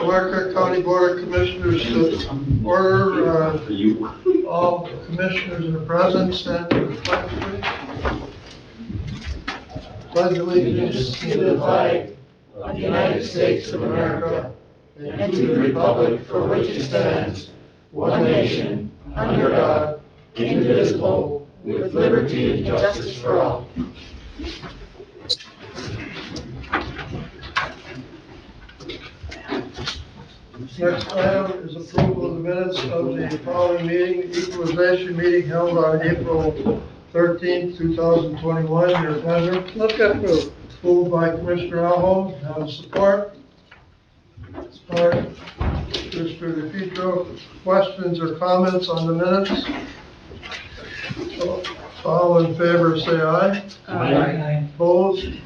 Marquette County Board of Commissioners to order. All commissioners in the presence and the flag, please. Pledge allegiance to the flag of the United States of America and to the republic for which it stands, one nation, under God, indivisible, with liberty and justice for all. Next item is approval of the minutes of the following meeting, equalization meeting held on April 13th, 2021. Your pleasure. Look at approved. Moved by Commissioner Alholm. Have support. Support. Commissioner DePietro. Questions or comments on the minutes? All in favor say aye. Aye. Opposed?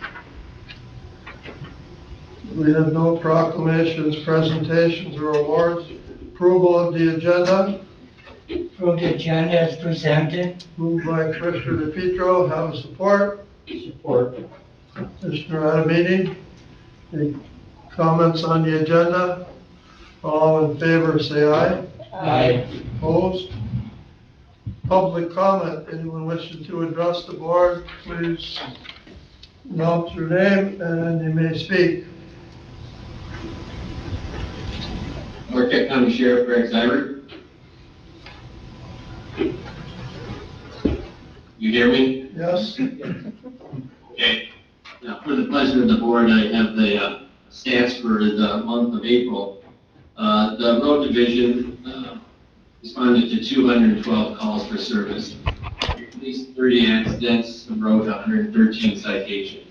We have no proclamations, presentations, or awards. Approval of the agenda. Approve the agenda as presented. Moved by Commissioner DePietro. Have a support. Support. Commissioner Adamini. Any comments on the agenda? All in favor say aye. Aye. Opposed? Public comment. Anyone wishing to address the board, please announce your name and you may speak. Marquette County Sheriff Greg Zyber. You hear me? Yes? Okay. Now, for the pleasure of the board, I have the stats for the month of April. The road division responded to 212 calls for service. At least 30 accidents, wrote 113 citations.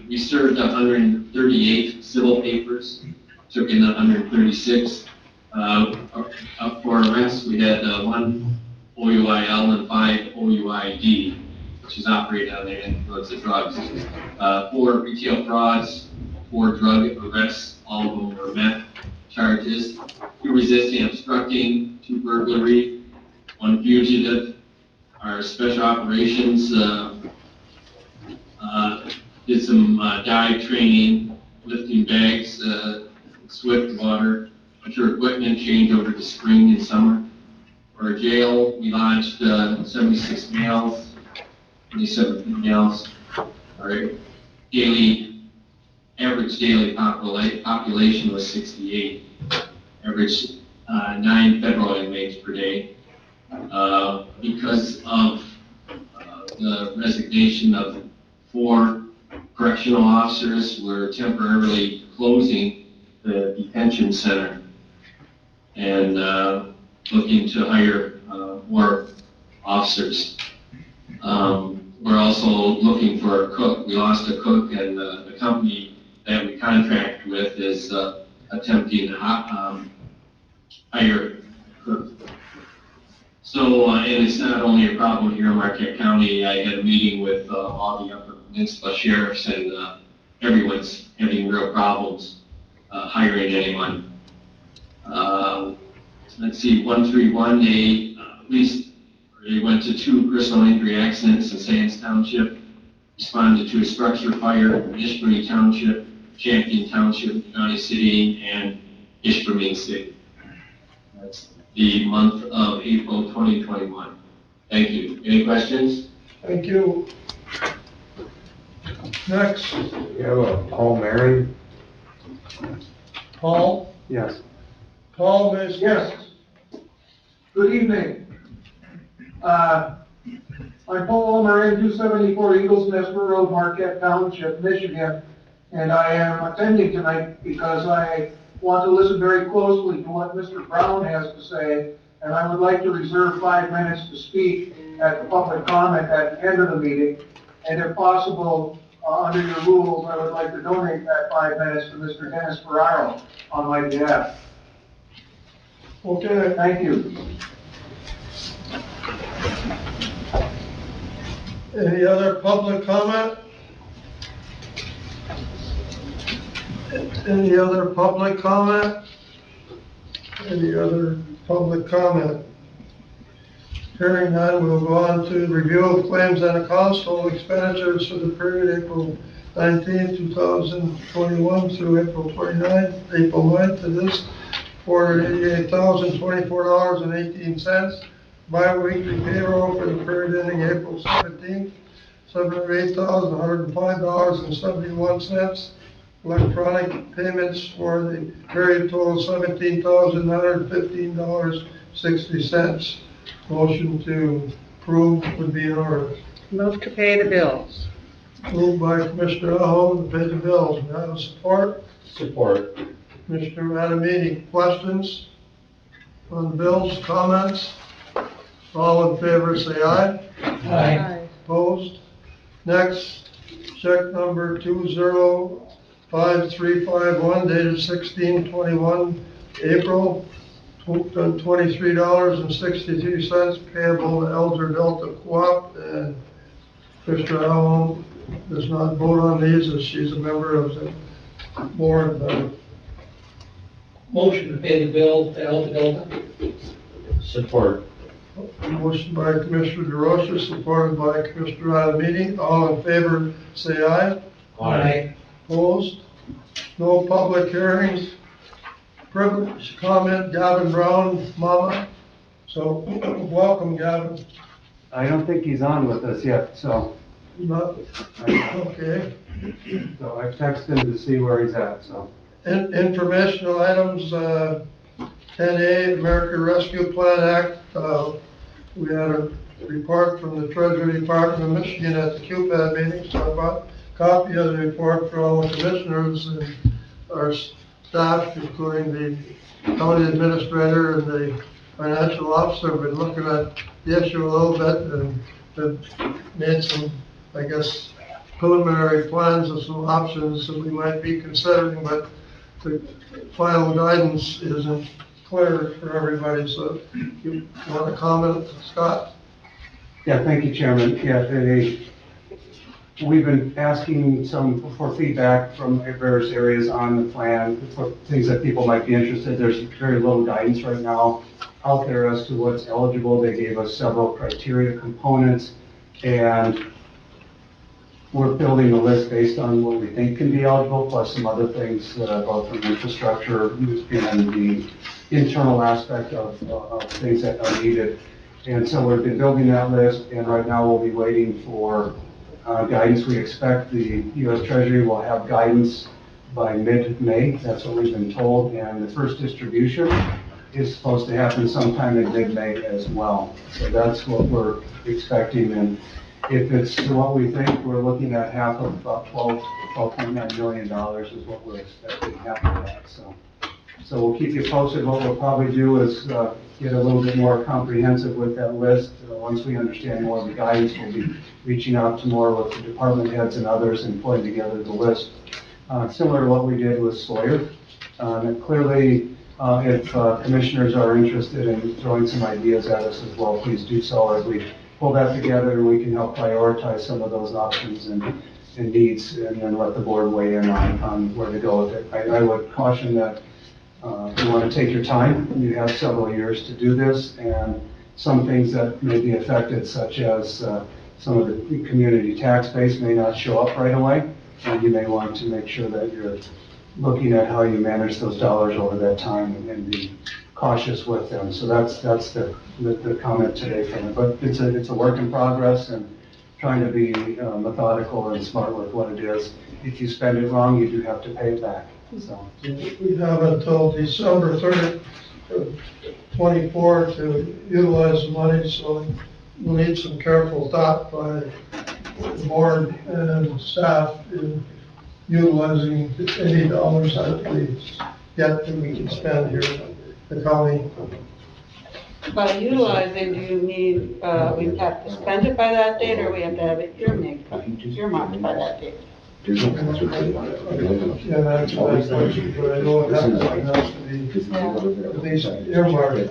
We served 138 civil papers. Took in 136. Up for arrests, we had 1 OUIL and 5 OUID, which is operated on the influence of drugs. 4 retail frauds, 4 drug arrests, all of them were meth charges. 2 resisting, obstructing, 2 burglary, 1 fugitive. Our special operations did some dive training, lifting bags, swift water, mature equipment change over to spring and summer. For our jail, we launched 76 males, 27 females. Our average daily population was 68. Average 9 federal inmates per day. Because of the resignation of 4 correctional officers, we're temporarily closing the detention center and looking to hire more officers. We're also looking for a cook. We lost a cook, and the company that we contract with is attempting to hire a cook. So, and it's not only a problem here in Marquette County. I had a meeting with all the Upper Peninsula sheriffs, and everyone's having real problems hiring anyone. Let's see, 131, they went to 2 personal injury accidents in Sands Township, responded to a structure fire in Ishpeming Township, Champion Township, County City, and Ishpeming City. That's the month of April 2021. Thank you. Any questions? Thank you. Next, We have Paul Marion. Paul. Yes. Paul may speak. Yes. Good evening. I'm Paul Marin, 274 Eagles Nest Road, Marquette Township, Michigan, and I am attending tonight because I want to listen very closely to what Mr. Brown has to say, and I would like to reserve 5 minutes to speak at the public comment at the end of the meeting, and if possible, under your rules, I would like to donate that 5 minutes to Mr. Dennis Ferraro on my behalf. Okay. Thank you. Any other public comment? Any other public comment? Any other public comment? Hearing none, we'll go on to review of claims and accounts, total expenditures for the period April 19th, 2021 through April 9th of this, $488,024.18. Bi-weekly payroll for the period ending April 17th, $708,105.71. Electronic payments for the period total $17,915.60. Motion to approve would be in order. Move to pay the bills. Moved by Commissioner Aho to pay the bills. May I have support? Support. Commissioner Adamini, questions on the bills, comments? All in favor, say aye. Aye. Opposed? Next, check number 205351 dated 16/21 April, $23.63 payable to Elder Delta Co-op, and Commissioner Aho does not vote on these as she's a member of the board. Motion to pay the bill to Alta Delta. Support. Motion by Commissioner DeRosa, supported by Commissioner Adamini. All in favor, say aye. Aye. Opposed? No public hearings. Privilege comment, Gavin Brown, Mama. So, welcome, Gavin. I don't think he's on with us yet, so, Not, okay. so I texted him to see where he's at, so. Informational items, 10A, American Rescue Plan Act. We had a report from the Treasury Department of Michigan at the QPAD meeting, so I brought a copy of the report for all the commissioners and our staff, including the county administrator and the financial officer. We've been looking at the issue a little bit and have made some, I guess, preliminary plans of some options that we might be considering, but the final guidance isn't clear for everybody, so you want to comment, Scott? Yeah, thank you, Chairman. Yeah, we've been asking for feedback from various areas on the plan, for things that people might be interested. There's very little guidance right now out there as to what's eligible. They gave us several criteria components, and we're building a list based on what we think can be eligible, plus some other things, both from infrastructure and the internal aspect of things that are needed. And so we've been building that list, and right now we'll be waiting for guidance. We expect the U.S. Treasury will have guidance by mid-May. That's what we've been told, and the first distribution is supposed to happen sometime in mid-May as well. So that's what we're expecting, and if it's what we think, we're looking at half of about $12.9 million is what we're expecting, half of that. So we'll keep you posted. What we'll probably do is get a little bit more comprehensive with that list. Once we understand more of the guidance, we'll be reaching out to more with the department heads and others and putting together the list. Similar to what we did with Sawyer. And clearly, if commissioners are interested in throwing some ideas at us as well, please do so as we pull that together, and we can help prioritize some of those options and needs, and then let the board weigh in on where to go with it. I would caution that you want to take your time. You have several years to do this, and some things that may be affected, such as some of the community tax base may not show up right away, and you may want to make sure that you're looking at how you manage those dollars over that time and be cautious with them. So that's the comment today from it. But it's a work in progress, and trying to be methodical and smart with what it is. If you spend it wrong, you do have to pay it back. So We have until December 30th, 24 to utilize the money, so we'll need some careful thought by the board and staff in utilizing any dollars that we get that we can spend here in the county. By utilizing, do you mean, we have to spend it by that date, or we have to have it earmarked by that date? Yeah, that's what I think, but I know it has to be at least earmarked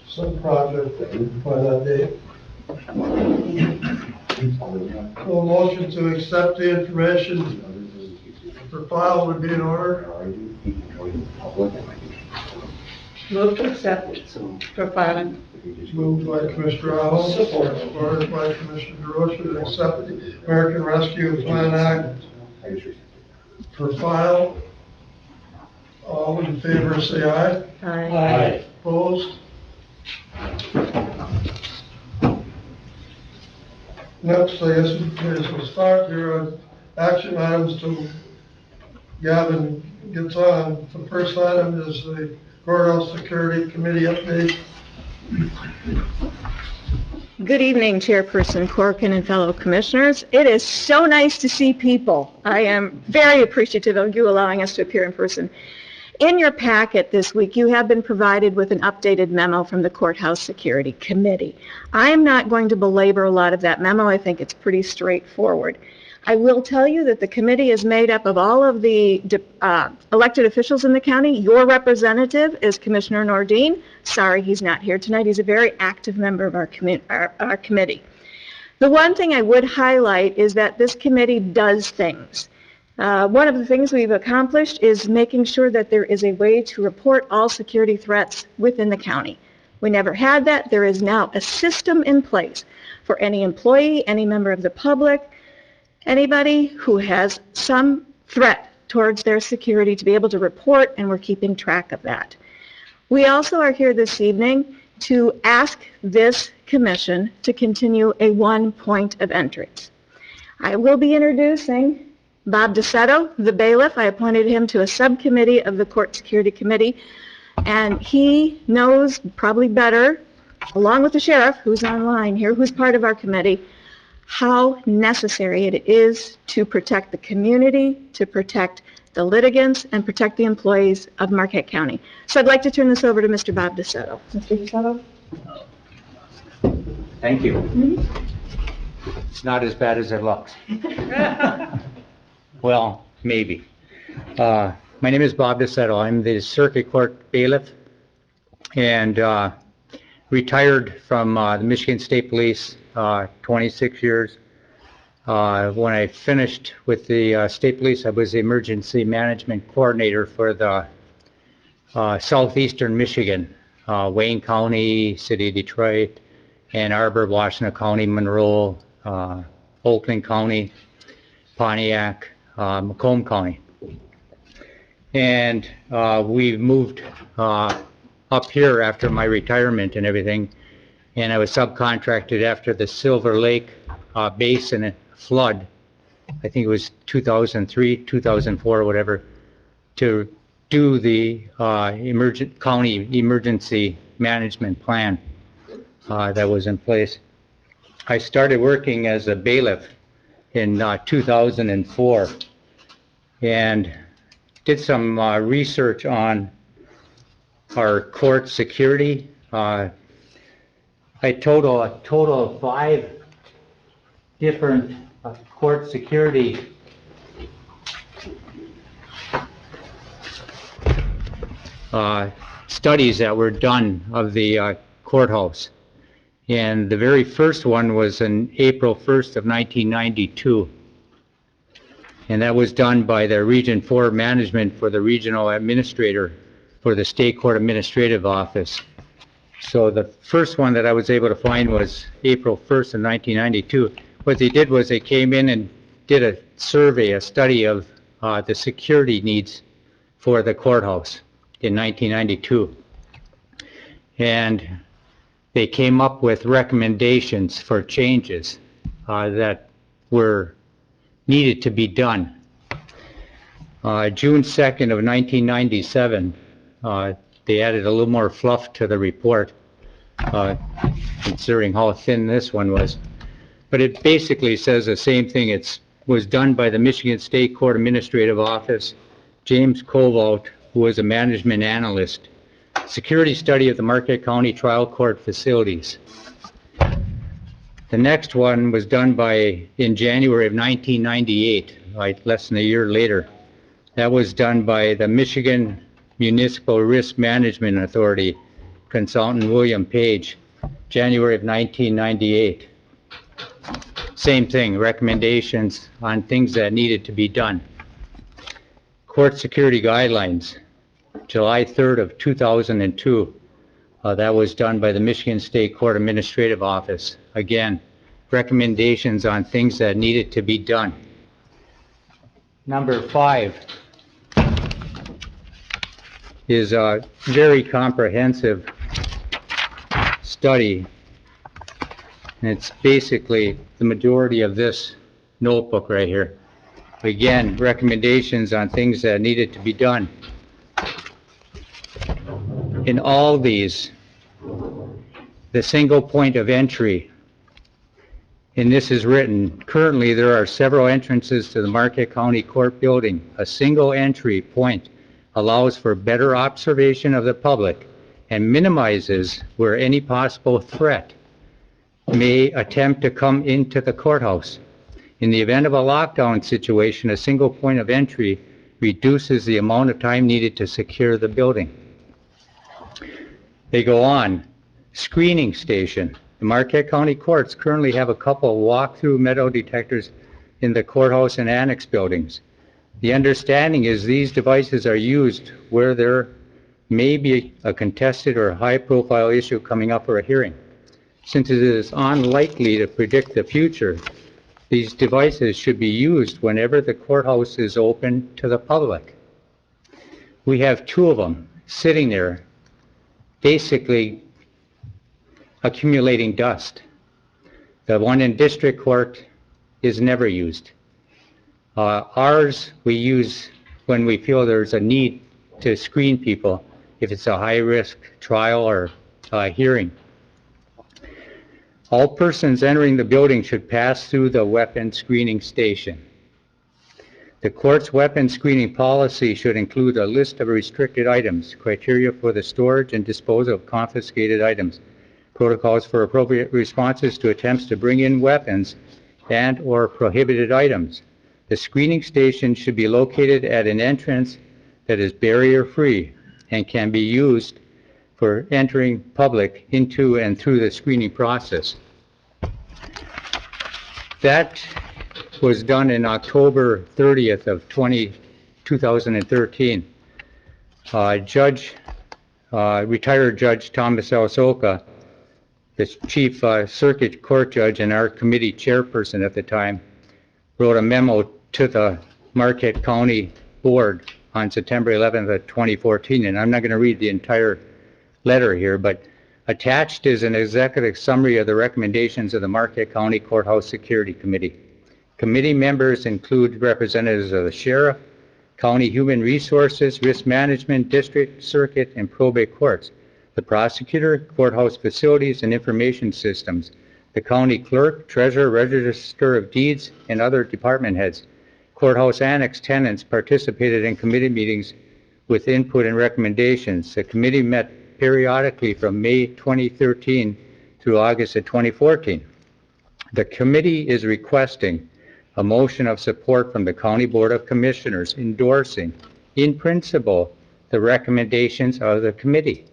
some project by that date. So motion to accept the information for file would be in order. Move to accept for filing. Moved by Commissioner Arnold, supported by Commissioner DeRosa to accept the American Rescue Plan Act for file. All in favor, say aye. Aye. Opposed? Next, I guess, is we'll start your action items to Gavin gets on. The first item is the courthouse security committee update. Good evening, Chairperson Corkin and fellow commissioners. It is so nice to see people. I am very appreciative of you allowing us to appear in person. In your packet this week, you have been provided with an updated memo from the Courthouse Security Committee. I am not going to belabor a lot of that memo. I think it's pretty straightforward. I will tell you that the committee is made up of all of the elected officials in the county. Your representative is Commissioner Nordine. Sorry he's not here tonight. He's a very active member of our committee. The one thing I would highlight is that this committee does things. One of the things we've accomplished is making sure that there is a way to report all security threats within the county. We never had that. There is now a system in place for any employee, any member of the public, anybody who has some threat towards their security to be able to report, and we're keeping track of that. We also are here this evening to ask this commission to continue a one point of entrance. I will be introducing Bob DeSetto, the bailiff. I appointed him to a subcommittee of the Court Security Committee, and he knows probably better, along with the sheriff, who's online here, who's part of our committee, how necessary it is to protect the community, to protect the litigants, and protect the employees of Marquette County. So I'd like to turn this over to Mr. Bob DeSetto. Mr. DeSetto? Thank you. It's not as bad as it looks. Well, maybe. My name is Bob DeSetto. I'm the Circuit Court bailiff and retired from the Michigan State Police 26 years. When I finished with the State Police, I was the emergency management coordinator for the southeastern Michigan, Wayne County, City of Detroit, Ann Arbor, Washington County, Monroe, Oakland County, Pontiac, Macomb County. And we moved up here after my retirement and everything, and I was subcontracted after the Silver Lake Basin flood. I think it was 2003, 2004, whatever, to do the county emergency management plan that was in place. I started working as a bailiff in 2004 and did some research on our court security. A total of 5 different court security studies that were done of the courthouse. And the very first one was in April 1st of 1992. And that was done by the Region 4 Management for the Regional Administrator for the State Court Administrative Office. So the first one that I was able to find was April 1st of 1992. What they did was they came in and did a survey, a study of the security needs for the courthouse in 1992. And they came up with recommendations for changes that were needed to be done. June 2nd of 1997, they added a little more fluff to the report, considering how thin this one was. But it basically says the same thing. It was done by the Michigan State Court Administrative Office, James Kovold, who was a management analyst. Security study of the Marquette County Trial Court facilities. The next one was done in January of 1998, like less than a year later. That was done by the Michigan Municipal Risk Management Authority, consultant William Page, January of 1998. Same thing, recommendations on things that needed to be done. Court security guidelines, July 3rd of 2002. That was done by the Michigan State Court Administrative Office. Again, recommendations on things that needed to be done. Number 5 is a very comprehensive study. And it's basically the majority of this notebook right here. Again, recommendations on things that needed to be done. In all these, the single point of entry, and this is written, currently there are several entrances to the Marquette County Court building. A single entry point allows for better observation of the public and minimizes where any possible threat may attempt to come into the courthouse. In the event of a lockdown situation, a single point of entry reduces the amount of time needed to secure the building. They go on. Screening station. The Marquette County Courts currently have a couple walk-through metal detectors in the courthouse and annex buildings. The understanding is these devices are used where there may be a contested or high-profile issue coming up for a hearing. Since it is unlikely to predict the future, these devices should be used whenever the courthouse is open to the public. We have 2 of them sitting there, basically accumulating dust. The one in district court is never used. Ours we use when we feel there's a need to screen people if it's a high-risk trial or hearing. All persons entering the building should pass through the weapon screening station. The court's weapon screening policy should include a list of restricted items, criteria for the storage and disposal of confiscated items, protocols for appropriate responses to attempts to bring in weapons and/or prohibited items. The screening station should be located at an entrance that is barrier-free and can be used for entering public into and through the screening process. That was done in October 30th of 2013. Retired Judge Thomas L. Soka, the chief circuit court judge and our committee chairperson at the time, wrote a memo to the Marquette County Board on September 11th of 2014, and I'm not going to read the entire letter here, but attached is an executive summary of the recommendations of the Marquette County Courthouse Security Committee. Committee members include representatives of the Sheriff, County Human Resources, Risk Management, District, Circuit, and Probate Courts, the Prosecutor, Courthouse Facilities and Information Systems, the County Clerk, Treasurer, Register of Deeds, and other department heads. Courthouse Annex tenants participated in committee meetings with input and recommendations. The committee met periodically from May 2013 through August of 2014. The committee is requesting a motion of support from the County Board of Commissioners endorsing, in principle, the recommendations of the committee.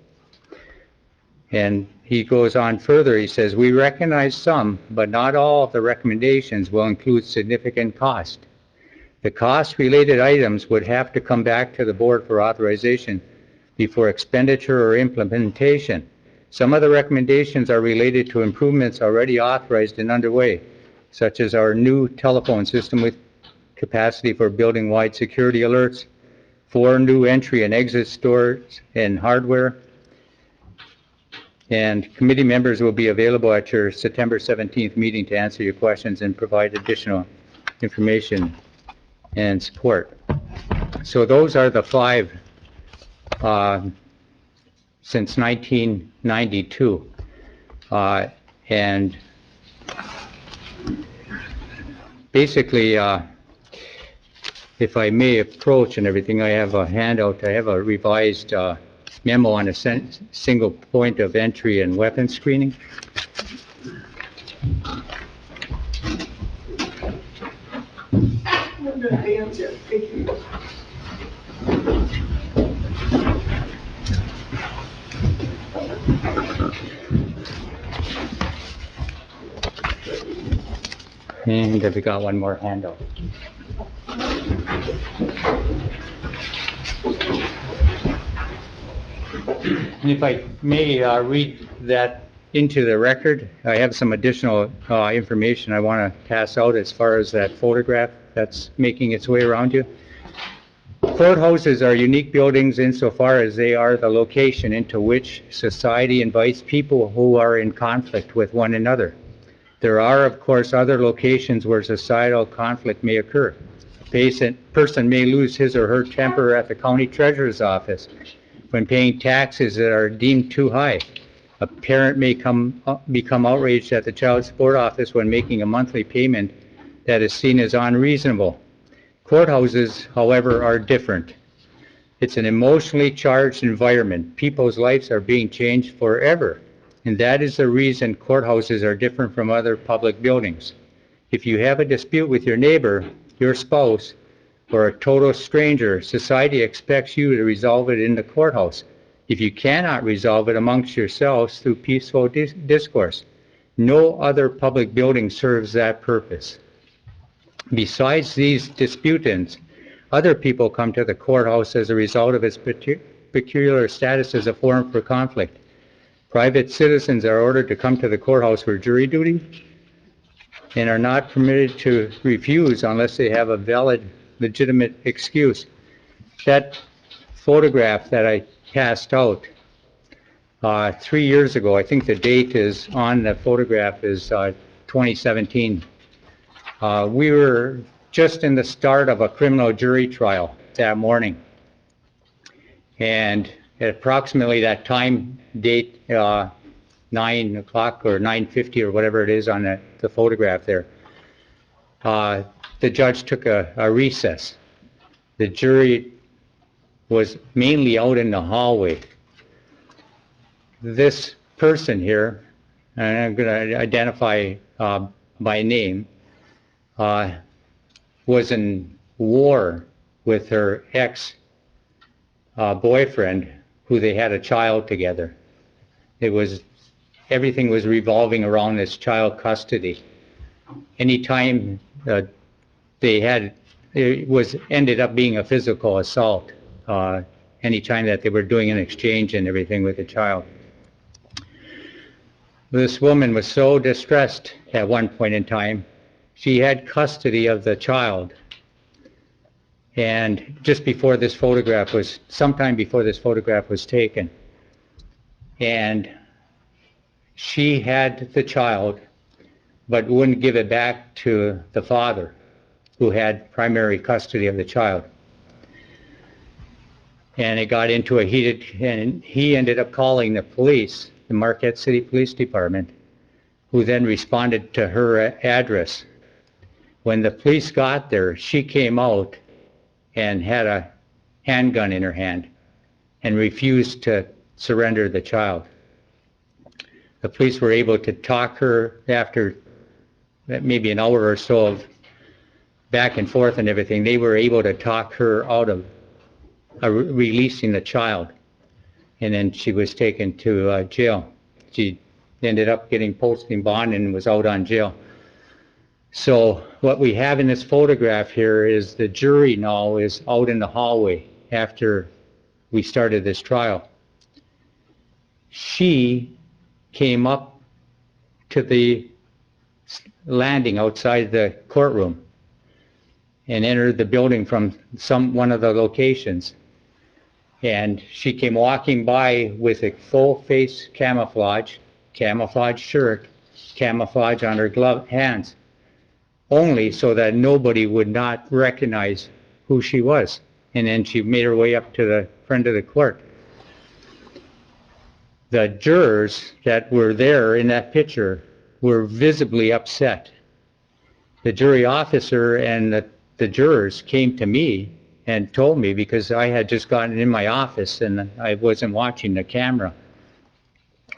And he goes on further, he says, we recognize some, but not all of the recommendations will include significant cost. The cost-related items would have to come back to the board for authorization before expenditure or implementation. Some of the recommendations are related to improvements already authorized and underway, such as our new telephone system with capacity for building-wide security alerts, 4 new entry and exit stores and hardware. And committee members will be available at your September 17th meeting to answer your questions and provide additional information and support. So those are the 5 since 1992. And basically, if I may approach and everything, I have a handout, I have a revised memo on a single point of entry and weapon screening. And we got one more handout. And if I may read that into the record, I have some additional information I want to pass out as far as that photograph that's making its way around you. Courthouses are unique buildings insofar as they are the location into which society invites people who are in conflict with one another. There are, of course, other locations where societal conflict may occur. A person may lose his or her temper at the county treasurer's office when paying taxes that are deemed too high. A parent may become outraged at the child support office when making a monthly payment that is seen as unreasonable. Courthouses, however, are different. It's an emotionally charged environment. People's lives are being changed forever, and that is the reason courthouses are different from other public buildings. If you have a dispute with your neighbor, your spouse, or a total stranger, society expects you to resolve it in the courthouse. If you cannot resolve it amongst yourselves through peaceful discourse, no other public building serves that purpose. Besides these disputants, other people come to the courthouse as a result of its peculiar status as a forum for conflict. Private citizens are ordered to come to the courthouse for jury duty and are not permitted to refuse unless they have a valid, legitimate excuse. That photograph that I passed out 3 years ago, I think the date is on the photograph is 2017. We were just in the start of a criminal jury trial that morning. And at approximately that time date, 9 o'clock or 9:50 or whatever it is on the photograph there, the judge took a recess. The jury was mainly out in the hallway. This person here, and I'm going to identify by name, was in war with her ex-boyfriend, who they had a child together. Everything was revolving around this child custody. Anytime ended up being a physical assault, anytime that they were doing an exchange and everything with the child. This woman was so distressed at one point in time. She had custody of the child, and sometime before this photograph was taken, and she had the child, but wouldn't give it back to the father, who had primary custody of the child. And it got into and he ended up calling the police, the Marquette City Police Department, who then responded to her address. When the police got there, she came out and had a handgun in her hand and refused to surrender the child. The police were able to talk her after maybe an hour or so of back and forth and everything. They were able to talk her out of releasing the child, and then she was taken to jail. She ended up getting posting bond and was out on jail. So what we have in this photograph here is the jury now is out in the hallway after we started this trial. She came up to the landing outside the courtroom and entered the building from one of the locations. And she came walking by with a full face camouflage shirt, camouflage on her gloved hands, only so that nobody would not recognize who she was. And then she made her way up to the front of the court. The jurors that were there in that picture were visibly upset. The jury officer and the jurors came to me and told me, because I had just gotten in my office and I wasn't watching the camera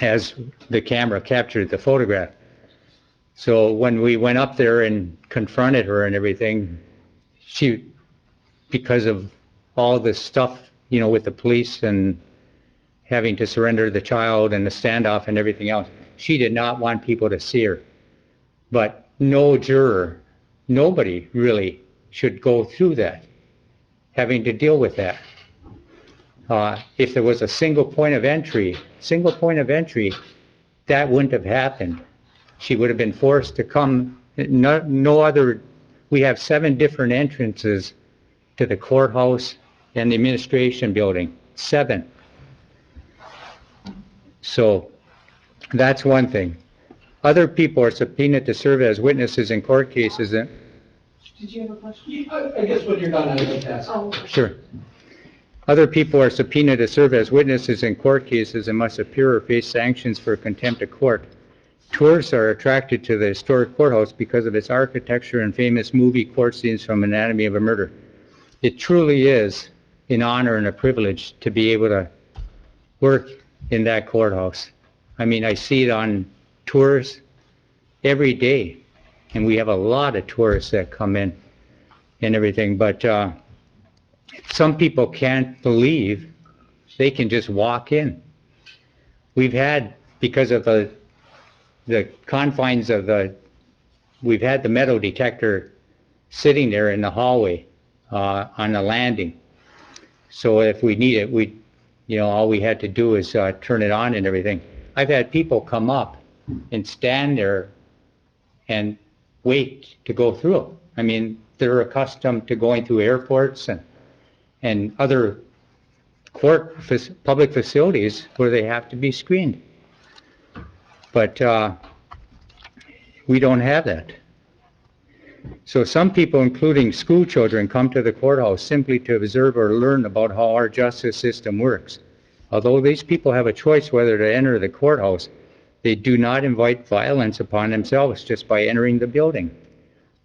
as the camera captured the photograph. So when we went up there and confronted her and everything, because of all this stuff, with the police and having to surrender the child and the standoff and everything else, she did not want people to see her. But no juror, nobody really should go through that, having to deal with that. If there was a single point of entry, that wouldn't have happened. She would have been forced to come. No other we have 7 different entrances to the courthouse and the administration building. 7. So that's one thing. Other people are subpoenaed to serve as witnesses in court cases. Did you have a question? I guess when you're done, I'd like to ask. Oh. Sure. Other people are subpoenaed to serve as witnesses in court cases and must appear or face sanctions for contempt of court. Tourists are attracted to the historic courthouse because of its architecture and famous movie court scenes from Anatomy of a Murder. It truly is an honor and a privilege to be able to work in that courthouse. I mean, I see it on tours every day, and we have a lot of tourists that come in and everything, but some people can't believe they can just walk in. We've had, because of the confines of we've had the metal detector sitting there in the hallway on the landing. So if we need it, all we had to do is turn it on and everything. I've had people come up and stand there and wait to go through. I mean, they're accustomed to going through airports and other public facilities where they have to be screened. But we don't have that. So some people, including school children, come to the courthouse simply to observe or learn about how our justice system works. Although these people have a choice whether to enter the courthouse, they do not invite violence upon themselves just by entering the building.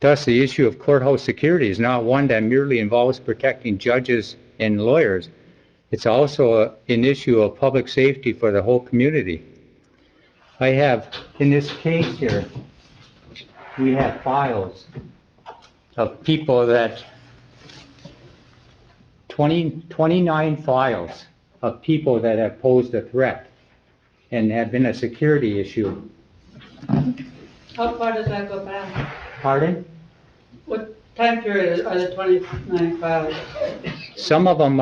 Thus, the issue of courthouse security is not one that merely involves protecting judges and lawyers. It's also an issue of public safety for the whole community. I have, in this case here, we have files of people 29 files of people that have posed a threat and have been a security issue. How far does that go back? Pardon? What time period are the 29 files? Some of them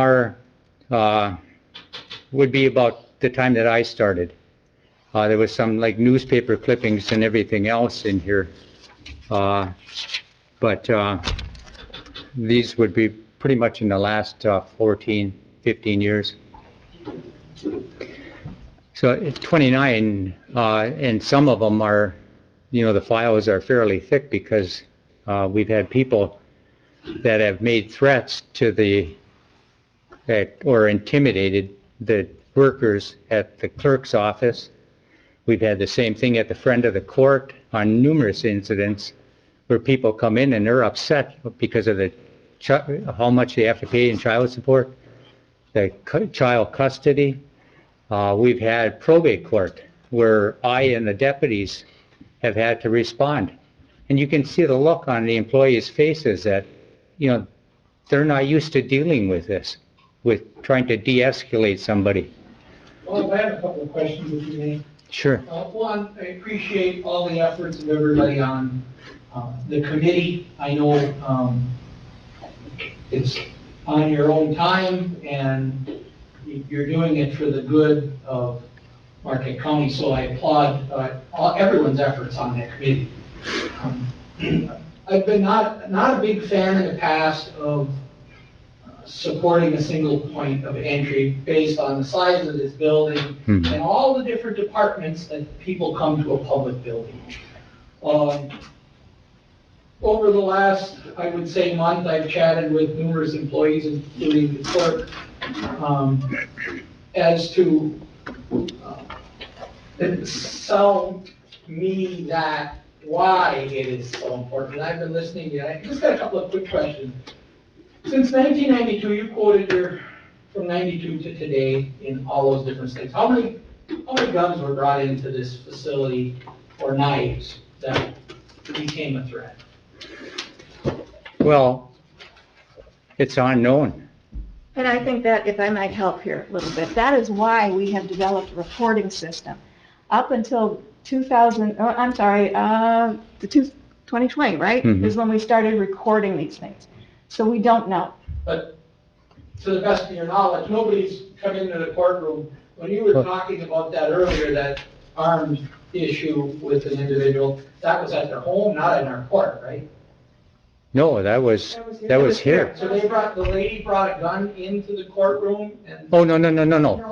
would be about the time that I started. There was some like newspaper clippings and everything else in here. But these would be pretty much in the last 14, 15 years. So it's 29, and some of them are, the files are fairly thick because we've had people that have made threats to or intimidated the workers at the clerk's office. We've had the same thing at the friend of the court on numerous incidents where people come in and they're upset because of how much they have to pay in child support, the child custody. We've had probate court where I and the deputies have had to respond. And you can see the look on the employees' faces that, they're not used to dealing with this, with trying to de-escalate somebody. Well, I have a couple of questions, if you may. Sure. One, I appreciate all the efforts of everybody on the committee. I know it's on your own time, and you're doing it for the good of Marquette County, so I applaud everyone's efforts on that committee. I've been not a big fan in the past of supporting a single point of entry based on the size of this building and all the different departments that people come to a public building. Over the last, I would say, month, I've chatted with numerous employees, including the clerk, as to sell me that why it is so important. I've been listening to you. I just got a couple of quick questions. Since 1992, you quoted from 92 to today in all those different states. How many guns were brought into this facility or knives that became a threat? Well, it's unknown. And I think that, if I might help here a little bit, that is why we have developed a reporting system. Up until 2020, right? Is when we started recording these things. So we don't know. But to the best of your knowledge, nobody's come into the courtroom. When you were talking about that earlier, that armed issue with an individual, that was at their home, not in our court, right? No, that was here. So the lady brought a gun into the courtroom and. Oh, no,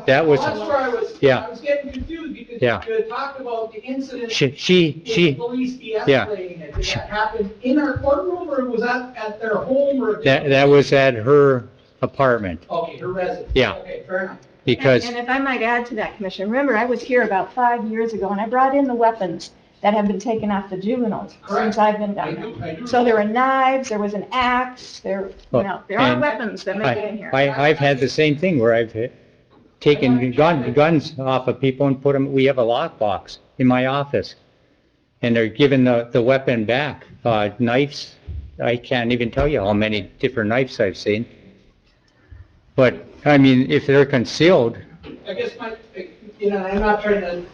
that was, Well, that's where yeah. I was getting confused because Yeah. you had talked about the incident. she, with the police de-escalating it. Did that happen in our courtroom or was that at their home or? that was at her apartment, Okay, her residence. Yeah. Okay, fair enough. because, And if I might add to that, Commissioner, remember, I was here about 5 years ago, and I brought in the weapons that have been taken off the juveniles Correct. since I've been I down there. do. So there were knives, there was an axe, there are and weapons that make it in here. I've had the same thing where I've taken guns off of people and put them, we have a lockbox in my office. And they're giving the weapon back. Knives, I can't even tell you how many different knives I've seen. But, I mean, if they're concealed, I guess I'm not trying to,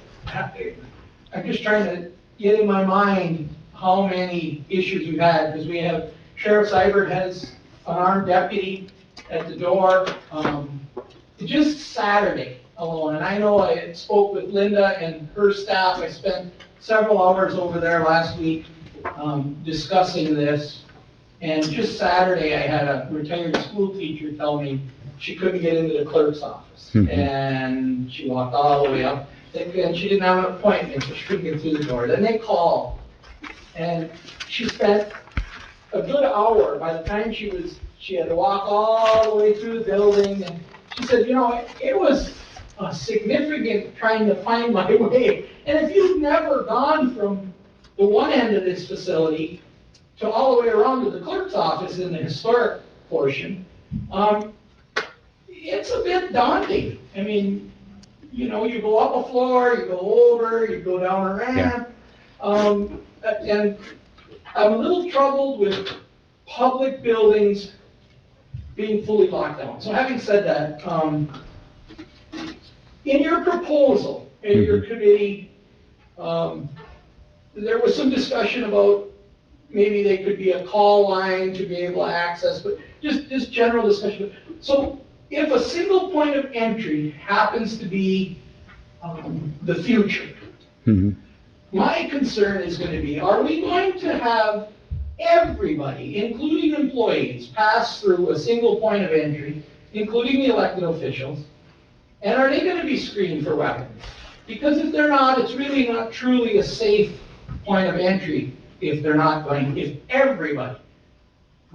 I'm just trying to get in my mind how many issues we've had, because we have Sheriff Seibert has an armed deputy at the door. Just Saturday alone, and I know I spoke with Linda and her staff, I spent several hours over there last week, discussing this. And just Saturday, I had a retired school teacher tell me she couldn't get into the clerk's office. Mhm. And she walked all the way up, and she didn't have an appointment, so she couldn't get through the door. Then they called, and she spent a good hour. By the time she had to walk all the way through the building, and she said, it was significant trying to find my way. And if you've never gone from the one end of this facility to all the way around to the clerk's office in the historic portion, it's a bit daunting. I mean, you go up a floor, you go over, you go down a ramp. And I'm a little troubled with public buildings being fully locked down. So having said that, in your proposal, in your committee, there was some discussion about maybe they could be a call line to be able to access, but just general discussion. So if a single point of entry happens to be the future, my concern is going to be, are we going to have everybody, including employees, pass through a single point of entry, including the elected officials, and are they going to be screened for weapons? Because if they're not, it's really not truly a safe point of entry if everybody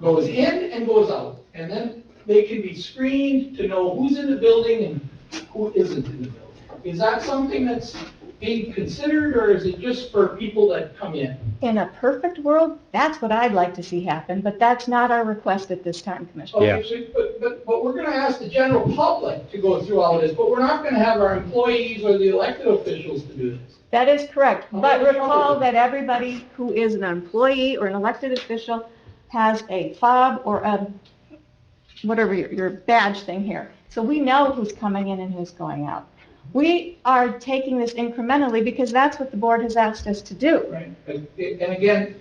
goes in and goes out, and then they can be screened to know who's in the building and who isn't in the building. Is that something that's being considered, or is it just for people that come in? In a perfect world, that's what I'd like to see happen, but that's not our request at this time, Commissioner. Okay, but we're going to ask the general public to go through all of this, but we're not going to have our employees or the elected officials to do this. That is correct, but Okay. recall that everybody who is an employee or an elected official has a fob or a, whatever your badge thing here. So we know who's coming in and who's going out. We are taking this incrementally because that's what the board has asked us to do. Right. And again,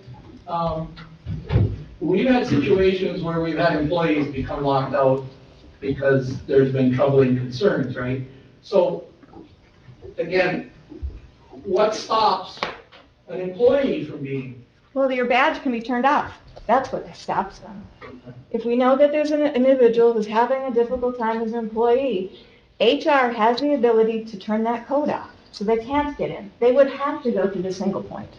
we've had situations where we've had employees become locked out because there's been troubling concerns, right? So, again, what stops an employee from being? Well, your badge can be turned off. That's what stops them. If we know that there's an individual who's having a difficult time as an employee, HR has the ability to turn that code off, so they can't get in. They would have to go through the single point.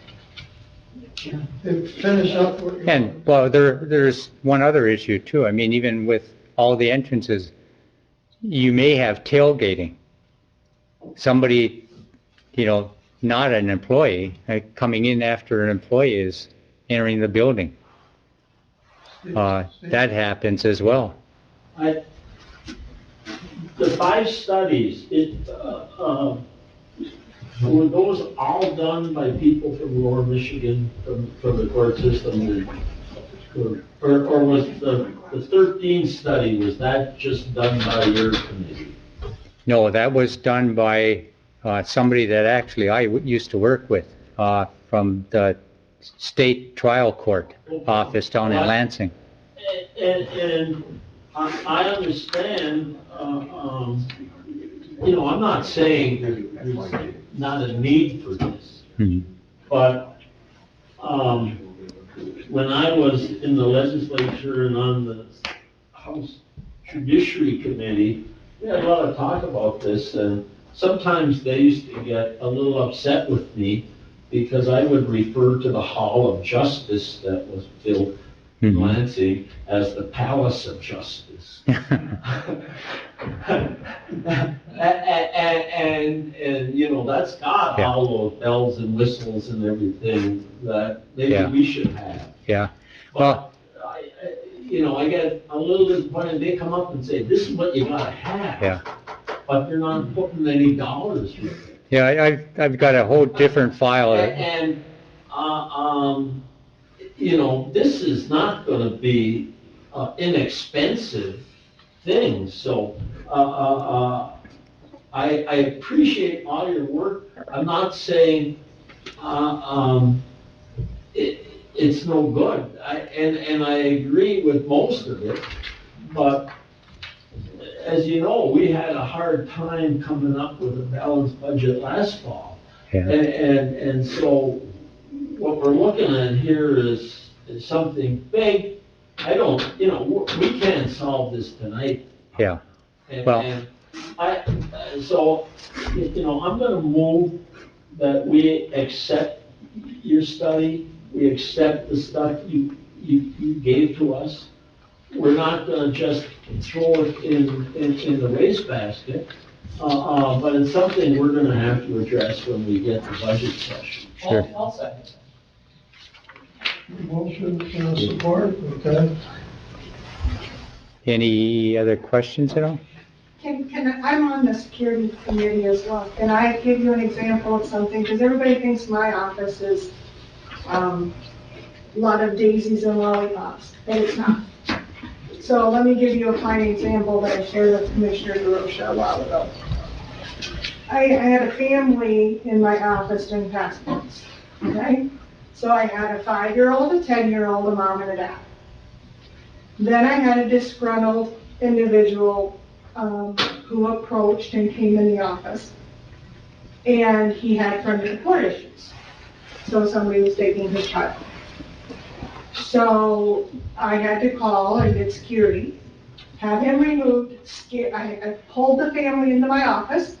To finish up what you're. and, well, there's one other issue too. I mean, even with all the entrances, you may have tailgating. Somebody, not an employee, coming in after an employee is entering the building. That happens as well. The 5 studies, were those all done by people from Lower Michigan, from the court system? Or was the 13 study, was that just done by your committee? No, that was done by somebody that actually I used to work with from the state trial court office down in Lansing. And I understand, I'm not saying there's not a need for this, but when I was in the legislature and on the House Judiciary Committee, we had a lot of talk about this, and sometimes they used to get a little upset with me because I would refer to the Hall of Justice that was built in Lansing as the Palace of Justice. And, you know, that's got Yeah. all those bells and whistles and everything that maybe Yeah. we should have. Yeah. Well, But you know, I get a little disappointed, they come up and say, this is what you gotta have. Yeah. But they're not putting any dollars with it. yeah, I've got a whole different file. And, you know, this is not gonna be, inexpensive thing, so, I appreciate all your work. I'm not saying, it's no good. And I agree with most of it, but as you know, we had a hard time coming up with a balanced budget last fall. Yeah. And so what we're looking at here is something big. I don't, you know, we can't solve this tonight. Yeah. And- Well- and so, you know, I'm gonna move that we accept your study, we accept the stuff you gave to us. We're not gonna just throw it in the wastebasket, but it's something we're gonna have to address when we get to budget session. Sure. I'll second. Motion, support, okay. Any other questions at all? I'm on the security committee as well. Can I give you an example of something? Because everybody thinks my office is, a lot of daisies and lollipops, but it's not. So let me give you a fine example that I shared with Commissioner DeRosa a while ago. I had a family in my office doing passports, okay? So I had a 5-year-old, a 10-year-old, a mom and a dad. Then I had a disgruntled individual who approached and came in the office. And he had friendly court issues. So somebody was taking his child. So I had to call and get security, have him removed. I pulled the family into my office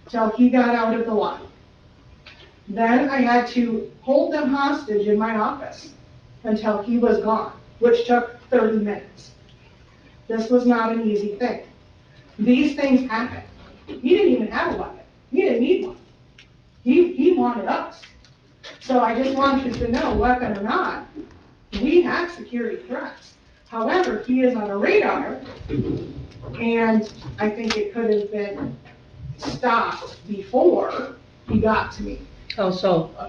till he got out of the line. Then I had to hold them hostage in my office until he was gone, which took 30 minutes. This was not an easy thing. These things happen. He didn't even have a weapon. He didn't need one. He wanted us. So I just want you to know, weapon or not, we have security threats. However, he is on a radar, and I think it could have been stopped before he got to me. Oh, so, I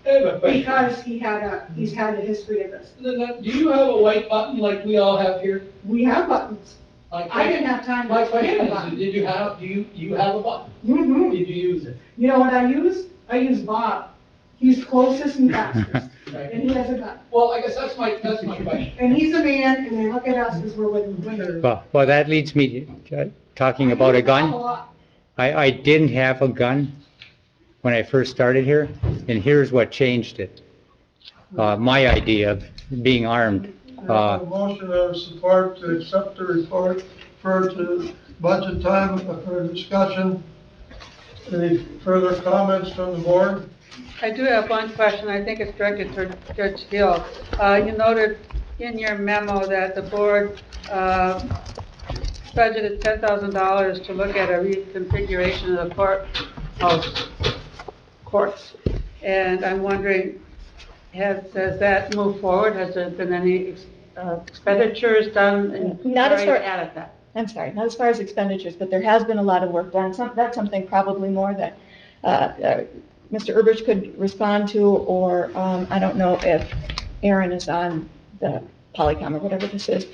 have a question. Because he's had a history of this. Do you have a white button like we all have here? We have buttons. My I didn't have time My to question get a is, button. do you have a button? Mm-hmm. Did you use it? You know what I use? I use Bob. He's closest and fastest, Okay. and he has a gun. Well, I guess that's my question. And he's a man, and they look at us as we're women. Well, that leads me to talking about a gun. I didn't have a gun when I first started here, and here's what changed it. My idea of being armed. A motion of support to accept the report, refer to budget time for discussion. Any further comments from the board? I do have one question, I think it's directed to Judge Hill. You noted in your memo that the board budgeted $10,000 to look at a reconfiguration of the courts. And I'm wondering, has that moved forward? Has there been any expenditures done? And Not as far- already added that? I'm sorry, not as far as expenditures, but there has been a lot of work done. That's something probably more that Mr. Urbich could respond to, or I don't know if Aaron is on the Polycom or whatever this is.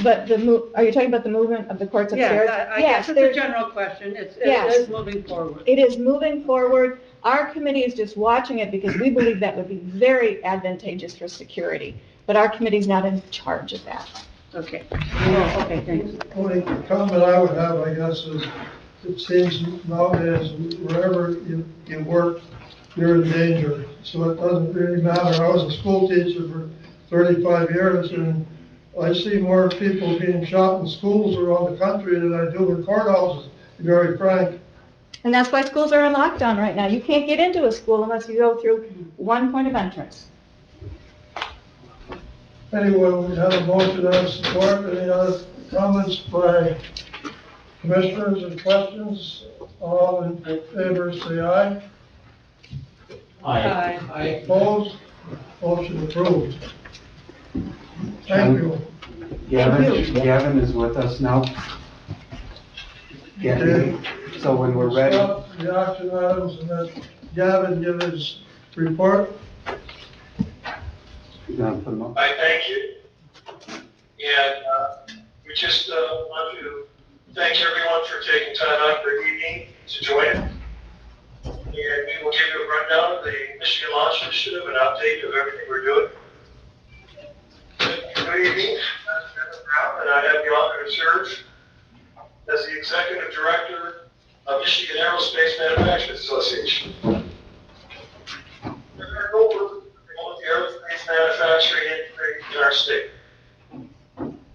But are you talking about the movement of the courts upstairs? Yeah, I Yes, guess it's a there's- general question. It Yes. is moving forward. It is moving forward. Our committee is just watching it because we believe that would be very advantageous for security. But our committee's not in charge of that. Okay. Oh, okay, thanks. Only comment I would have, I guess, is it seems nowadays wherever you work, you're in danger. So it doesn't really matter. I was a school teacher for 35 years, and I see more people being shot in schools around the country than I do in courthouses, to be very frank. And that's why schools are in lockdown right now. You can't get into a school unless you go through one point of entrance. Anyway, we have a motion on support. Any other comments by commissioners and questions? All in favor, say aye. Aye. Opposed? Motion approved. Thank you. Gavin is with us now. Gavin, so when we're ready, Stop the action items and let Gavin give his report. you're gonna put them up. I thank you. And we just want to thank everyone for taking time out of their evening to join us. And we will give you a rundown of the Michigan Launch Initiative, an update of everything we're doing. Good evening, I'm Kevin Brown, and I have the honor to serve as the Executive Director of Michigan Aerospace Manufacturers Association. Our goal is to promote the aerospace manufacturing industry in our state.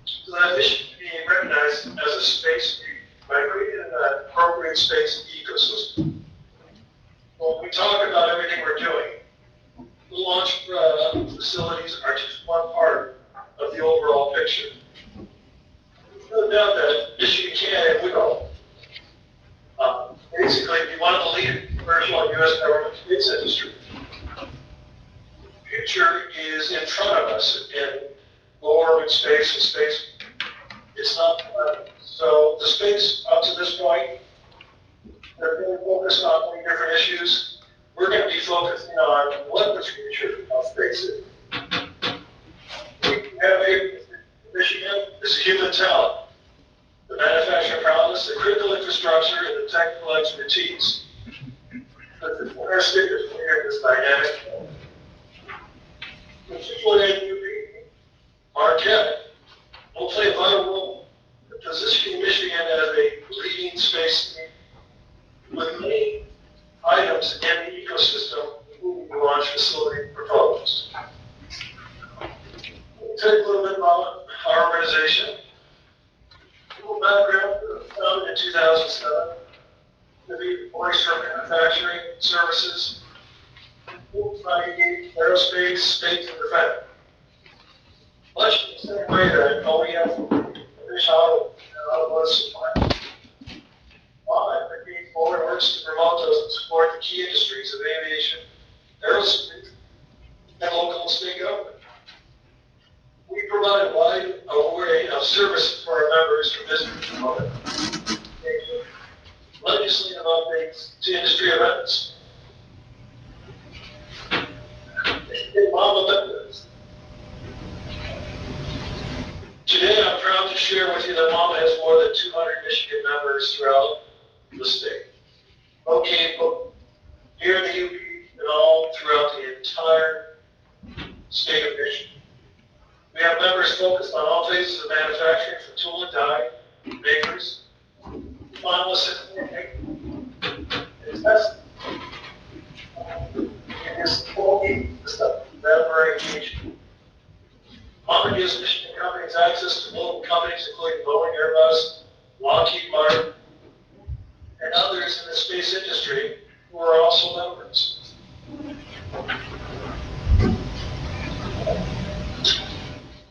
So that Michigan be recognized as a space migrated and an appropriate space ecosystem. When we talk about everything we're doing, the launch facilities are just one part of the overall picture. There's no doubt that Michigan can and will basically be one of the leading commercial and U.S. government space industry. The future is in front of us in low orbit space and space. It's not so the space up to this point, they're really focused on many different issues. We're going to be focusing on what the future of space is. We have Michigan is human talent, the manufacturing prowess, the critical infrastructure, and the technical expertise. Our state is clear this dynamic. Particularly in UP, our cabinet will play a vital role in positioning Michigan as a leading space with many items in the ecosystem including the launch facility proposed. We'll take a little bit about our organization. A little background, founded in 2007, to be voice for manufacturing services, aerospace, space, and defense. Much in the same way that OEM fish automotive supply. Moving forward works to promote those and support the key industries of aviation, aerospace, and local and state government. We provide a wide array of services for our members for business development, legislative updates to industry events. Today, I'm proud to share with you that MAMA has more than 200 Michigan members throughout the state, located both here in the UP and all throughout the entire state of Michigan. We have members focused on all phases of manufacturing, from tool and die, makers, final assembly, and testing. It's all stuff that we're engaged in. MAMA gives Michigan companies access to global companies including Boeing, Airbus, Lockheed Martin, and others in the space industry who are also members.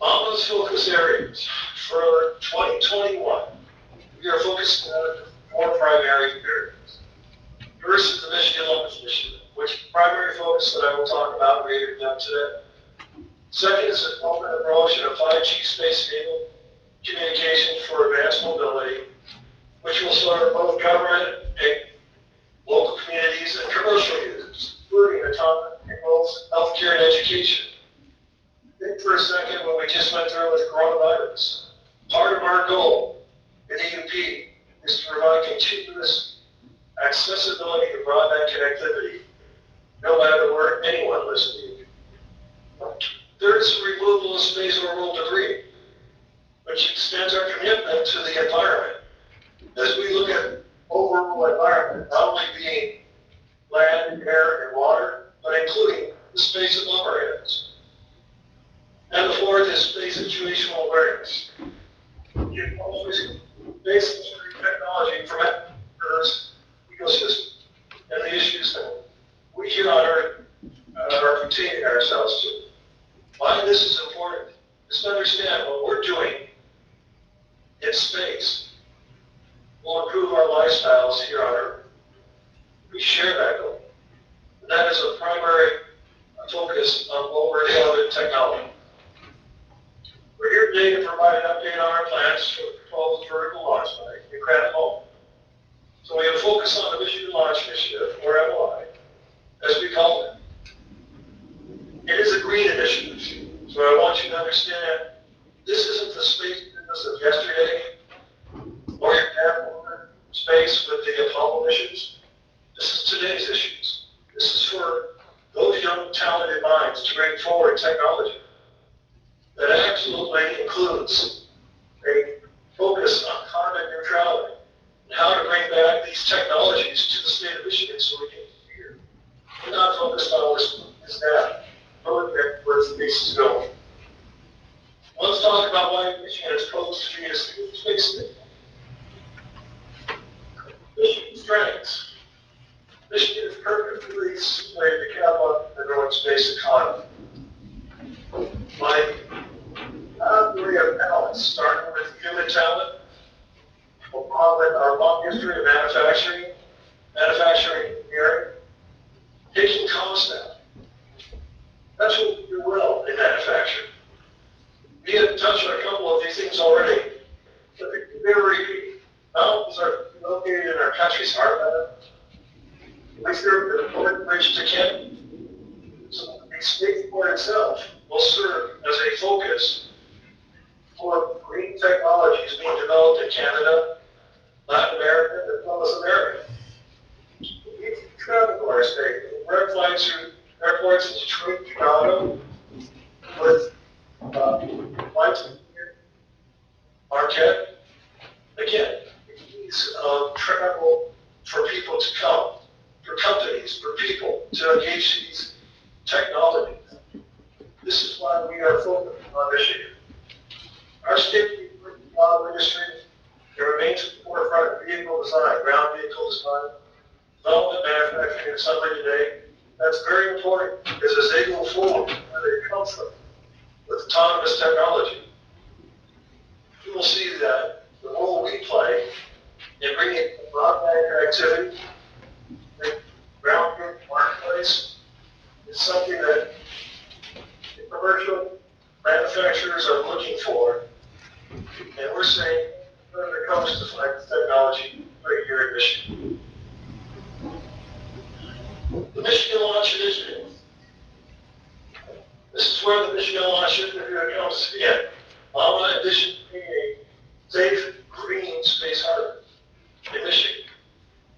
MAMA's focus areas for 2021, we are focused on 4 primary areas. First is the Michigan Launch Initiative, which is the primary focus that I will talk about later today. Second is the development and promotion of 5G space-enabled communication for advanced mobility, which will serve both government and local communities and commercial users, including autonomous vehicles, healthcare, and education. Think for a second what we just went through with coronavirus. Part of our goal in the UP is to provide continuous accessibility to broadband connectivity, no matter where anyone lives in the UP. Third is the removal of space orbital debris, which extends our commitment to the environment. As we look at overall environment, not only being land, air, and water, but including the space above our heads. And share that goal. And that is a primary focus of low Earth orbit technology. We're here today to provide an update on our plans for the proposed vertical launch site in Granite Home. So we have focus on the Michigan Launch Initiative, or MLI, as we call it. It is a green initiative, so I want you to understand this isn't the space business of yesterday or your Kepler space with the Apollo missions. This is today's issues. This is for those young, talented minds to bring forward technology that absolutely includes a focus on carbon neutrality and how to bring back these technologies to the state of Michigan so we can be here. We're not focused on this now. Look at where space is going. Let's talk about why Michigan is poised to be a space state. Michigan's strengths. Michigan is perfectly situated to cap on the growing space economy. Like, we have balance, starting with human talent, along with our long history of manufacturing engineering, taking costs down. That's what we do well in manufacturing. We have touched on a couple of these things already, but they repeat. Mountains are located in our country's heartland. We serve the important bridge to Kent. So the spaceport itself will serve as a focus for green technologies being developed in Canada, Latin America, as well as America. We travel to our state. Direct flights through airports in Detroit, Chicago, with flights in Marquette. Again, ease of travel for people to come, for companies, for people to engage these technologies. This is why we are focused on Michigan. Our state auto industry, it remains at the forefront of vehicle design, ground vehicle design, development, manufacturing, and assembly today. That's very important because as they go forward, where they come from, with autonomous technology, you will see that the role we play in bringing broadband connectivity, the ground marketplace, is something that the commercial manufacturers are looking for. And we're saying, when it comes to flight technology, right here in Michigan. The Michigan Launch Initiative. This is where the Michigan Launch Initiative comes in. Mama Edition being a safe, green space harbor in Michigan,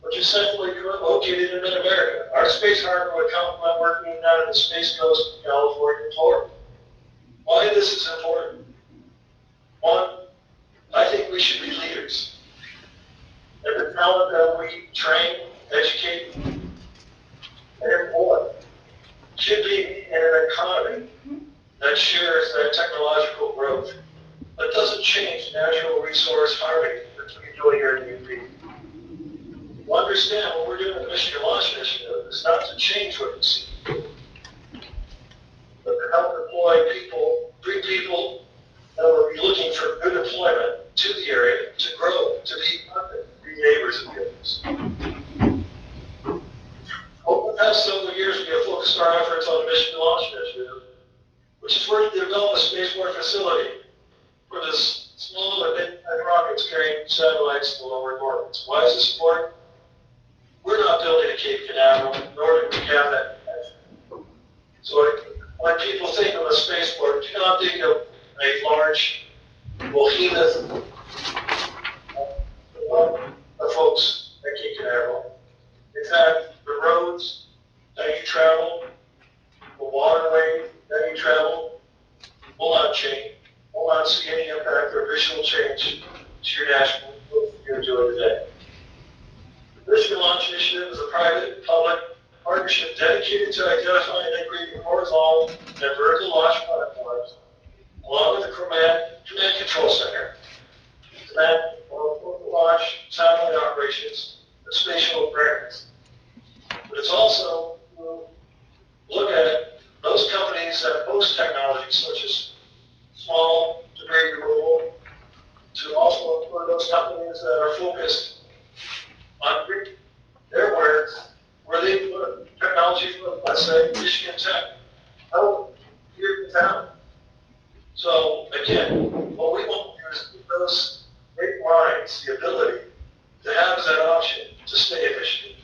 which is centrally located in Mid-America. Our space harbor would complement working out of the Space Coast of California and Florida. Why this is important? One, I think we should be leaders. And the talent that we train, educate, and employ should be in an economy that shares that technological growth, but doesn't change natural resource harmony that we do here in UP. We'll understand what we're doing with the Michigan Launch Initiative is not to change what you see, but to help employ people, bring people that will be looking for good employment to the area, to grow, to be neighbors and neighbors. Over the past several years, we have focused our efforts on the Michigan Launch Initiative, which is working to develop a spaceport facility for this small and mid-type rockets carrying satellites to low Earth orbits. Why is this important? We're not building a Cape Canaveral, nor do we have that connection. So when people think of a spaceport, do not think of a large behemoth of folks at Cape Canaveral. In fact, the roads that you travel, the waterway that you travel, will not change, will not see any impact or visual change to your national you enjoy today. The Michigan Launch Initiative is a private-public partnership dedicated to identifying and creating horizontal and vertical launch platforms, along with the Command Control Center, command launch, satellite operations, and spatial awareness. But it's also to look at those companies that host technologies such as small debris removal, to also include those companies that are focused on their wares Michigan Tech, held here in town. So again, what we want to do is give those great minds the ability to have that option to stay in Michigan,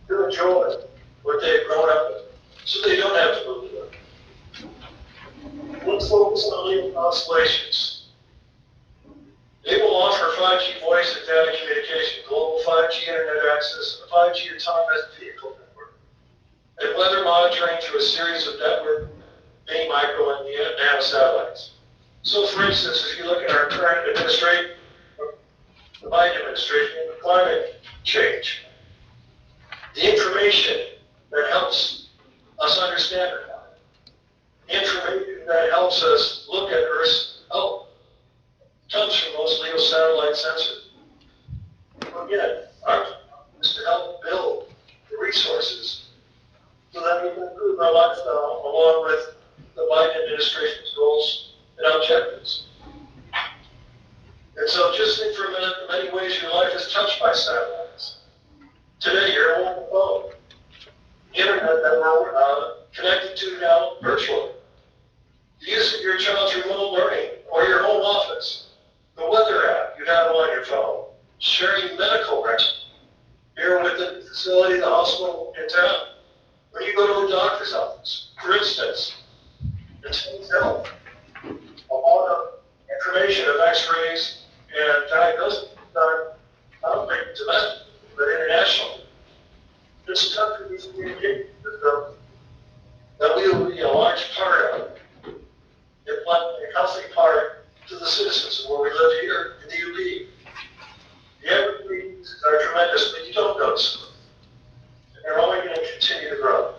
to enjoy what they've grown up with, so they don't have to move to them. Let's focus on LEO constellations. They will offer 5G voice and data communication, global 5G internet access, and a 5G autonomous vehicle network, and weather monitoring through a series of network, mini, micro, and nano satellites. So for instance, if you look at our current administration, the Biden administration, and climate change, the information that helps us understand it, the information that helps us look at Earth's health, comes from those LEO satellite sensors. Again, our job is to help build the resources so that we can improve our lifestyle along with the Biden administration's goals and objectives. And so just think for a minute the many ways your life is touched by satellites. Today, you're on the phone, the internet that we're connected to now virtually, the use of your child's remote learning or your home office, the weather app you have on your phone, sharing medical records here within the facility, the hospital in town. When you go to the doctor's office, for instance, it health, a lot of information of x-rays and diagnosis done not only domestic, but international. This country's communication system that we will be a large part of, if not a healthy part to the citizens of where we live here in the UP. The evergreens are tremendous, but you don't notice them. And they're only going to continue to grow.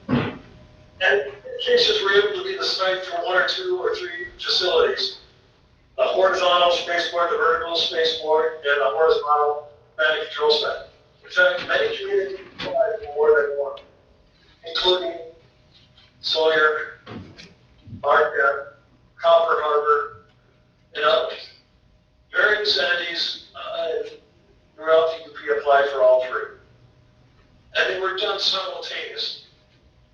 And in cases we're able to be the site for 1 or 2 or 3 facilities, a horizontal spaceport, the vertical spaceport, and a horizontal command control center. In fact, many communities apply for more than one, including Sawyer, Marquette, Copper Harbor, and others. Various entities throughout the UP apply for all 3. And they were done simultaneously.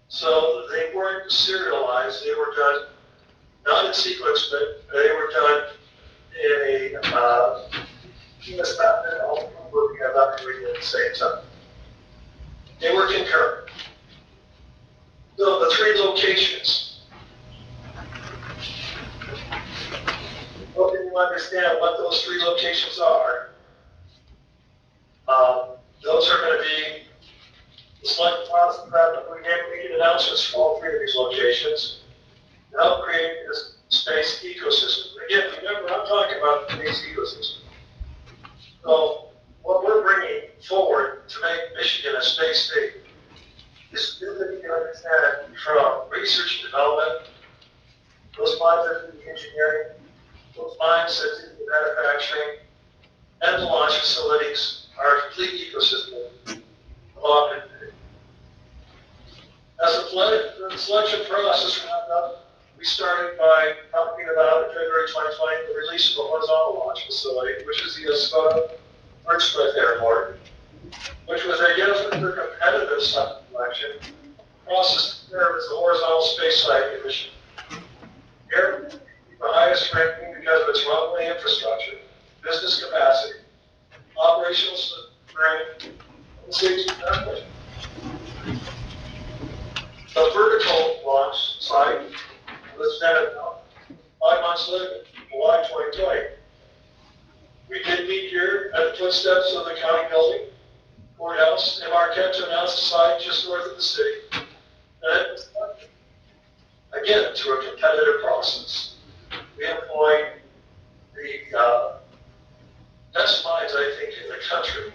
So they weren't serialized, they were done not in sequence, but they were done in a PS method, all working at the same time. They were concurrent. So the 3 locations. Hoping you understand what those 3 locations are. Those are going to be the select process that we making announcements for all 3 of these locations to help create this space ecosystem. Again, remember, I'm talking about the space ecosystem. So what we're bringing forward to make Michigan a space state is that you can understand from research and development, those minds that do the engineering, those minds that do the manufacturing, and the launch facilities, our complete ecosystem of opportunity. As the selection process wrapped up, we started by talking about in February 2020 the release of a horizontal launch facility, which is the Escoda Birchcliff Airport, which was again for competitive selection process to serve as the horizontal space site in Michigan. Here, the highest ranking because of its runway infrastructure, business capacity, operational strength, and safety benefit. The vertical launch site was then 5 months later, July 2020. We did meet here at the footsteps of the county building, courthouse, in Marquette to announce the site just north of the city. And again, through a competitive process. We employed the best minds, I think, in the country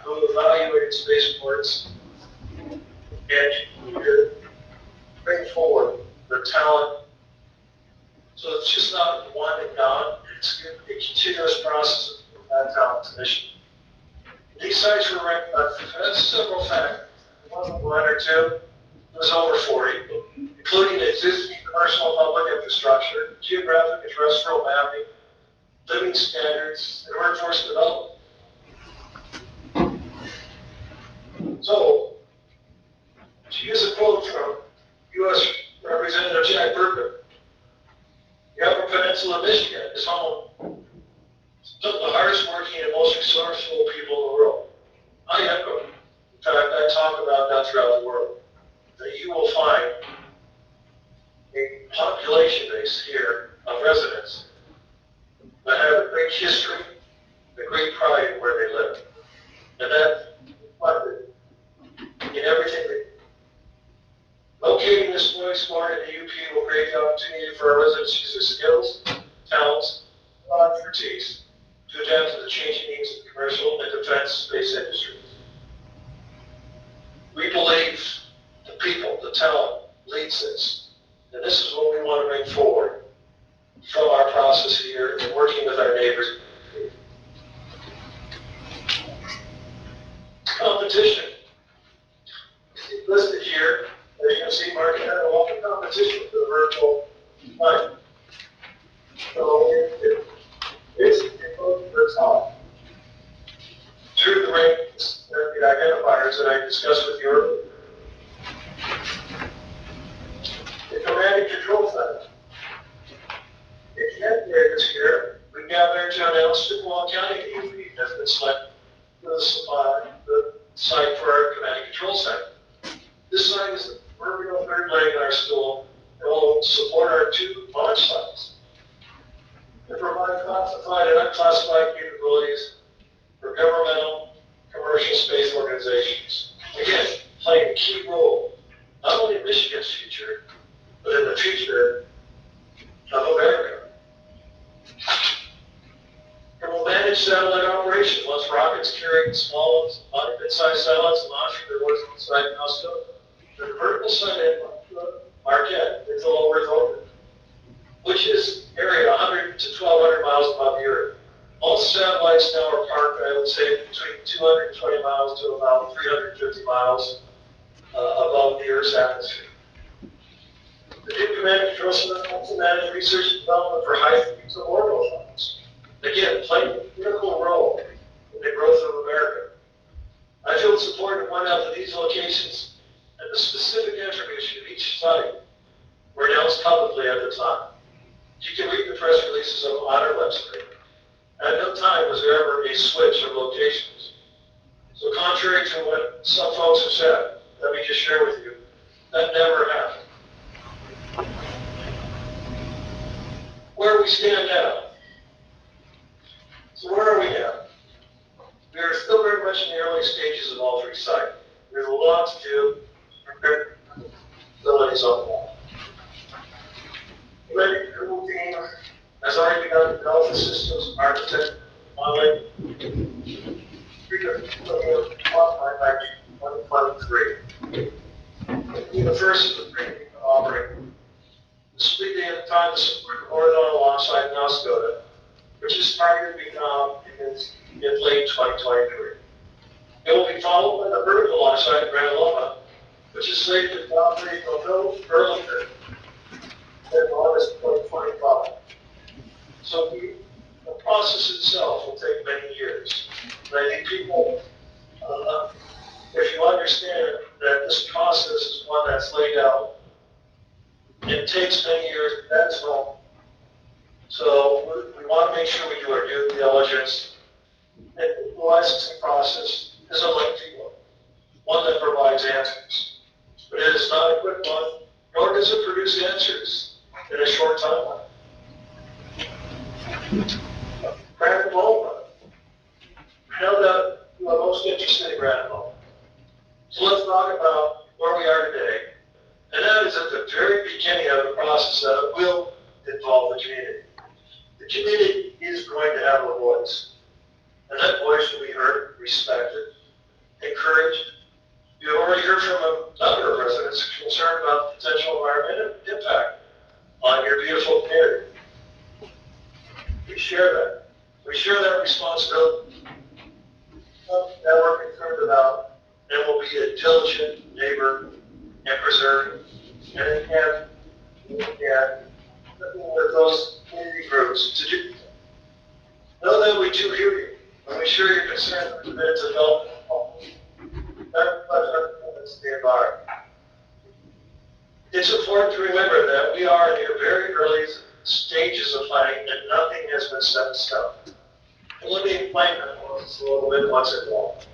who evaluated spaceports and to bring forward the talent. So it's just not one and done, it's a continuous process of that talent to Michigan. These sites were ranked by several factors. It wasn't 1 or 2, it was over 40, including existing commercial and public infrastructure, geographic and terrestrial mapping, living standards, and workforce development. So, abroad throughout the world, that you will find a population base here of residents that have a great history, a great pride in where they live. And that's reflected in everything they do. Locating this boys sport in the UP will create the opportunity for our residents to use their skills, talents, and expertise to adapt to the changing needs of the commercial and defense space industries. We believe the people, the talent leads this. And this is what we want to bring forward from our process here and working with our neighbors. Competition. Listed here, as you can see, Mark had a lot of competition for the virtual life. So it goes to the top. Through the rankings, the identifiers that I discussed with you earlier. The command and control center. In January this year, we gathered to announce Chippewa County DOE has been selected for the site for our command and control center. This site is the proverbial third leg in our stool and will support our 2 launch sites. They provide classified and unclassified capabilities for governmental, commercial space organizations. Again, playing a key role, not only in Michigan's future, but in the future of America. It will manage satellite operations once rockets carrying small, mid-sized satellites launch from their working site in Moscow. The vertical site in Marquette is a low Earth orbit, which is area 100 to 1,200 miles above the Earth. All satellites now are parked, I would say, between 220 miles to about 350 miles above the Earth's atmosphere. The new command and control center also manage research and development for high-speed orbital flights. Again, playing a critical role in the growth of America. I feel it's important to point out that these locations and the specific attribution of each site were announced publicly at the time. You can read the press releases on our website. At no time was there ever a switch of locations. So contrary to what some folks have said, let me just share with you, that never happened. Where we stand now. So where are we now? We are still very much in the early stages of all 3 sites. There's a lot to do to prepare facilities on the wall. The ready approval team has already begun to develop the systems, architect, modeling, by 2023. It'll be the first of the 3 operating. This will be the time to support the horizontal launch site in Oscoda, which is targeted to be in late 2023. It will be followed by the vertical launch site in Grand Loma, which is slated to operate earlier in August 2025. So the process itself will take many years. And I think people, if you understand that this process is one that's laid out, it takes many years, that's normal. So we want to make sure we do our due diligence. And the licensing process is a lengthy one that provides answers. But it is not a quick one, nor does it produce answers in a short timeline. Grand Loma. I know that you are most interested in Grand Loma. So let's talk about where we are today. And that is at the very beginning of the process that will involve the community. The community is going to have a voice. And that voice will be heard, respected, encouraged. You have already heard from a number of residents concerned about the potential environmental impact on your beautiful community. We share that. We share that responsibility. That we're concerned about, and will be a diligent neighbor and preserve and with those community groups to do. Know that we do hear you, and we share your concern for the development. That reflects the environment. It's important to remember that we are in the very early stages of planning and nothing has been set in stone. And let me explain that a little bit what's involved.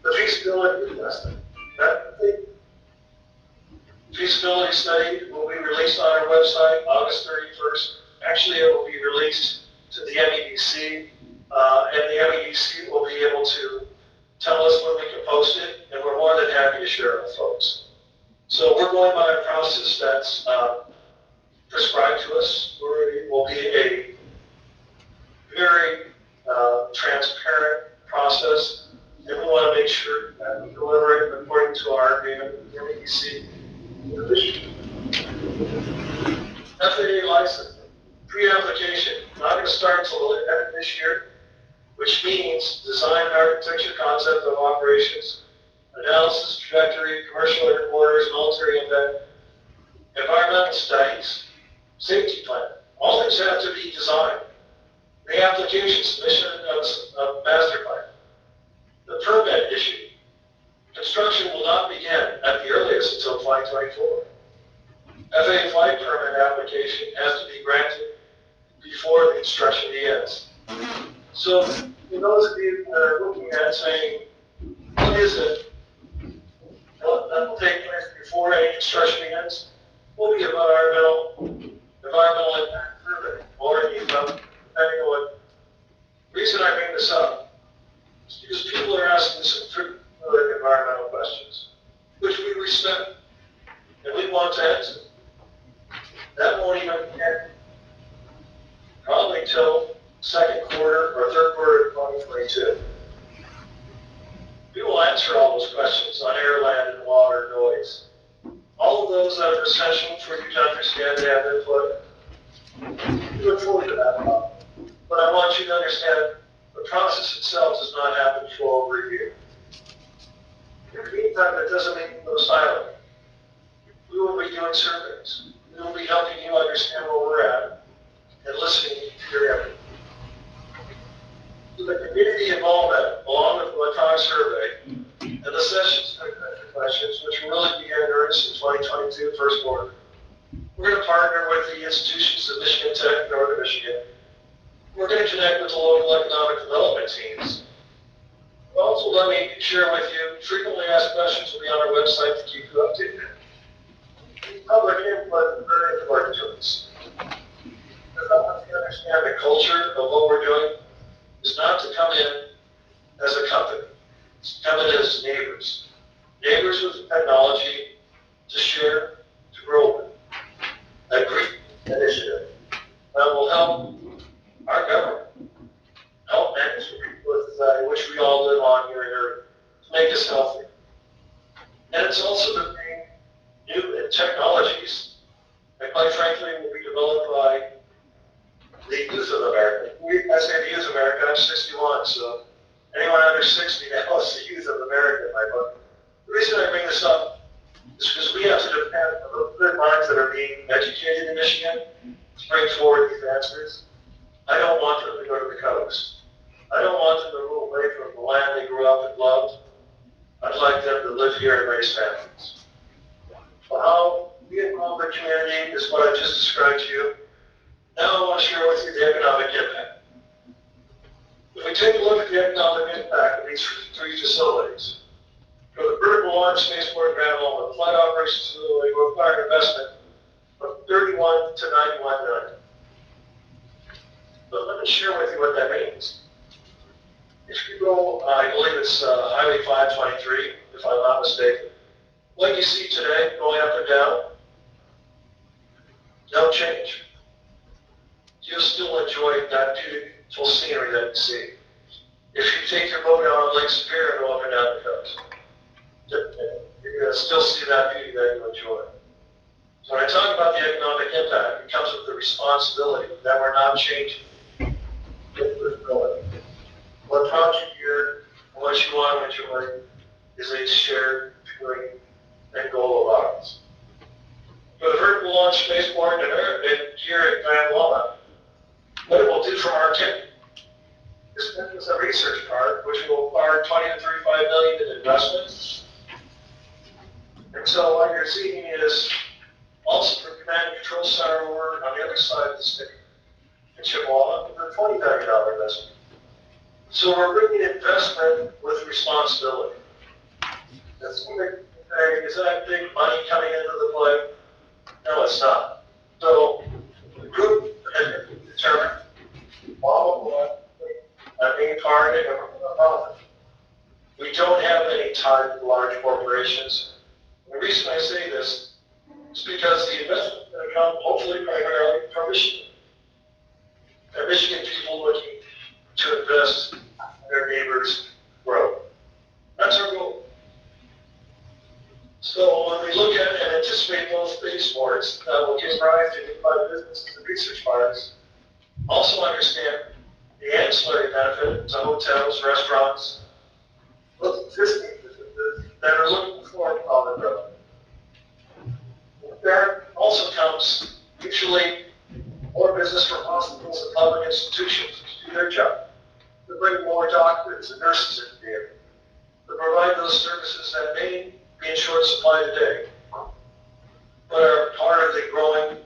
The feasibility assessment. That feasibility study will be released on our website August 31st. Actually, it will be released to the MEDC, and the MEDC will be able to tell us when we can post it, and we're more than happy to share it with folks. So we're going by a process that's prescribed to us, where it will be a very transparent process, and we want to make sure that we deliver it according to our agreement with the MEDC. FAA license, pre-application, not going to start until the end of this year, which means design and architecture, concept of operations, analysis, trajectory, commercial headquarters, military impact, environmental studies, safety plan. All things have to be designed. The application submission of master plan. The permit issue. Construction will not begin at the earliest until 2024. FAA flight permit application has to be granted before the construction begins. So, for those of you that are looking at saying, what is it that will take place before any construction begins? Will be about environmental impact survey, or depending on what. The reason I bring this up is because people are asking some pretty good environmental questions, which we respect, and we want to answer. That won't even end probably till second quarter or third quarter of 2022. We will answer all those questions on air, land, and water noise. All of those that are essential for you to understand and have input. We look forward to that. But I want you to understand the process itself does not happen for over a year. In the meantime, that doesn't mean we go silent. We will be doing surveys. We will be helping you understand where we're at and listening to your input. The community involvement, along with the electronic survey, and the sessions and questions, which will really begin in earnest in 2022, first quarter. We're going to partner with the institutions of Michigan Tech, Northern Michigan. We're going to connect with the local economic development teams. Also, let me share with you, frequently asked questions will be on our website to keep you updated. Public input is very important to us. Because I want you to understand the culture of what we're doing is not to come in as a company. It's to come in as neighbors. Neighbors with technology to share, to grow with. A great initiative that will help our government, help manage the people of society, which we all live on here in Earth, to make us healthy. And it's also to bring new technologies that, quite frankly, will be developed by the youth of America. I say the youth of America, I'm 61, so anyone under 60 now is the youth of America in my book. The reason I bring this up is because we have to depend on the good minds that are being educated in Michigan to bring forward these answers. I don't want them to go to the coast. I don't want them to move away from the land they grew up and loved. I'd like them to live here and raise families. So how we involve the community is what I just described to you. Now I want to share with you the economic impact. If we take a look at the economic impact of these three facilities, for the vertical launch spaceport Grand Loma, the flight operations facility will require an investment of 31 to 91 million. But let me share with you what that means. If you go, I believe it's Highway 523, if I'm not mistaken, what you see today going up and down, no change. You'll still enjoy that beautiful scenery that you see. If you take your boat out on Lake Superior and go up and down the coast, you're going to still see that beauty that you enjoy. So when I talk about the economic impact, it comes with the responsibility that we're not changing. What brought you here and what you want to enjoy is a shared feeling and goal of ours. For the vertical launch spaceport here at Grand Loma, what it will do for our team is it's a research park, which will require 20 to 35 million in investments. And so what you're seeing is also for command and control center work on the other side of the state in Chippewa, for a $20 million investment. So we're bringing investment with responsibility. That's one of the tied to large corporations. The reason I say this is because the investment is going to come hopefully primarily from Michigan. And Michigan people looking to invest in their neighbors' growth. That's our goal. So when we look at and anticipate both base boards that will give rise to new businesses and research parks, also understand the ancillary benefit to hotels, restaurants, those existing businesses that are looking for common growth. With that also comes usually more business for hospitals and public institutions to do their job, to bring more doctors and nurses in here, to provide those services that may be in short supply today, but are part of the growing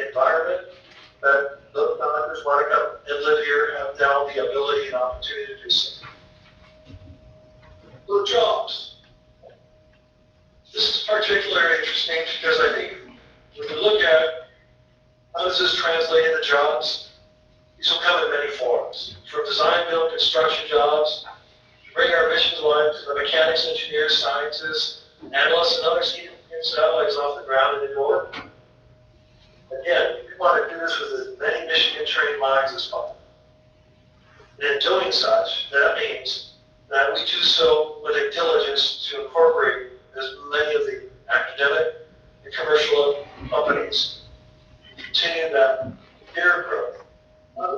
environment that those doctors want to come and live here, have now the ability and opportunity to do so. So jobs. This is particularly interesting because I think when you look at how does this translate into jobs, these will come in many forms. From design, build, construction jobs, to bring our mission to life to the mechanics, engineers, scientists, analysts, and other satellites off the ground and indoor. Again, we want to do this with as many Michigan-trained minds as possible. And in doing such, that means that we do so with a diligence to incorporate as many of the academic and commercial companies to continue that their growth.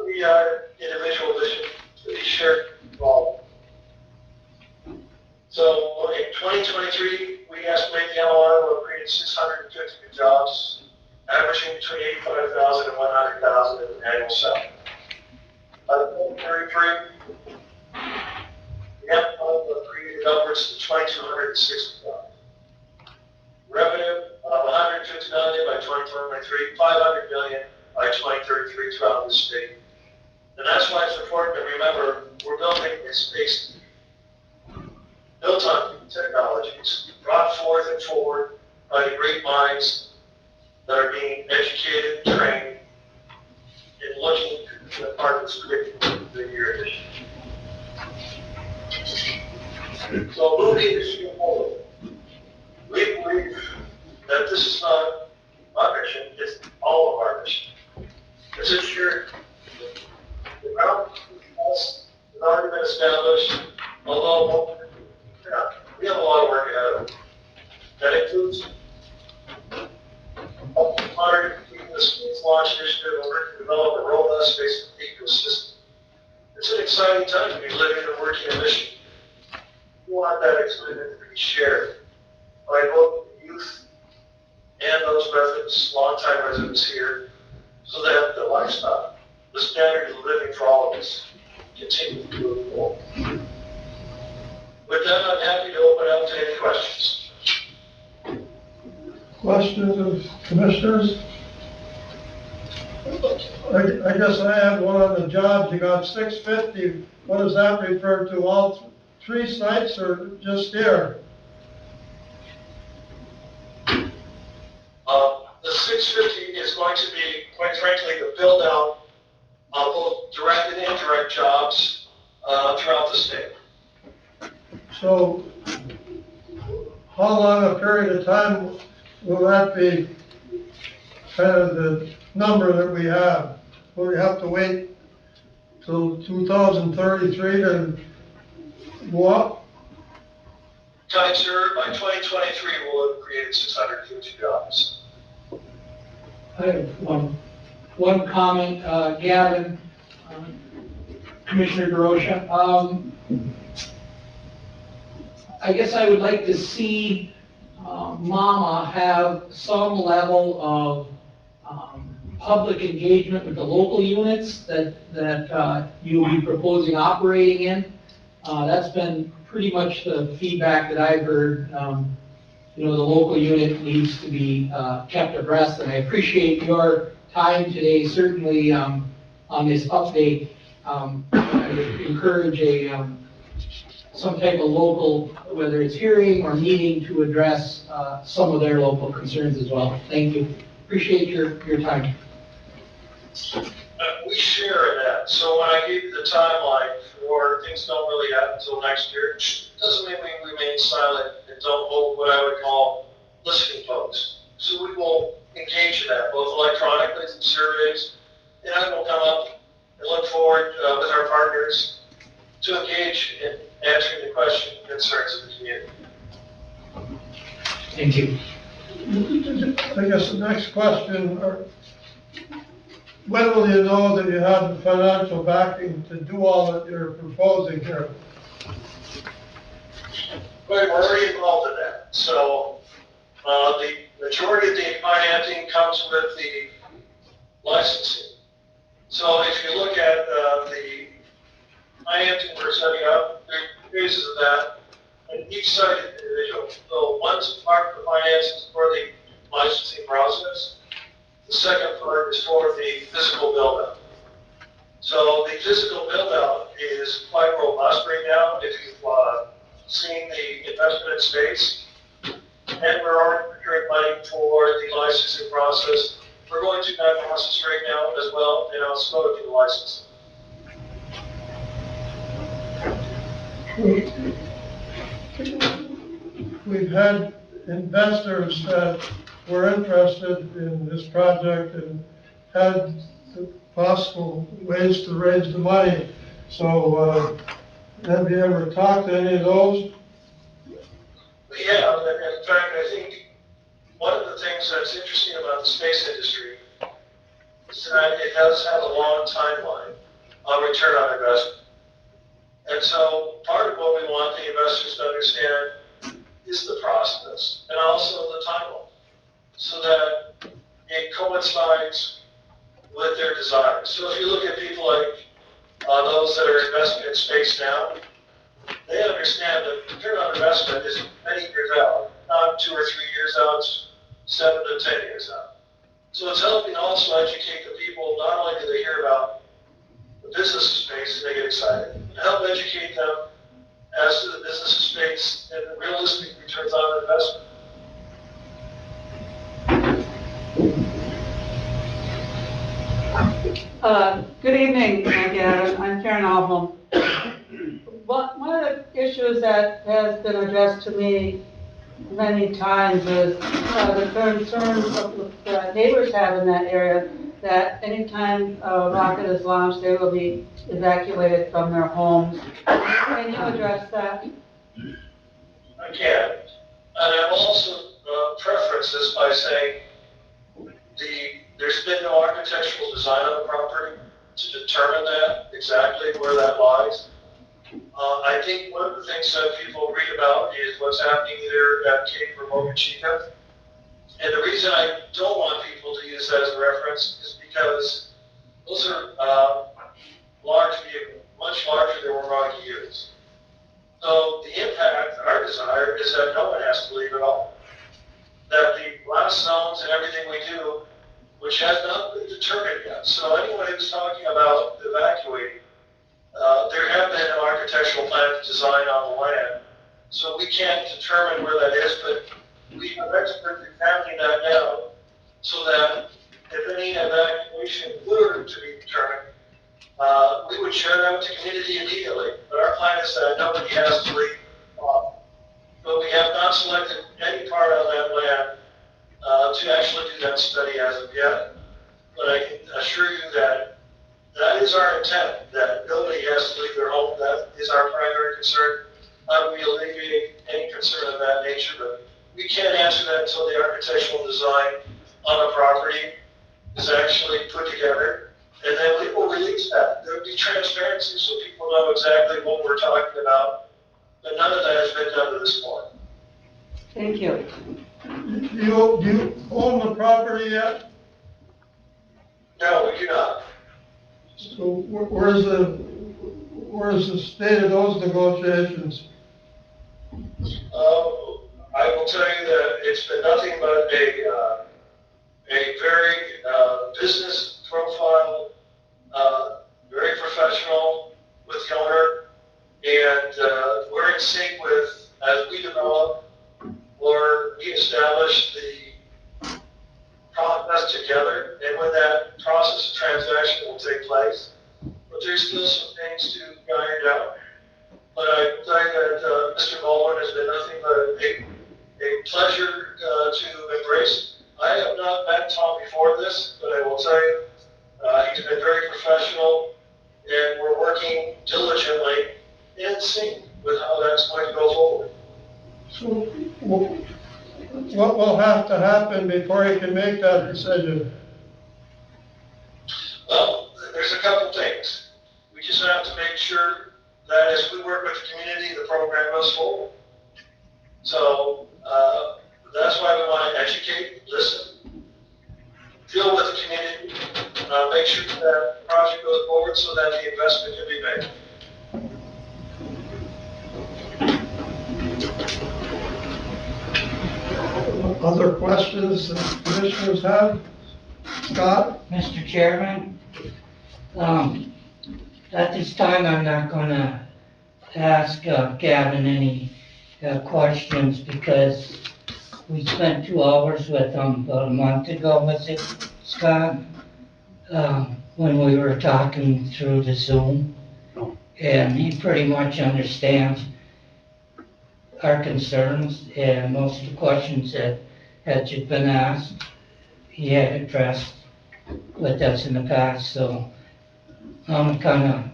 We are individual vision to be shared involved. So in 2023, we estimate the MLR will have created 650 new jobs, averaging between 85,000 and 100,000 in annual salary. By 2033, the MLR will have created upwards of 2,260 jobs. Revenue of 150 million by 2023, 500 million by 2033 throughout the state. And that's why it's important to remember we're building a space built on technologies, brought forth and forward by the great minds that are being educated, trained, and looking to the part of this curriculum the year edition. So moving this year forward, we believe that this is not our mission, it's all of our mission. It's ensured the ground has already been established, although we have a lot of work ahead of us. That includes monitoring the Space Launch Initiative in order to develop a robust space ecosystem. It's an exciting time to be living and working in Michigan. We want that experience to be shared by both the youth and those residents, longtime residents here, so that the lifestyle, the standard of living for all of us, continues to move forward. With that, I'm happy to open up to any questions. Questions of commissioners? I guess I have one on the jobs. You got 650. What does that refer to? All three sites or just here? The 650 is going to be, quite frankly, the build out of both direct and indirect jobs throughout the state. So how long a period of time will that be kind of the number that we have? Will we have to wait till 2033 to go up? Kind sir, by 2023 we'll have created 650 jobs. I have one comment, Gavin, Commissioner DeRocha. I guess I would like to see Mama have some level of public engagement with the local units that you'll be proposing operating in. That's been pretty much the feedback that I've heard. The local unit needs to be kept abreast, and I appreciate your time today, certainly on this update. I would encourage some type of local, whether it's hearing or meeting, to address some of their local concerns as well. Thank you. Appreciate your time. We share in that. So when I gave you the timeline for things don't really happen until next year, doesn't mean we remain silent and don't hold what I would call listening posts. So we will engage in that, both electronically through surveys, and I will come up and look forward with our partners to engage in answering the questions and concerns of the community. Thank you. I guess the next question, when will you know that you have the financial backing to do all that you're proposing here? We're already involved in that. So the majority of the financing comes with the licensing. So if you look at the financing we're setting up, there are phases of that, and each site is individual. So one's part of the finances for the licensing process. The second part is for the physical build-out. So the physical build-out is quite robust right now. If you've seen the investment in space, and we're already procuring money for the licensing process. We're going through that process right now as well, and I'll slow it to the license. We've had investors that were interested in this project and had the possible ways to raise the money. So have you ever talked to any of those? We have, and in fact, I think one of the things that's interesting about the space industry is that it does have a long timeline on return on investment. And so part of what we want the investors to understand is the process and also the timeline, so that it coincides with their desires. So if you look at people like those that are investing in space now, they understand that return on investment is many years out, not 2 or 3 years out, 7 to 10 years out. So it's helping also educate the people. Not only do they hear about the business of space and they get excited, but help educate them as to the business of space and the realistic returns on investment. Good evening, again. I'm Karen Alholm. One of the issues that has been addressed to me many times is the concerns that neighbors have in that area, that anytime a rocket is launched, they will be evacuated from their homes. Can you address that? I can. And I'll also preference this by saying there's been no architectural design on the property to determine that, exactly where that lies. I think one of the things that people read about is what's happening either at Cape or Boca Chica. And the reason I don't want people to use that as a reference is because those are large vehicles, much larger than Rocky is. So the impact, our desire, is that no one has to leave at all. That the blast zones and everything we do, which has not been determined yet. So anyone who's talking about evacuating, there have been no architectural plans designed on the land. So we can't determine where that is, but we have experts examining that now so that if any evacuation were to be determined, we would share that with the community immediately. But our plan is that nobody has to leave. But we have not selected any part of that land to actually do that study as of yet. But I can assure you that that is our intent, that nobody has to leave their home. That is our primary concern. How do we alleviate any concern of that nature? But we can't answer that until the architectural design on the property is actually put together. And then we will release that. There will be transparency so people know exactly what we're talking about. But none of that has been done to this point. Thank you. Do you own the property yet? No, we do not. So where's the state of those negotiations? I will tell you that it's been nothing but a very business profile, very professional with the owner, and we're in sync with, as we develop or we establish the process together, and when that process of transaction will take place. But there's still some things to be ironed out. But I will tell you that Mr. What will have to happen before you can make that decision? Well, there's a couple things. We just have to make sure that as we work with the community, the program goes forward. So, that's why we want to educate, listen, deal with the community, make sure that the project goes forward so that the investment can be made. Other questions that commissioners have? Scott? Mr. Chairman, at this time, I'm not gonna ask Gavin any questions because we spent 2 hours with him about a month ago, was it, Scott? When we were talking through the Zoom. And he pretty much understands our concerns and most of the questions that had just been asked, he had addressed with us in the past, so I'm kind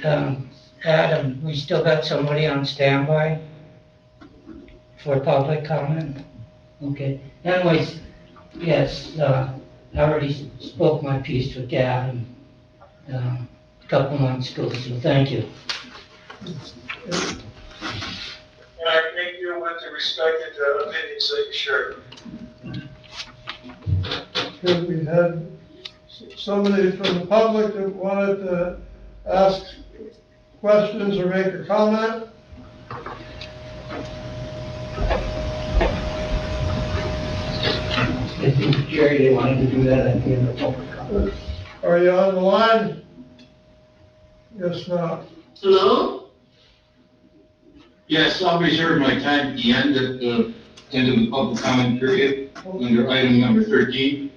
of, Adam, we still got somebody on standby for public comment? Okay, anyways, yes, I already spoke my piece with Gavin, a couple months ago, so thank you. And I thank you with the respected opinions that you shared. Because we had somebody from the public that wanted to ask questions or make a comment. I think Jerry, they wanted to do that at the end of public comment. Are you on the line? Guess not. Hello? Yes, I'll reserve my time at the end of the public comment period, under item number 13.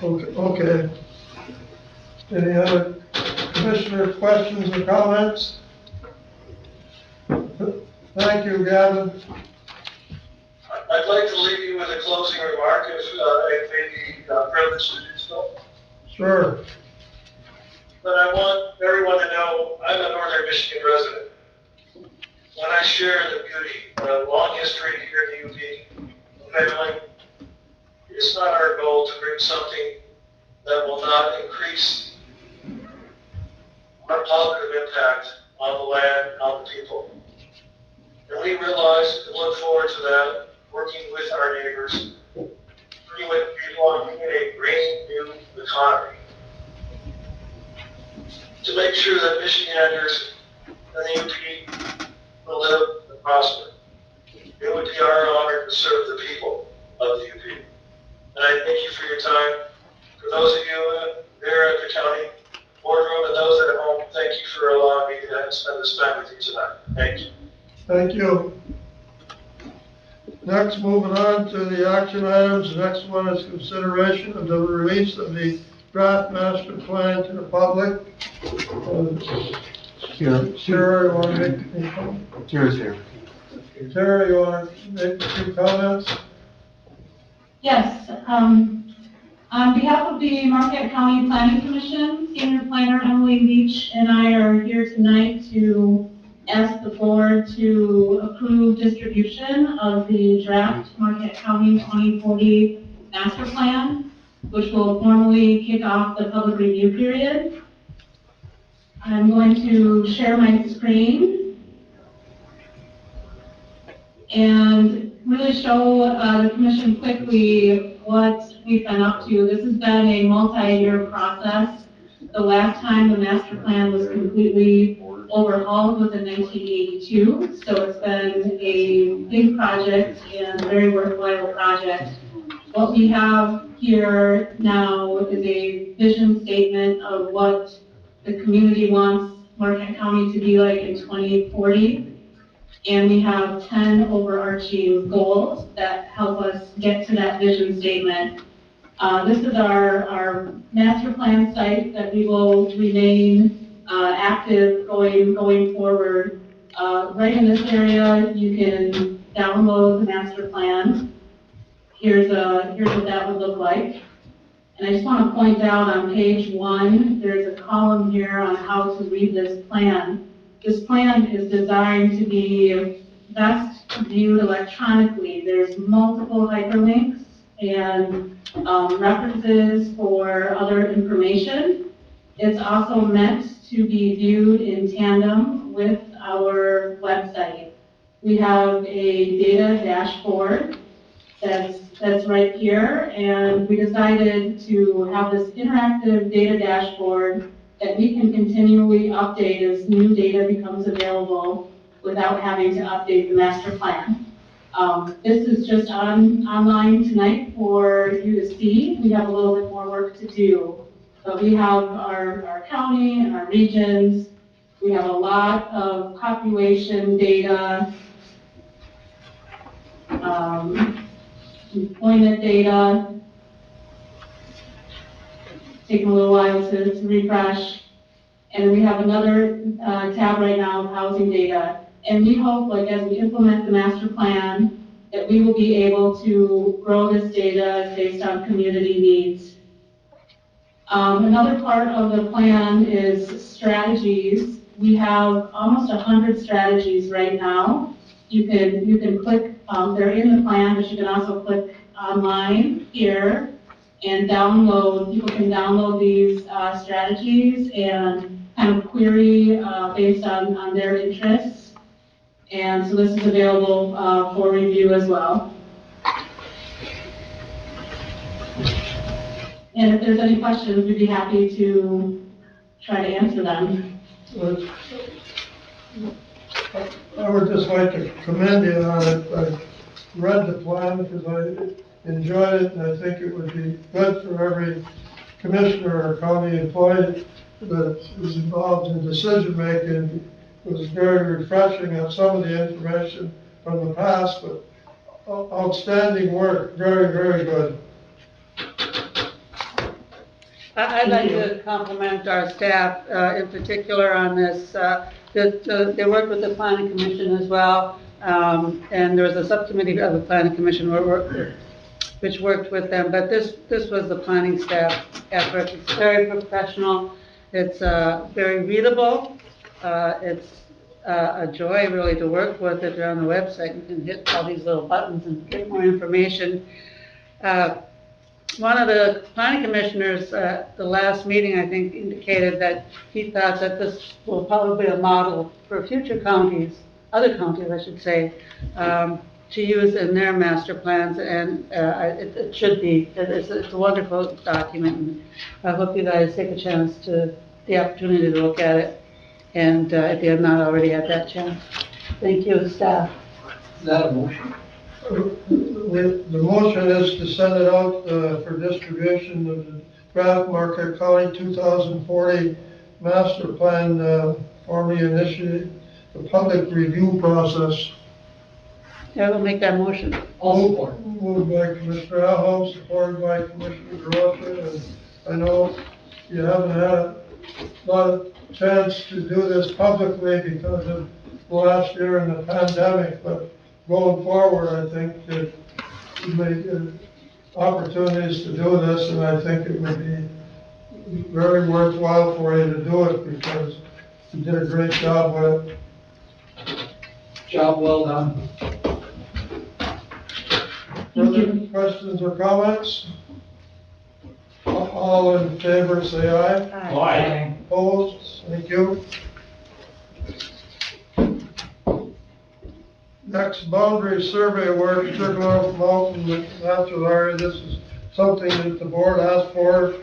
Okay. Any other commissioner questions or comments? Thank you, Gavin. I'd like to leave you with a closing remark, if it may be privileged to do so. Sure. But I want everyone to know I'm a Northern Michigan resident. When I share the beauty, the long history here in the UP, family, it's not our goal to bring something that will not increase our positive impact on the land, on the people. And we realize and look forward to that, working with our neighbors, working with people on a green new economy, to make sure that Michiganders and the UP will live and prosper. It would be our honor to serve the people of the UP. And I thank you for your time. For those of you there at the county boardroom and those at home, thank you for allowing me to spend this time with you tonight. Thank you. Thank you. Next, moving on to the action items. The next one is consideration of the release of the draft master plan to the public. Sarah, you want to make any comments? Chair's here. Sarah, you want to make a few comments? Yes, on behalf of the Marquette County Planning Commission, Senior Planner Emily Leach and I are here tonight to ask the board to approve distribution of the draft Marquette County 2040 Master Plan, which will formally kick off the public review period. I'm going to share my screen and really show the commission quickly what we've been up to. This has been a multi-year process. The last time the master plan was completely overhauled was in 1982, so it's been a big project and a very worthwhile project. What we have here now is a vision statement of what the community wants Marquette County to be like in 2040. And we have 10 overarching goals that help us get to that vision statement. This is our master plan site that we will remain active going forward. Right in this area, you can download the master plan. Here's what that would look like. And I just want to point out on page 1, there's a column here on how to read this plan. This plan is designed to be best viewed electronically. There's multiple hyperlinks and references for other information. It's also meant to be viewed in tandem with our website. We have a data dashboard that's right here, and we decided to have this interactive data dashboard that we can continually update as new data becomes available without having to update the master plan. This is just online tonight for you to see. We have a little bit more work to do. But we have our county and our regions. We have a lot of population data, employment data. Taking a little while to refresh. And we have another tab right now of housing data. And we hope, like, as we implement the master plan, that we will be able to grow this data based on community needs. Another part of the plan is strategies. We have almost 100 strategies right now. You can click, they're in the plan, but you can also click online here and download, people can download these strategies and kind of query based on their interests. And so this is available for review as well. And if there's any questions, we'd be happy to try to answer them. I would just like to commend you on it. I read the plan because I enjoyed it, and I think it would be good for every commissioner or county employee that is involved in decision-making. It was very refreshing on some of the information from the past, but outstanding work, very, very good. I'd like to compliment our staff in particular on this. They worked with the planning commission as well, and there was a subcommittee of the planning commission which worked with them. But this was the planning staff effort. It's very professional. It's very readable. It's a joy really to work with. If you're on the website, you can hit all these little buttons and get more information. One of the planning commissioners at the last meeting, I think, indicated that he thought that this will probably be a model for future counties, other counties, I should say, to use in their master plans, and it should be. It's a wonderful document, and I hope you guys take a chance the opportunity to look at it, and if you have not already had that chance. Thank you, staff. Is that a motion? The motion is to send it out for distribution of the draft Marquette County 2040 master plan, formally initiate the public review process. I will make that motion. All support. Moved by Commissioner Alholm, supported by Commissioner Grossman, and I know you haven't had a lot of chance to do this publicly because of last year and the pandemic, but going forward, I think that you may get opportunities to do this, and I think it would be very worthwhile for you to do it because you did a great job with it. Job well done. Further questions or comments? All in favor, say aye. Aye. Opposed? Thank you. Next, boundary survey work, Sugarloaf Mountain Natural Area. This is something that the board asked for.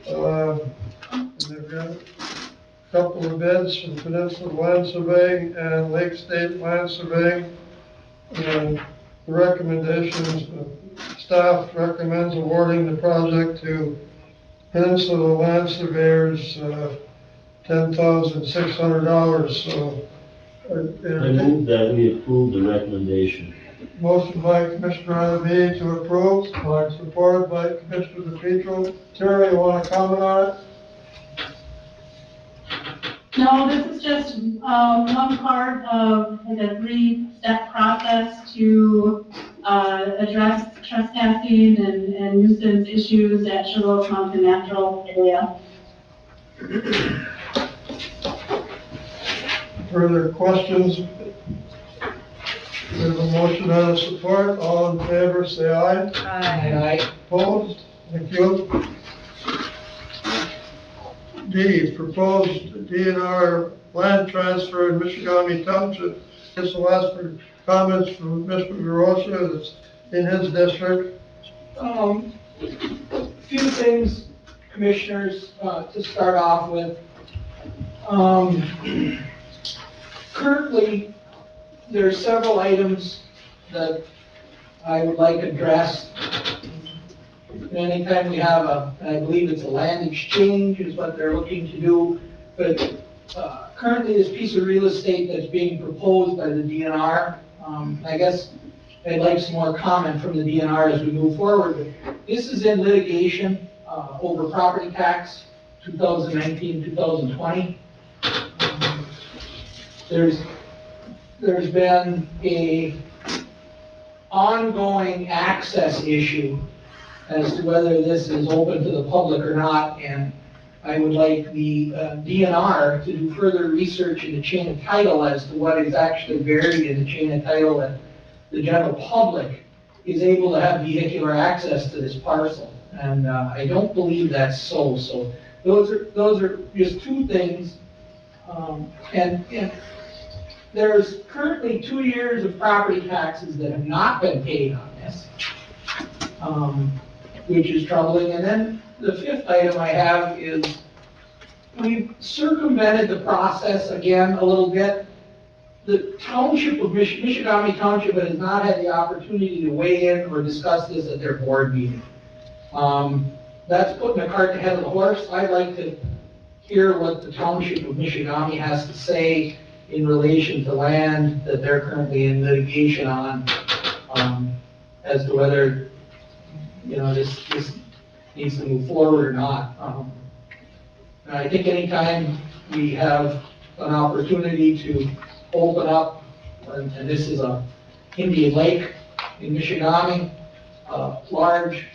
And they've got a couple of bids from Peninsula Land Surveying and Lake State Land Surveying. And the recommendations, staff recommends awarding the project to Peninsula Land Surveyors, $10,600. So. I move that we approve the recommendation. Motion by Commissioner Ivey to approve, supported by Commissioner DePietro. Terry, you want to comment on it? No, this is just one part of the 3-step process to address trespassing and nuisance issues at Sugarloaf Mountain Natural Area. Further questions? We have a motion and a support. All in favor, say aye. Aye. Opposed? Thank you. D, proposed DNR land transfer in Michigamme Township. This will ask for comments from Mr. DeRosa, that's in his district. Few things, commissioners, to start off with. Currently, there are several items that I would like addressed. Anytime we have I believe it's a land exchange is what they're looking to do, but currently this piece of real estate that's being proposed by the DNR, I guess I'd like some more comment from the DNR as we move forward. This is in litigation over property tax 2019, 2020. There's been a ongoing access issue as to whether this is open to the public or not, and I would like the DNR to do further research in the chain of title as to what is actually buried in the chain of title, that the general public is able to have vehicular access to this parcel. And I don't believe that's so. So those are just two things. And there's currently 2 years of property taxes that have not been paid on this, which is troubling. And then the fifth item I have is we've circumvented the process again a little bit. The township of Michigamme Township has not had the opportunity to weigh in or discuss this at their board meeting. That's putting the cart ahead of the horse. I'd like to hear what the township of Michigamme has to say in relation to land that they're currently in litigation on, as to whether, this needs to move forward or not. And I think anytime we have an opportunity to open up, and this is a Indian Lake in Michigamme, large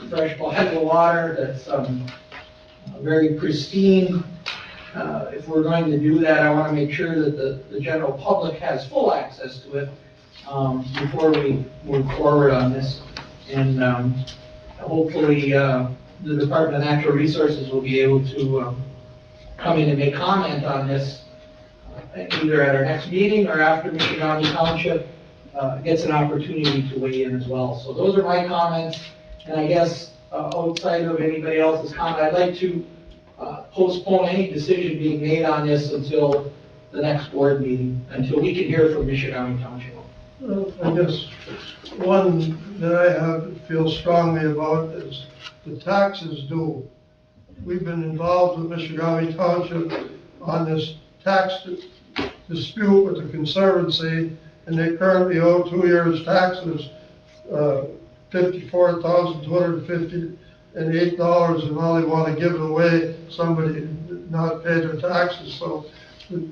fresh body of water that's very pristine. If we're going to do that, I want to make sure that the general public has full access to it before we move forward on this. And hopefully the Department of Natural Resources will be able to come in and make comment on this either at our next meeting or after Michigamme Township gets an opportunity to weigh in as well. So those are my comments. And I guess outside of anybody else's comment, I'd like to postpone any decision being made on this until the next board meeting, until we can hear from Michigamme Township. I guess one that I feel strongly about is the taxes due. We've been involved with Michigamme Township on this tax dispute with the Conservancy, and they currently owe 2 years' taxes, $54,258, and all they want to give it away, somebody not pay their taxes. So the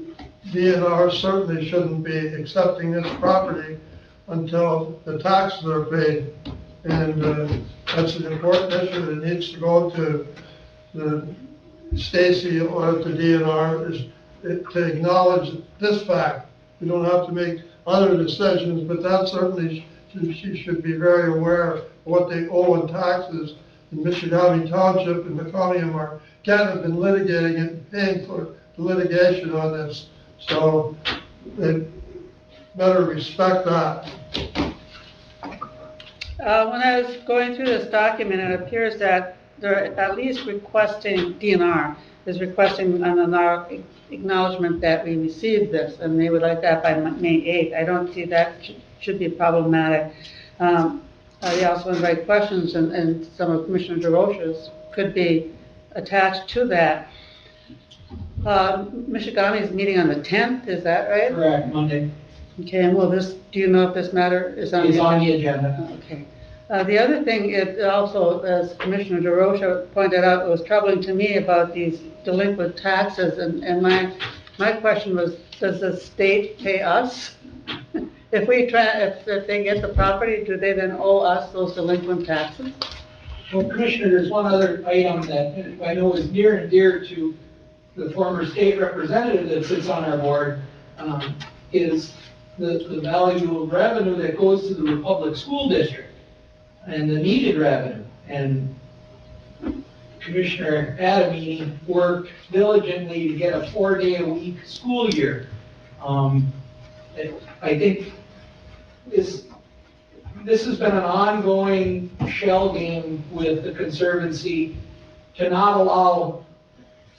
DNR certainly shouldn't be accepting this property until the taxes are paid. And that's an important issue that needs to go to the Stacy or the DNR, is to acknowledge this fact. We don't have to make other decisions, but that certainly she should be very aware of what they owe in taxes in Michigamme Township, and the county of Marquette have been litigating and paying for the litigation on this. So they better respect that. When I was going through this document, it appears that they're at least requesting, DNR is requesting an acknowledgement that we received this, and they would like that by May 8th. I don't see that should be problematic. They also invite questions, and some of Commissioner DeRosa's could be attached to that. Michigamme is meeting on the 10th, is that right? Correct, Monday. Okay, and do you know if this matter is on the agenda? It's on the agenda. Okay. The other thing, it also, as Commissioner DeRosa pointed out, it was troubling to me about these delinquent taxes, and my question was, does the state pay us? If they get the property, do they then owe us those delinquent taxes? Well, Commissioner, there's one other item that I know is near and dear to the former state representative that sits on our board, is the value of revenue that goes to the Republic School District and the needed revenue. And Commissioner Adamini worked diligently to get a 4-day-a-week school year. I think this has been an ongoing shell game with the Conservancy to not allow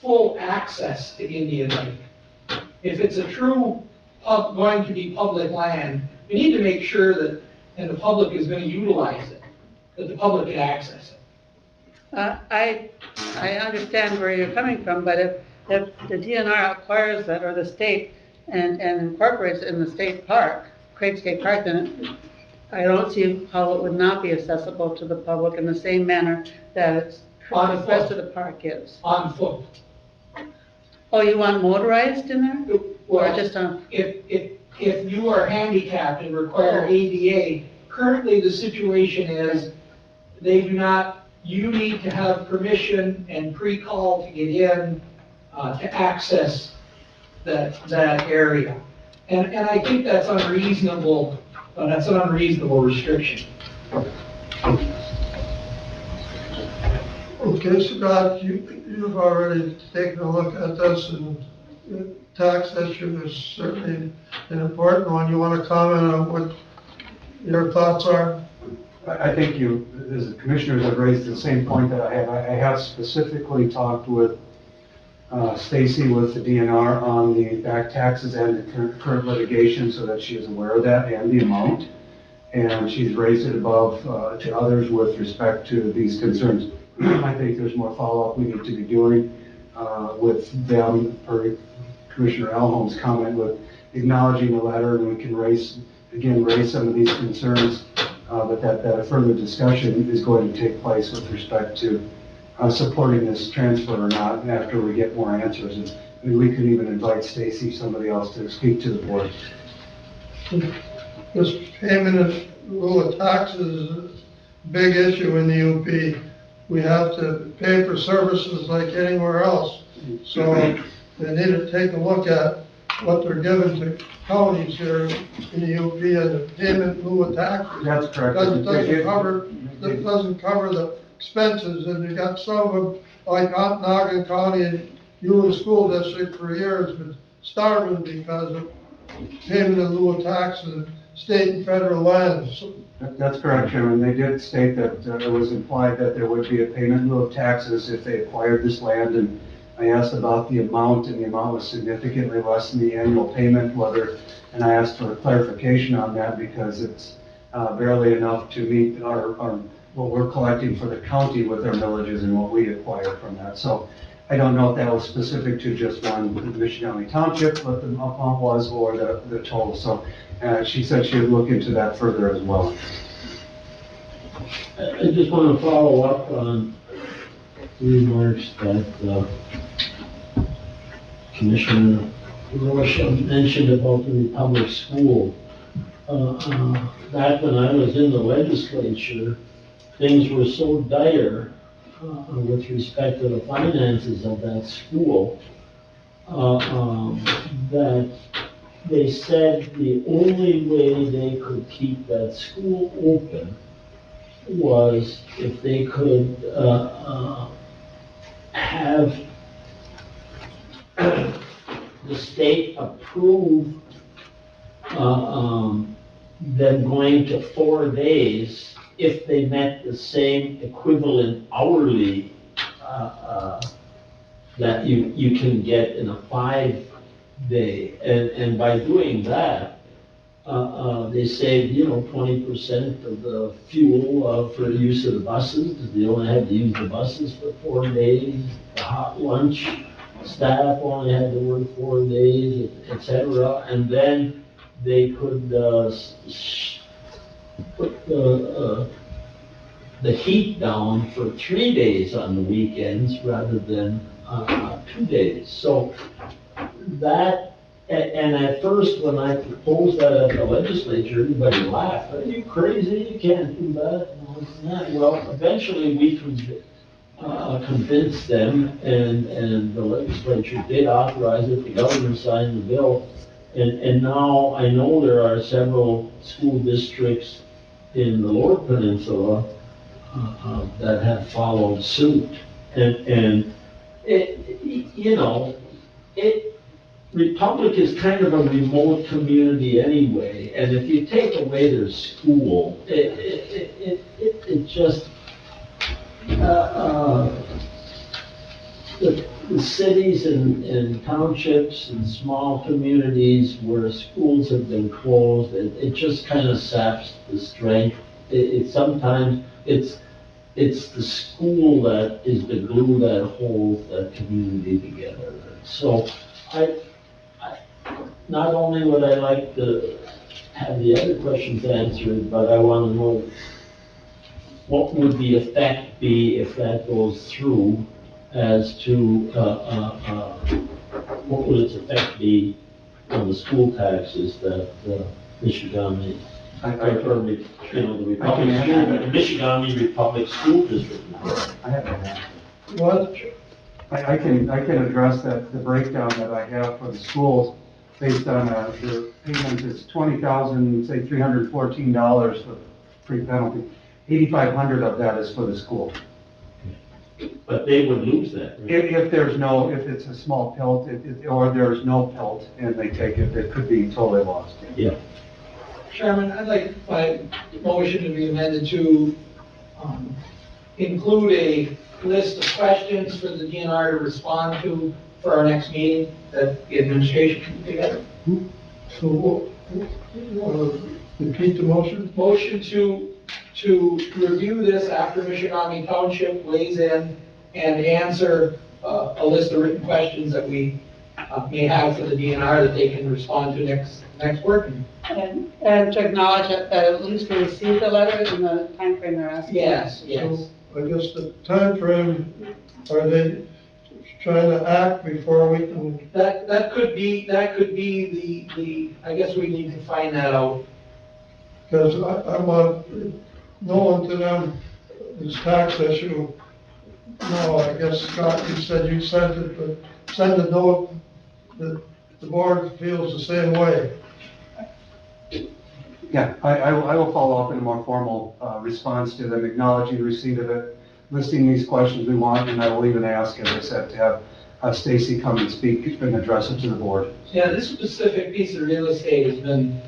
full access to Indian Lake. If it's a true going to be public land, we need to make sure that, and the public is going to utilize it, that the public can access it. I understand where you're coming from, but if the DNR acquires that, or the state, and incorporates it in the state park, Craig State Park, then I don't see how it would not be accessible to the public in the same manner that the rest of the park is. On foot. Oh, you want motorized in there? Or Well, just on? if you are handicapped and require ADA, currently the situation is they do not, you need to have permission and pre-call to get in, to access that area. And I think that's unreasonable, that's an unreasonable restriction. Okay, Scott, you've already taken a look at this, and the tax issue is certainly an important one. You want to comment on what your thoughts are? I think you, as the commissioners, have raised the same point that I have. I have specifically talked with Stacy with the DNR on the back taxes and the current litigation, so that she is aware of that and the amount. And she's raised it above to others with respect to these concerns. I think there's more follow-up we need to be doing with them, or Commissioner Elholm's comment with acknowledging the letter, and we can raise some of these concerns, but that a further discussion is going to take place with respect to supporting this transfer or not after we get more answers. And we could even invite Stacy, somebody else, to speak to the board. This payment in lieu of taxes is a big issue in the UP. We have to pay for services like anywhere else. So they need to take a look at what they're giving to counties here in the UP and the payment in lieu of taxes. That's correct. Doesn't cover the expenses, and you got some of them, like Ontonagon County and Ewan School District for years, been starving because of payment in lieu of taxes, state and federal lands. That's correct, Chairman. They did state that it was implied that there would be a payment in lieu of taxes if they acquired this land, and I asked about the amount, and the amount was significantly less than the annual payment, and I asked for clarification on that because it's barely enough to meet our what we're collecting for the county with our villages and what we acquire from that. So I don't know if that was specific to just one Michigan County Township, what the amount was, or the total. So she said she would look into that further as well. I just want to follow up on remarks that Commissioner Rocha mentioned about the Republic School. Back when I was in the legislature, things were so dire with respect to the finances of that school that they said the only way they could keep that school open was if they could have the state approve them going to 4 days if they met the same equivalent hourly that you can get in a 5-day. And by doing that, they saved, 20% of the fuel for the use of the buses, because they only had to use the buses for 4 days. The hot lunch staff only had to work 4 days, et cetera. And then they could put the heat down for 3 days on the weekends rather than 2 days. So that, and at first when I proposed that at the legislature, everybody laughed. Are you crazy? You can't do that. No, it's not. Well, eventually we could convince them, and the legislature did authorize it. The governor signed the bill, And now I know there are several school districts in the Lower Peninsula that have followed suit. And Republic is kind of a remote community anyway, and if you take away their school, it just, the cities and townships and small communities where schools have been closed, it just kind of saps the strength. Sometimes it's the school that is the glue that holds that community together. So not only would I like to have the other questions answered, but I want to know what would the effect be if that goes through as to, what would its effect be on the school taxes that Michigan, the Michigan Republic School District. I have that. What? I can address that, the breakdown that I have for the schools based on, their payment is $20,000, say $314 for pre-penalty. $8,500 of that is for the school. But they would lose that. Right? If it's a small pelt, or there's no pelt and they take it, it could be totally lost. Yeah. Chairman, I'd like my motion to be amended to include a list of questions for the DNR to respond to for our next meeting that the administration can put together. So, repeat the motion? Motion to review this after Michigamme Township weighs in and answer a list of written questions that we may have for the DNR that they can respond to next working. And to acknowledge that at least we received the letter in the timeframe they're asking. Yes. So, I guess the timeframe, are they trying to act before we can? That could be the, I guess we need to find that out. Because I want, known to them, this tax issue. No, I guess Scott, you said you sent it, but send a note that the board feels the same way. Yeah, I will follow up in a more formal response to them, acknowledging receipt of it, listing these questions we want, and I will even ask, as I said, to have Stacy come and speak and address it to the board. Yeah, this specific piece of real estate has been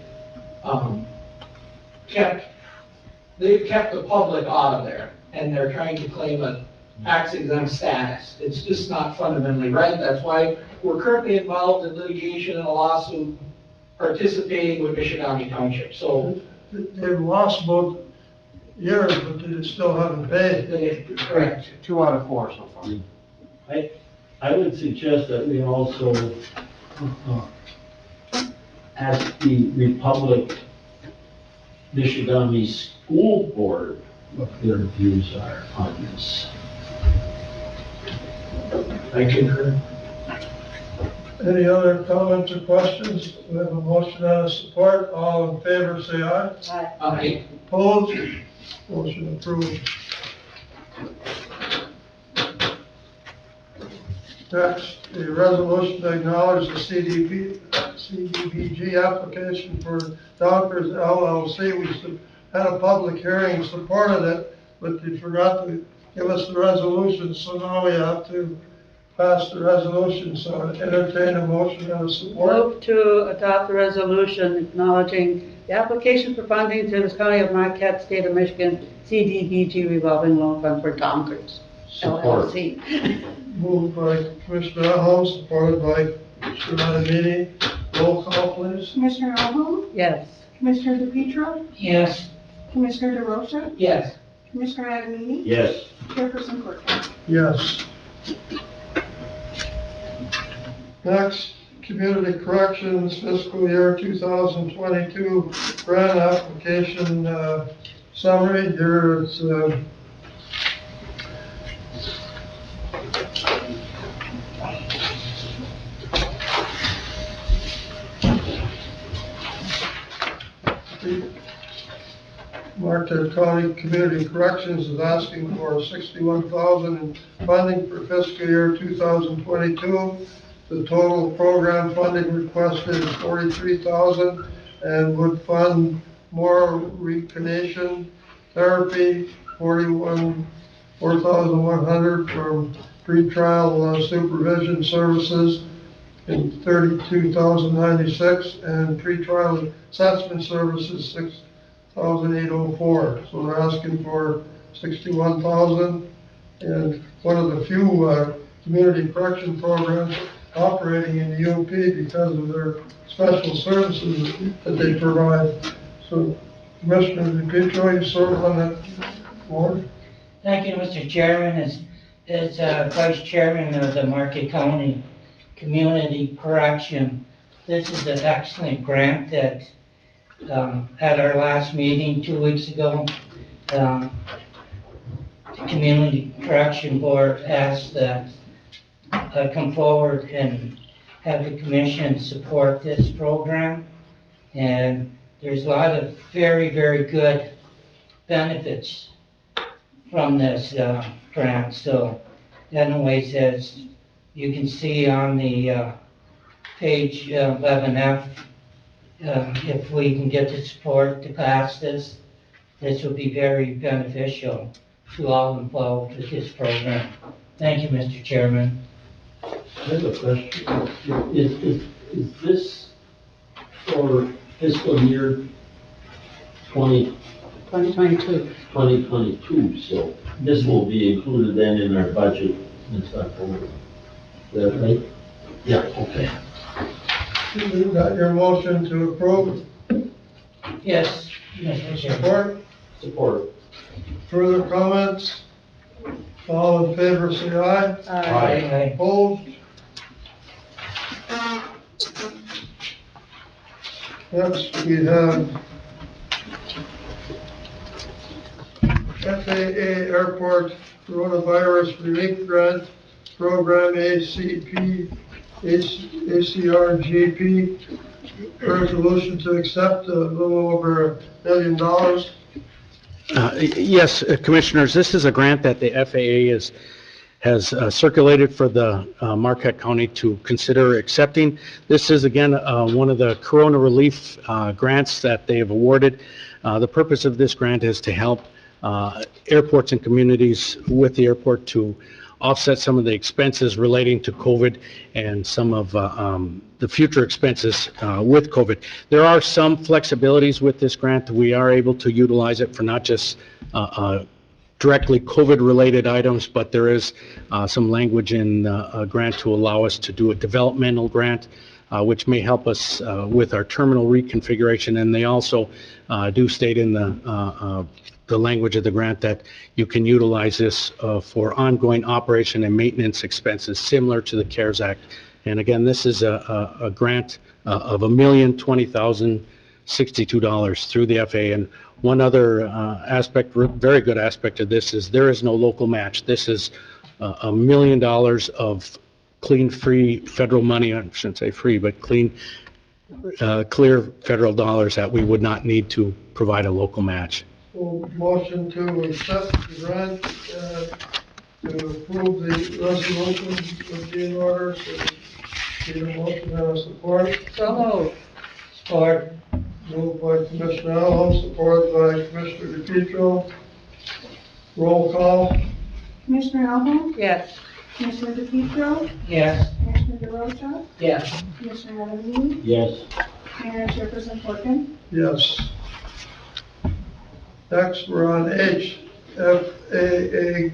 they've kept the public out of there, and they're trying to claim a tax exempt status. It's just not fundamentally right. That's why we're currently involved in litigation and a lawsuit participating with Michigamme Township. So they've lost both years, but they still haven't paid. Correct. 2 out of 4 so far. I would suggest that we also ask the Republic Michigamme School Board what their views are on this. I concur. Any other comments or questions? We have a motion and a support. All in favor, say aye. Aye. Aye. Opposed? Motion approved. Next, a resolution to acknowledge the CDBG application for Dockers LLC. We had a public hearing, supported it, but they forgot to give us the resolution, so now we have to pass the resolution. So I entertain a motion and a support. Move to adopt the resolution acknowledging the application for funding to the County of Marquette, State of Michigan, CDBG revolving loan fund for Donkers LLC. Moved by Commissioner Elholm, supported by Commissioner Adamini. Roll call, please. Commissioner Elholm? Yes. Commissioner DePietro? Yes. Commissioner DeRosa? Yes. Commissioner Adamini? Yes. Chairperson Corcoran? Yes. Next, Community Corrections fiscal year 2022 grant application summary. Here it's Marquette County Community Corrections is asking for $61,000 in funding for fiscal year 2022. The total program funding requested is $43,000 and would fund more recognition therapy, $4,100 from pretrial supervision services, and $32,096, and pretrial assessment services, $6,804. So they're asking for $61,000, and one of the few community correction programs operating in the UP because of their special services that they provide. So, Commissioner DePietro, you serve on that board? Thank you, Mr. Chairman. As Vice Chairman of the Marquette County Community Correction, this is an excellent grant that, at our last meeting 2 weeks ago, the Community Correction Board asked that I come forward and have the commission support this program. And there's a lot of very, very good benefits from this grant. So anyways, as you can see on the page 11F, if we can get the support to pass this, this will be very beneficial to all involved with this program. Thank you, Mr. Chairman. I have a question. Is this for fiscal year 2022. 2022? So this will be included then in our budget and stuff. Is that right? Yeah, okay. You got your motion to approve? Yes, Mr. Chairman. Support? Support. Further comments? All in favor, say aye. Aye. Opposed? Next, we have FAA Airport Coronavirus Relief Grant Program ACRGP. Resolution to accept a little over $1 million. Yes, Commissioners, this is a grant that the FAA has circulated for the Marquette County to consider accepting. This is, again, one of the corona relief grants that they have awarded. The purpose of this grant is to help airports and communities with the airport to offset some of the expenses relating to COVID and some of the future expenses with COVID. There are some flexibilities with this grant. We are able to utilize it for not just directly COVID-related items, but there is some language in a grant to allow us to do a developmental grant, which may help us with our terminal reconfiguration. And they also do state in the language of the grant that you can utilize this for ongoing operation and maintenance expenses similar to the CARES Act. And again, this is a grant of $1,020,062 through the FAA. And one other aspect, very good aspect of this, is there is no local match. This is $1 million of clean, free federal money. I shouldn't say free, but clean, clear federal dollars that we would not need to provide a local match. So motion to accept the grant, to approve the resolution would be in order. So, need a motion and a support. So moved. Support. Moved by Commissioner Allen, support by Commissioner DePietro. Roll call. Commissioner Allen? Yes. Commissioner DePietro? Yes. Commissioner DeRosa? Yes. Commissioner Evans? Yes. Mayor Jefferson Corcoran? Yes. Next, we're on H, FAA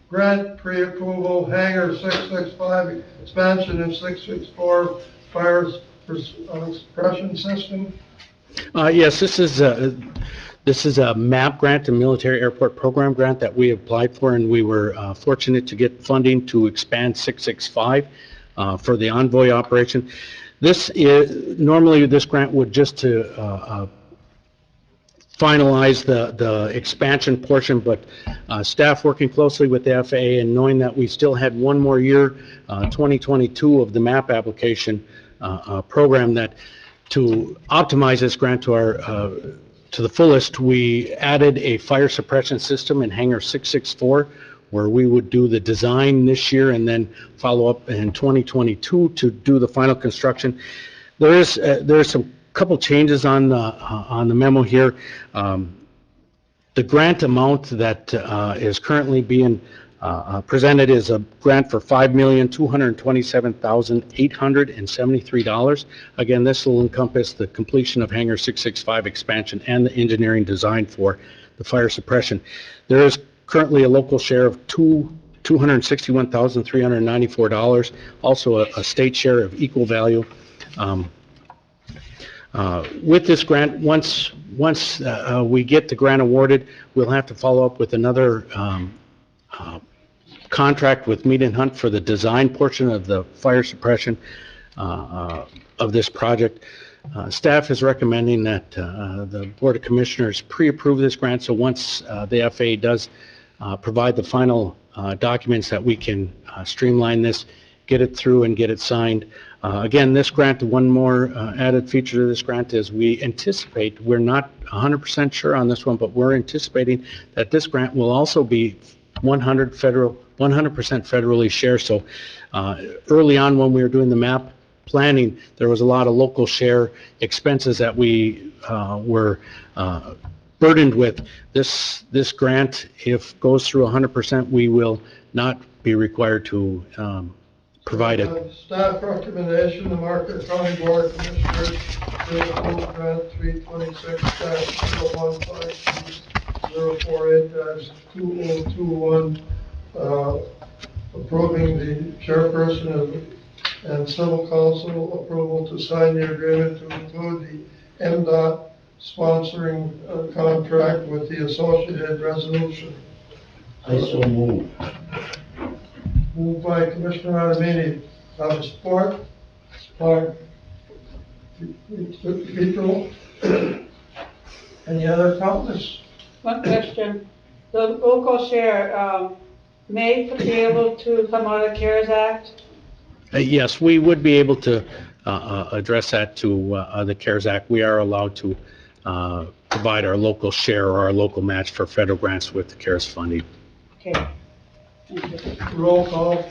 grant pre-approval hangar 665 expansion and 664 fire suppression system. Yes, this is a MAP grant, a Military Airport Program grant that we applied for, and we were fortunate to get funding to expand 665 for the Envoy operation. This is, normally this grant would just to finalize the expansion portion, but staff working closely with the FAA and knowing that we still had one more year, 2022 of the MAP application program, that to optimize this grant to the fullest, we added a fire suppression system in hangar 664, where we would do the design this year and then follow up in 2022 to do the final construction. There's some couple changes on the memo here. The grant amount that is currently being presented is a grant for $5,227,873. Again, this will encompass the completion of Hangar 665 expansion and the engineering design for the fire suppression. There is currently a local share of $261,394, also a state share of equal value. With this grant, once we get the grant awarded, we'll have to follow up with another contract with Mead and Hunt for the design portion of the fire suppression of this project. Staff is recommending that the Board of Commissioners pre-approve this grant, so once the FAA does provide the final documents that we can streamline this, get it through and get it signed. Again, this grant, one more added feature to this grant is we anticipate, we're not 100% sure on this one, but we're anticipating that this grant will also be 100% federally shared. So early on when we were doing the map planning, there was a lot of local share expenses that we were burdened with. This grant, if goes through 100%, we will not be required to provide it. Staff recommendation, the Marquette County Board of Commissioners to approve grant 326-152-048-2021, approving the chairperson and civil council approval to sign the agreement to include the MDOT sponsoring contract with the associated resolution. I so move. Moved by Commissioner Adamini. Have a support? Support. Vito? Any other comments? One question, the local share, may be able to come out of the CARES Act? Yes, we would be able to address that to the CARES Act. We are allowed to provide our local share or our local match for federal grants with the CARES funding. Okay. Thank you. Roll call.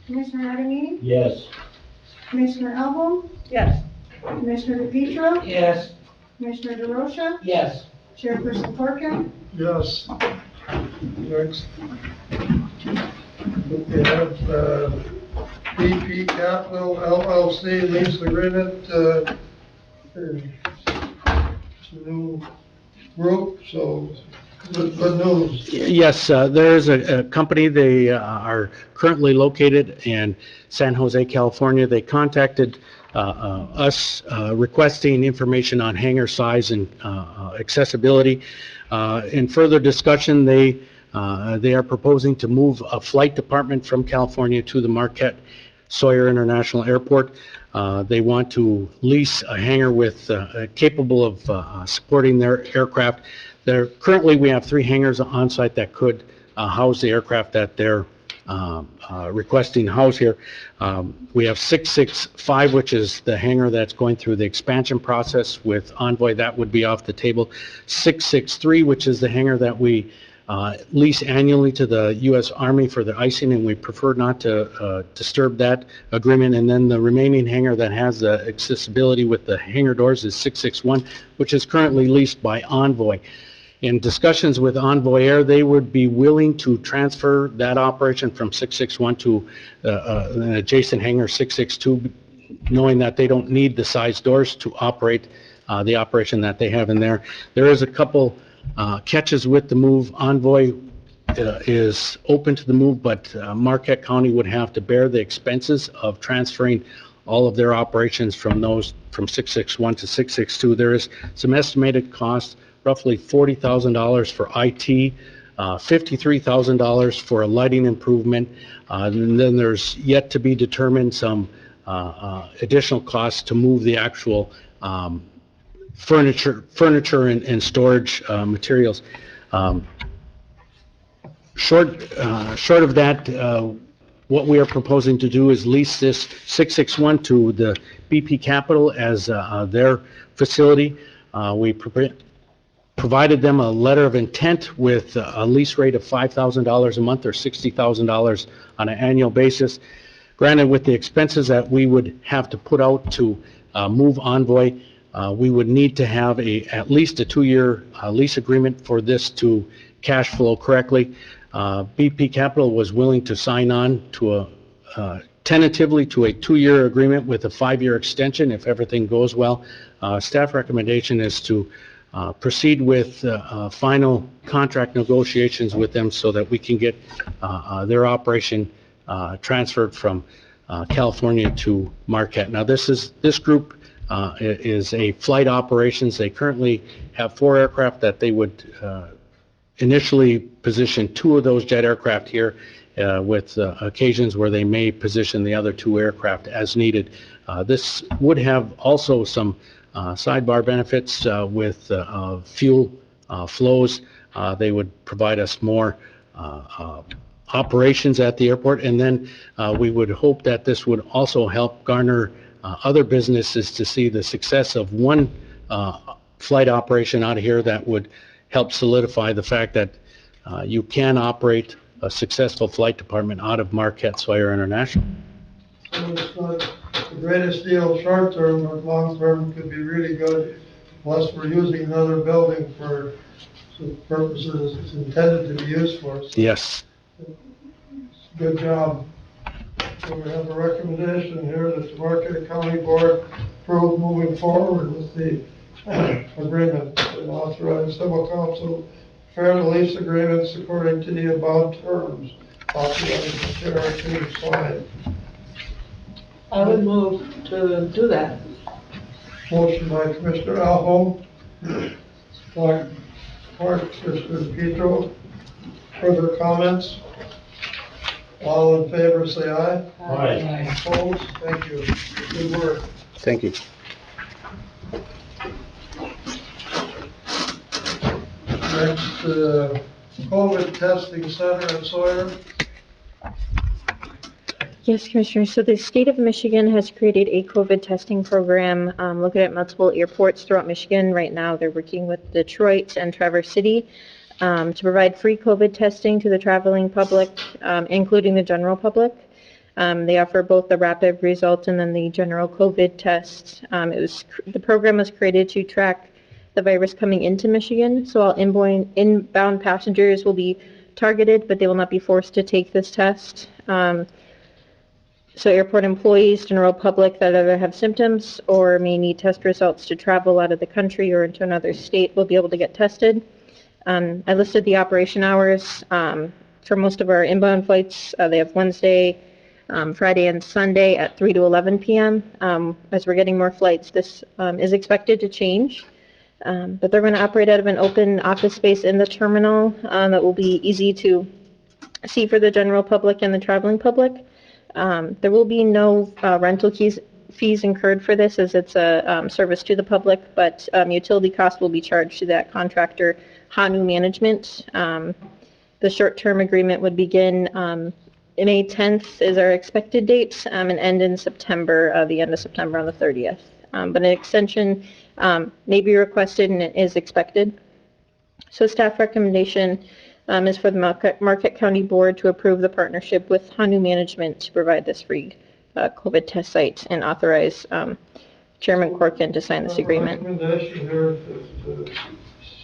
Commissioner Adamini? Yes. Commissioner Elbow? Yes. Commissioner DePietro? Yes. Commissioner DeRosa? Yes. Chairperson Corcoran? Yes. Next. We have BP Capital LLC lease agreement. It's a new group, so good news. Yes, there's a company, they are currently located in San Jose, California. They contacted us requesting information on hangar size and accessibility. In further discussion, they are proposing to move a flight department from California to the Marquette Sawyer International Airport. They want to lease a hangar with capable of supporting their aircraft. Currently, we have 3 hangars on site that could house the aircraft that they're requesting house here. We have 665, which is the hangar that's going through the expansion process with Envoy. That would be off the table. 663, which is the hangar that we lease annually to the U.S. Army for the icing, and we prefer not to disturb that agreement. And then the remaining hangar that has the accessibility with the hangar doors is 661, which is currently leased by Envoy. In discussions with Envoy Air, they would be willing to transfer that operation from 661 to an adjacent hangar 662, knowing that they don't need the size doors to operate the operation that they have in there. There is a couple catches with the move. Envoy is open to the move, but Marquette County would have to bear the expenses of transferring all of their operations from 661 to 662. There is some estimated costs, roughly $40,000 for IT, $53,000 for a lighting improvement, and then there's yet to be determined some additional costs to move the actual furniture and storage materials. Short of that, what we are proposing to do is lease this 661 to the BP Capital as their facility. provided them a letter of intent with a lease rate of $5,000 a month or $60,000 on an annual basis. Granted, with the expenses that we would have to put out to move Envoy, we would need to have at least a 2-year lease agreement for this to cash flow correctly. BP Capital was willing to sign on to tentatively to a 2-year agreement with a 5-year extension if everything goes well. Staff recommendation is to proceed with final contract negotiations with them so that we can get their operation transferred from California to Marquette. Now, this group is a flight operations. They currently have 4 aircraft that they would initially position 2 of those jet aircraft here with occasions where they may position the other 2 aircraft as needed. This would have also some sidebar benefits with fuel flows. They would provide us more operations at the airport, and then we would hope that this would also help garner other businesses to see the success of one flight operation out of here that would help solidify the fact that you can operate a successful flight department out of Marquette Swire International. So it's not the greatest deal short term, but long term could be really good, unless we're using another building for the purposes it's intended to be used for. So Yes. good job. So we have a recommendation here that the Marquette County Board approve moving forward with the agreement and authorize civil council fair lease agreements according to the above terms. Authorize the chair to sign. I would move to do that. Motion by Commissioner Alholm, support Commissioner Petro. Further comments? All in favor, say aye. Aye. Opposed? Thank you. Good work. Thank you. Next, COVID testing center in Sawyer. Yes, Commissioner. So the state of Michigan has created a COVID testing program, looking at multiple airports throughout Michigan. Right now, they're working with Detroit and Traverse City to provide free COVID testing to the traveling public, including the general public. They offer both the rapid result and then the general COVID test. The program was created to track the virus coming into Michigan, so all inbound passengers will be targeted, but they will not be forced to take this test. So airport employees, general public that either have symptoms or may need test results to travel out of the country or into another state will be able to get tested. I listed the operation hours. For most of our inbound flights, they have Wednesday, Friday, and Sunday at 3 to 11 p.m. As we're getting more flights, this is expected to change. But they're going to operate out of an open office space in the terminal that will be easy to see for the general public and the traveling public. There will be no rental fees incurred for this, as it's a service to the public, but utility costs will be charged to that contractor, Hanu Management. The short-term agreement would begin May 10th is our expected date, and end in September, the end of September on the 30th. But an extension may be requested and it is expected. So staff recommendation is for the Marquette County Board to approve the partnership with Hanu Management to provide this free COVID test site and authorize Chairman Corkin to sign this agreement. Recommendation here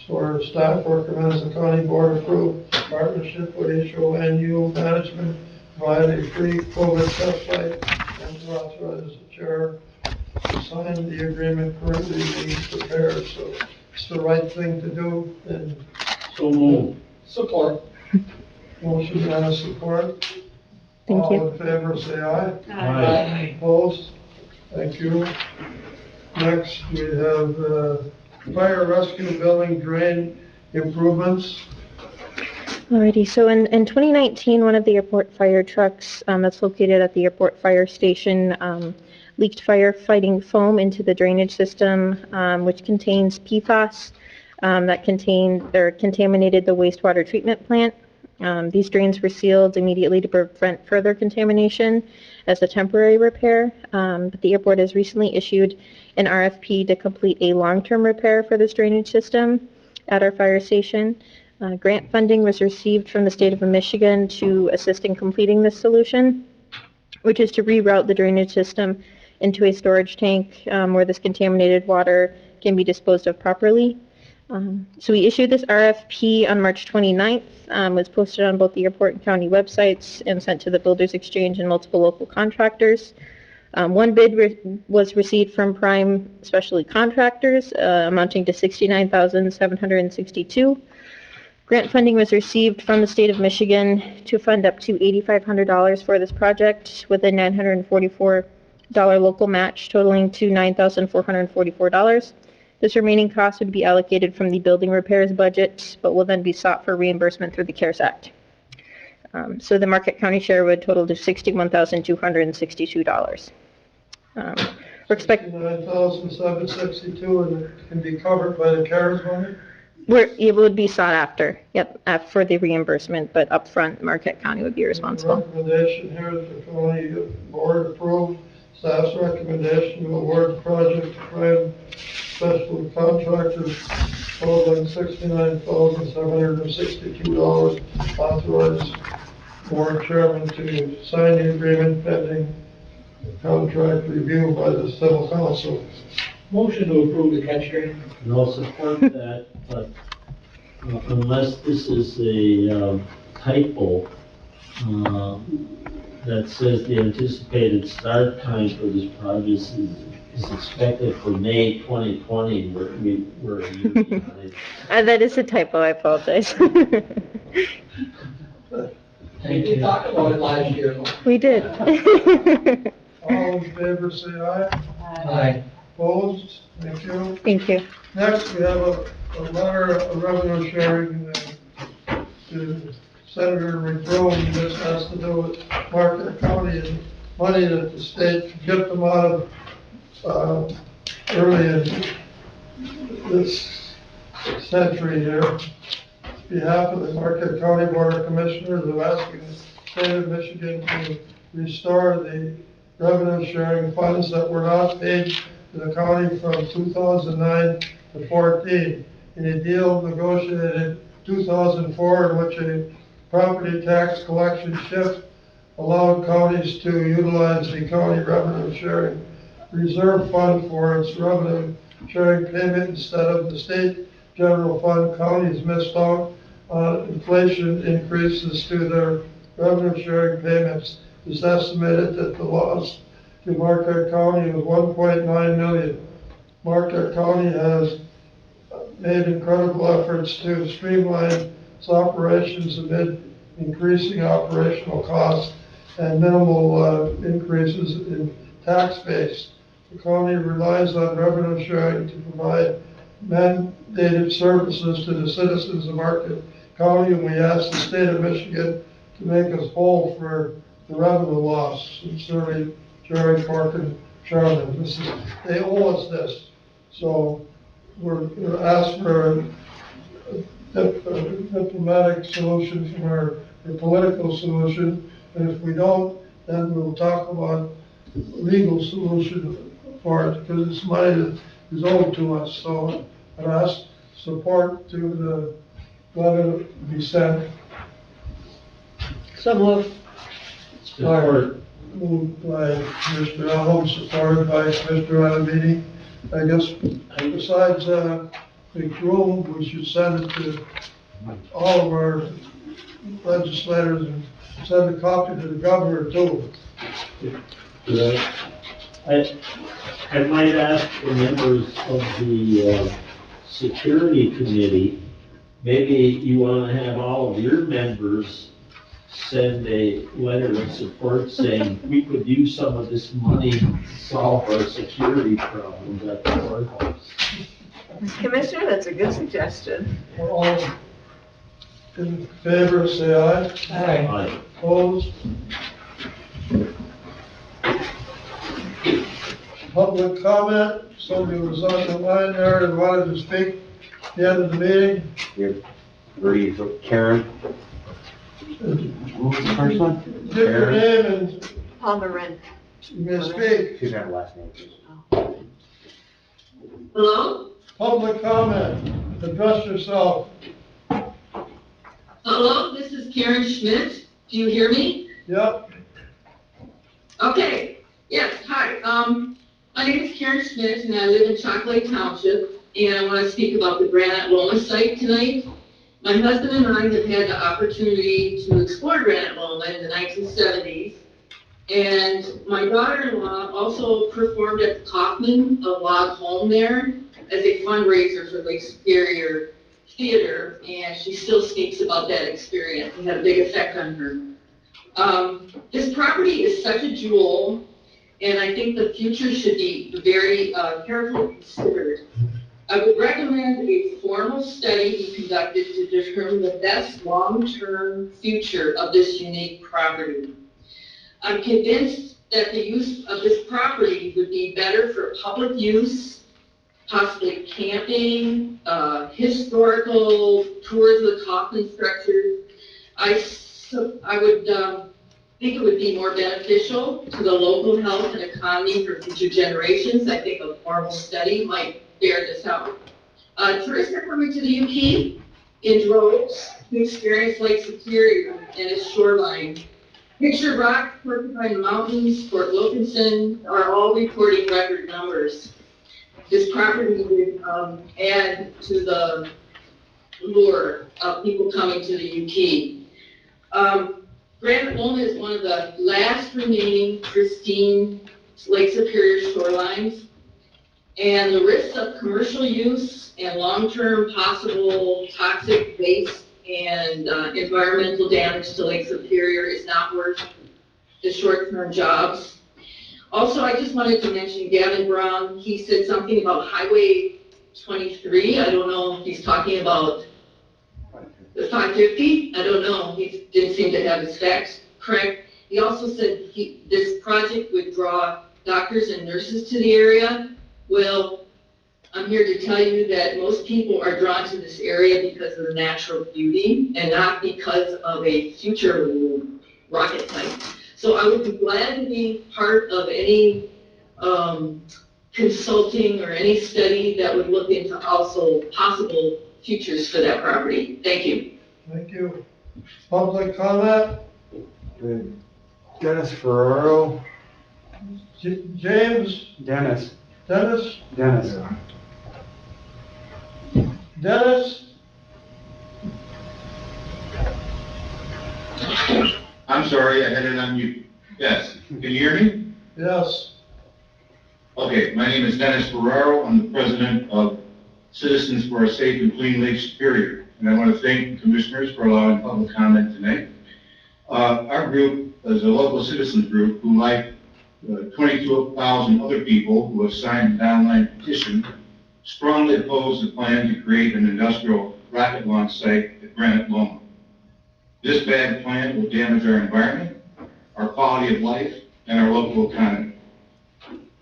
for staff recommends the county board approve partnership with HONU Management, provide a free COVID test site, and to authorize the chair to sign the agreement currently being prepared. So it's the right thing to do, and So move. Support. motion and support. Thank you. All in favor, say aye. Aye. Opposed? Thank you. Next, we have fire rescue building drain improvements. Alrighty, so in 2019, one of the airport fire trucks that's located at the airport fire station leaked firefighting foam into the drainage system, which contains PFAS that contaminated the wastewater treatment plant. These drains were sealed immediately to prevent further contamination as a temporary repair, but the airport has recently issued an RFP to complete a long-term repair for this drainage system. at our fire station. Grant funding was received from the state of Michigan to assist in completing this solution, which is to reroute the drainage system into a storage tank where this contaminated water can be disposed of properly. So we issued this RFP on March 29th, was posted on both the airport and county websites and sent to the Builders Exchange and multiple local contractors. One bid was received from Prime Specialty Contractors, amounting to $69,762. Grant funding was received from the state of Michigan to fund up to $8,500 for this project, with a $944 local match totaling to $9,444. This remaining cost would be allocated from the building repairs budget, but will then be sought for reimbursement through the CARES Act. So the Marquette County share would total to $61,262. We're expecting $9,762, and it can be covered by the CARES money? It would be sought after, yep, for the reimbursement, but upfront, Marquette County would be responsible. Recommendation here is the county board approved staff's recommendation to award the project to Prime Special Contractors totaling $69,762, authorized board chairman to sign the agreement pending contract review by the civil council. Motion to approve the catch drain. And I'll support that, but unless this is a typo, that says the anticipated start time for this project is expected for May 2020, we're a year behind. That is a typo, I apologize. We did talk about it last year. We did. All in favor, say aye. Aye. Opposed? Thank you. Thank you. Next, we have a letter of revenue sharing to Senator McBrone. This has to do with Marquette County and money that the state could get them out of early in this century here. On behalf of the Marquette County Board of Commissioners, I'm asking the state of Michigan to restore the revenue sharing funds that were not paid to the county from 2009 to 14. In a deal negotiated in 2004 in which a property tax collection shift allowed counties to utilize the county revenue sharing reserve fund for its revenue sharing payment instead of the state general fund. Counties missed out on inflation increases to their revenue sharing payments. It's estimated that the loss to Marquette County is $1.9 million. Marquette County has made incredible efforts to streamline its operations amid increasing operational costs and minimal increases in tax base. The county relies on revenue sharing to provide mandated services to the citizens of Marquette County, and we ask the state of Michigan to make us whole for the revenue loss. Sincerely, Jerry Corkin, Chairman. They owe us this. So we're going to ask for a diplomatic solution from a political solution. And if we don't, then we'll talk about legal solution for it, because it's money that is owed to us. So I ask support to the letter be sent. So moved. Support. Moved by Mr. Elholm, supported by Mr. Anamini. I guess besides McBroom, we should send it to all of our legislators and send a copy to the governor too. I might ask the members of the security committee, maybe you want to have all of your members send a letter of support saying we could use some of this money to solve our security problems at the courthouse. Commissioner, that's a good suggestion. We're all in favor, say aye. Aye. Opposed? Public comment, somebody was on the line there and wanted to speak at the end of the meeting. Breathe, Karen. Who's the first one? Give your name and Palmerin. you may speak. She's got a last name. Hello? Public comment. address yourself. Hello, this is Karen Schmidt. Do you hear me? Yep. Okay, yes, hi. My name is Karen Schmidt and I live in Chocolate Township, and I want to speak about the Granite Loma site tonight. My husband and I have had the opportunity to explore Granite Loma in the 1970s, and my daughter-in-law also performed at the Kaufman Log Home there as a fundraiser for Lake Superior Theater, and she still speaks about that experience. It had a big effect on her. This property is such a jewel, and I think the future should be very carefully considered. I would recommend a formal study be conducted to determine the best long-term future of this unique property. I'm convinced that the use of this property would be better for public use, possibly camping, historical tours of the Kaufman structure. I would think it would be more beneficial to the local health and economy for future generations. I think a formal study might bear this out. Tourists are coming to the UP in droves to experience Lake Superior and its shoreline. Picture Rock, Porcupine Mountains, Fort Wilkinson are all reporting record numbers. This property would add to the lure of people coming to the UP. Granite Loma is one of the last remaining pristine Lake Superior shorelines, and the risks of commercial use and long-term possible toxic waste and environmental damage to Lake Superior is not worth the short-term jobs. Also, I just wanted to mention Gavin Brown. He said something about Highway 23. I don't know if he's talking about the 550. I don't know. He didn't seem to have his facts correct. He also said this project would draw doctors and nurses to the area. Well, I'm here to tell you that most people are drawn to this area because of the natural beauty and not because of a future rocket site. So I would be glad to be part of any consulting or any study that would look into also possible futures for that property. Thank you. Thank you. Public comment? Dennis Ferraro. James? Dennis. Dennis? Dennis. Dennis? I'm sorry, I had it on mute. Yes, can you hear me? Yes. Okay, my name is Dennis Ferraro. I'm the president of Citizens for a Safe and Clean Lake Superior. And I want to thank the commissioners for allowing public comment tonight. Our group is a local citizens group who, like 22,000 other people who have signed an online petition, strongly oppose the plan to create an industrial rocket launch site at Granite Loma. This bad plan will damage our environment, our quality of life, and our local economy.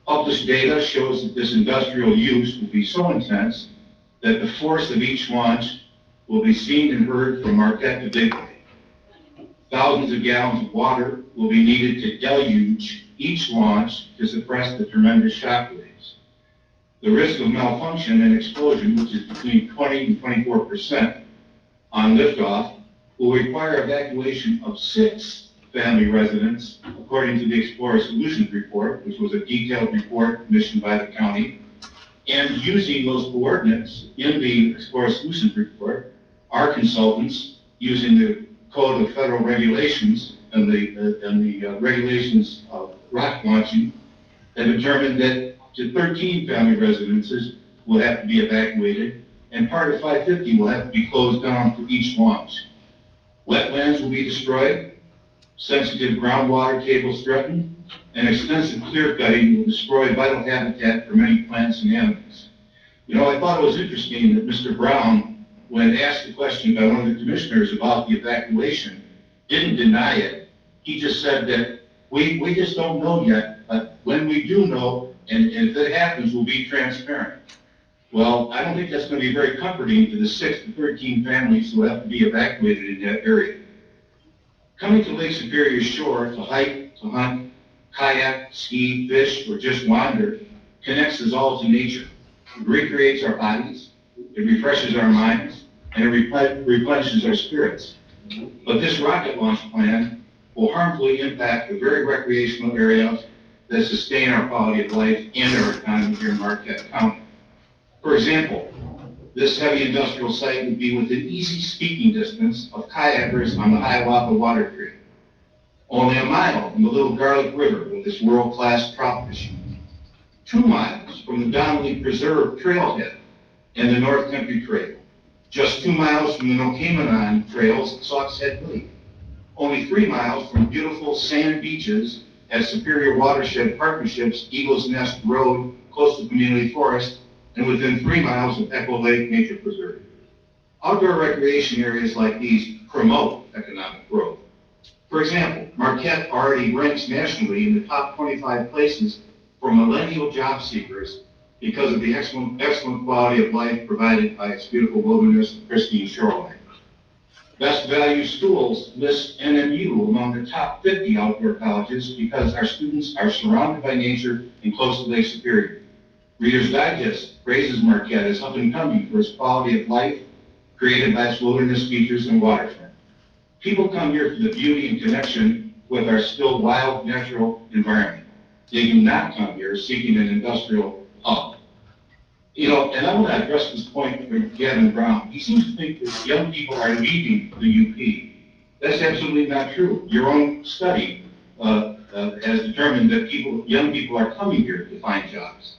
Published data shows that this industrial use will be so intense that the force of each launch will be seen and heard from Marquette to Big Lake. Thousands of gallons of water will be needed to deluge each launch to suppress the tremendous shock waves. The risk of malfunction and explosion, which is between 20 and 24% on liftoff, will require evacuation of 6 family residents, according to the Explorer Solutions Report, which was a detailed report commissioned by the county. And using those coordinates in the Explorer Solutions Report, our consultants, using the Code of Federal Regulations and the regulations of rocket launching, have determined that to 13 family residences will have to be evacuated, and part of 550 will have to be closed down for each launch. Wetlands will be destroyed, sensitive groundwater tables threatened, and extensive clear cutting will destroy vital habitat for many plants and animals. You know, I thought it was interesting that Mr. Brown, when asked a question by one of the commissioners about the evacuation, didn't deny it. He just said that we just don't know yet, but when we do know, and if it happens, we'll be transparent. Well, I don't think that's going to be very comforting to the 6 to 13 families who have to be evacuated in that area. Coming to Lake Superior shore to hike, to hunt, kayak, ski, fish, or just wander connects us all to nature. It recreates our bodies, it it refreshes our minds, and it replenishes our spirits. But this rocket launch plan will harmfully impact the very recreational areas that sustain our quality of life and our economy here in Marquette County. For example, this heavy industrial site would be within easy speaking distance of kayakers on the Hiawatha Water Trail, only a mile from the Little Garlic River with its world-class trout fishing, 2 miles from the Donnelly Preserve Trailhead and the North Country Trail, just 2 miles from the Nokemanon Trails at Sauk's Head Lake, only 3 miles from beautiful sand beaches at Superior Watershed Partnership's Eagles Nest Road, close to Community Forest, and within 3 miles of Echo Lake Nature Preserve. Outdoor recreation areas like these promote economic growth. For example, Marquette already ranks nationally in the top 25 places for millennial job seekers because of the excellent quality of life provided by its beautiful wilderness and pristine shoreline. Best value schools list NMU among the top 50 outdoor colleges because our students are surrounded by nature and close to Lake Superior. Reader's Digest praises Marquette as up and coming for its quality of life created by its wilderness features and waterfront. People come here for the beauty and connection with our still wild natural environment. They do not come here seeking an industrial hub. You know, and I want to address this point with Gavin Brown. He seems to think that young people are leaving the UP. That's absolutely not true. Your own study has determined that young people are coming here to find jobs.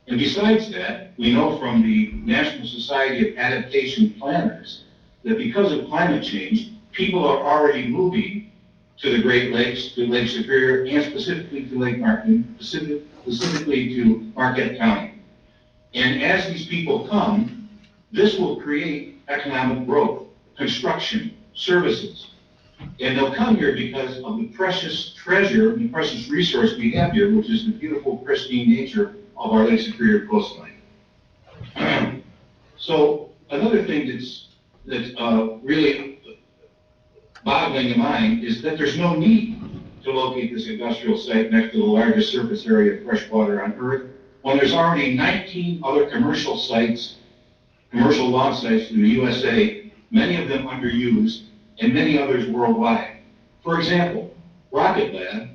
And besides that, we know from the National Society of Adaptation Planners that because of climate change, people are already moving to the Great Lakes, to Lake Superior, and specifically to Lake Martin, specifically to Marquette County. And as these people come, this will create economic growth, construction, services. And they'll come here because of the precious treasure, the precious resource we have here, which is the beautiful, pristine nature of our Lake Superior coastline. So another thing that's really boggling in mind is that there's no need to locate this industrial site next to the largest surface area of fresh water on Earth, when there's already 19 other commercial launch sites in the USA, many of them underused, and many others worldwide. For example, Rocket Lab,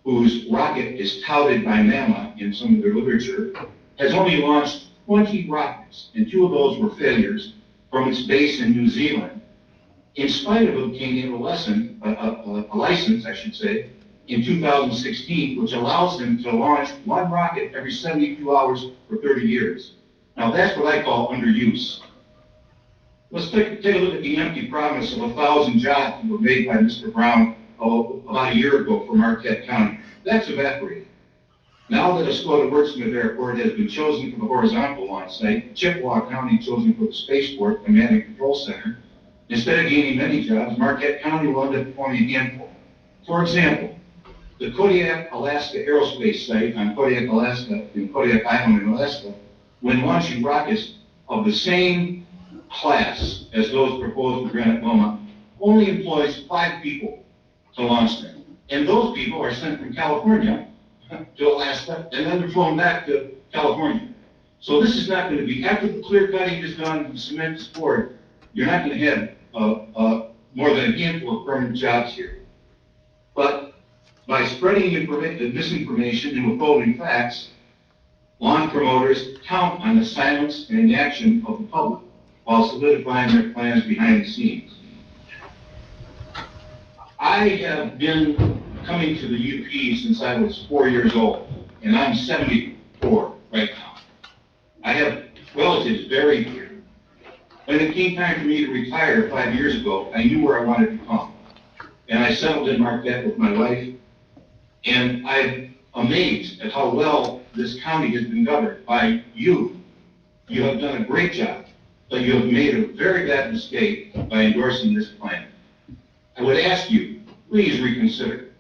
whose rocket is touted by NAMA in some of their literature, has only launched 20 rockets, and 2 of those were failures from its base in New Zealand, in spite of obtaining a license, in 2016, which allows them to launch 1 rocket every 72 hours for 30 years. Now that's what I call underuse. Let's take a look at the empty promise of 1,000 jobs that were made by Mr. Brown about a year ago for Marquette County. That's evaporated. Now that Escoda-Wurtsmith Airport has been chosen for the horizontal launch site, Chippewa County chosen for the Spaceport Command and Control Center, instead of gaining many jobs, Marquette County will end up forming a handful. For example, the Kodiak, Alaska Aerospace Site on Kodiak, Alaska, in Kodiak Island in Alaska, when launching rockets of the same class as those proposed for Granite Loma, only employs 5 people to launch them. And those people are sent from California to Alaska, and then they're flown back to California. So this is not going to be, after the clear cutting is done and the cement is poured, you're not going to have more than a handful of permanent jobs here. But by spreading misinformation and withholding facts, launch promoters count on the silence and inaction of the public while solidifying their plans behind the scenes. I have been coming to the UP since I was 4 years old, and I'm 74 right now. I have relatives buried here. When it came time for me to retire 5 years ago, I knew where I wanted to come. And I settled in Marquette with my wife, and I'm amazed at how well this county has been governed by you. You have done a great job, but you have made a very bad mistake by endorsing this plan. I would ask you, please reconsider,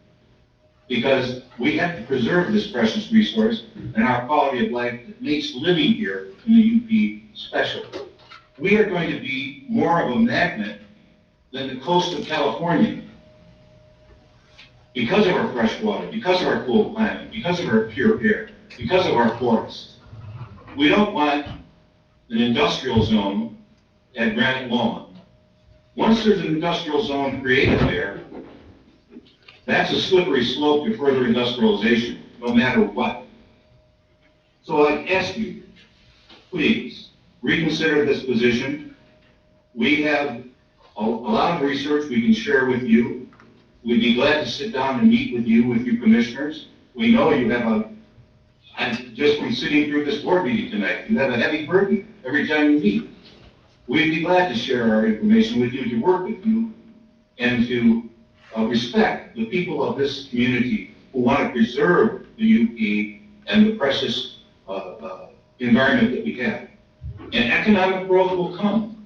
because we have to preserve this precious resource and our quality of life that makes living here in the UP special. We are going to be more of a magnet than the coast of California because of our fresh water, because of our cool climate, because of our pure air, because of our forests. We don't want an industrial zone at Granite Loma. Once there's an industrial zone created there, that's a slippery slope to further industrialization, no matter what. So I ask you, please, reconsider this position. We have a lot of research we can share with you. We'd be glad to sit down and meet with you commissioners. We know you have just from sitting through this board meeting tonight, you have a heavy burden every time you meet. We'd be glad to share our information with you, to work with you, and to respect the people of this community who want to preserve the UP and the precious environment that we have. And economic growth will come.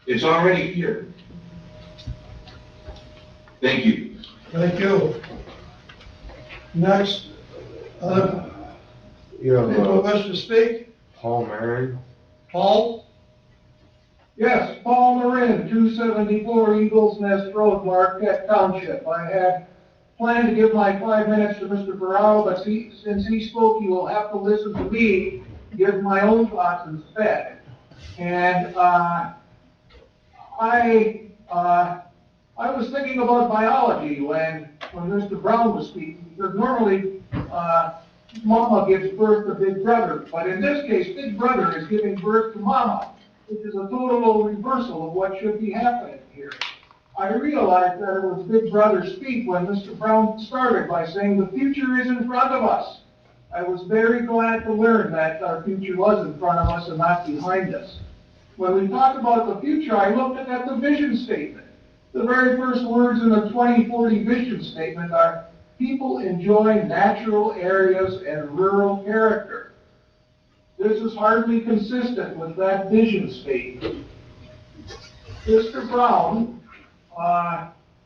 It's already here. Thank you. Thank you. Next, people wish to speak? Paul Marin. Paul? Yes, Paul Marin, 274 Eagles Nest Road, Marquette Township. I had planned to give my 5 minutes to Mr. Ferraro, but since he spoke, you will have to listen to me give my own thoughts instead. And I was thinking about biology when Mr. Brown was speaking, because normally Mama gives birth to Big Brother, but in this case, Big Brother is giving birth to Mama, which is a total reversal of what should be happening here. I realized that it was Big Brother speak when Mr. Brown started by saying the future is in front of us. I was very glad to learn that our future was in front of us and not behind us. When we talk about the future, I looked at the vision statement. The very first words in the 2040 vision statement are, people enjoy natural areas and rural character. This is hardly consistent with that vision statement. Mr. Brown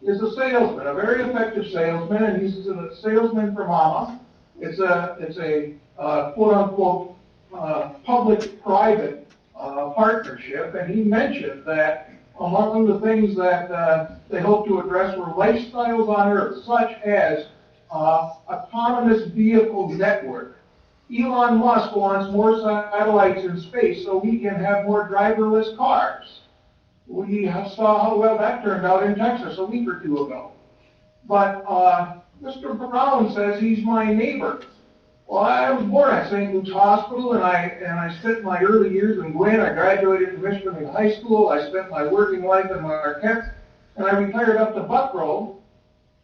is a salesman, a very effective salesman, and he's a salesman for Mama. It's a quote-unquote public-private partnership, and he mentioned that among the things that they hope to address were lifestyles on Earth, such as autonomous vehicle network. Elon Musk wants more satellites in space so we can have more driverless cars. We saw how well that turned out in Texas a week or two ago. But Mr. Brown says he's my neighbor. Well, I was born at St. Luke's Hospital, and I spent my early years in Gwen. I graduated from Michigan High School. I spent my working life in Marquette, and I retired up to Buckrow.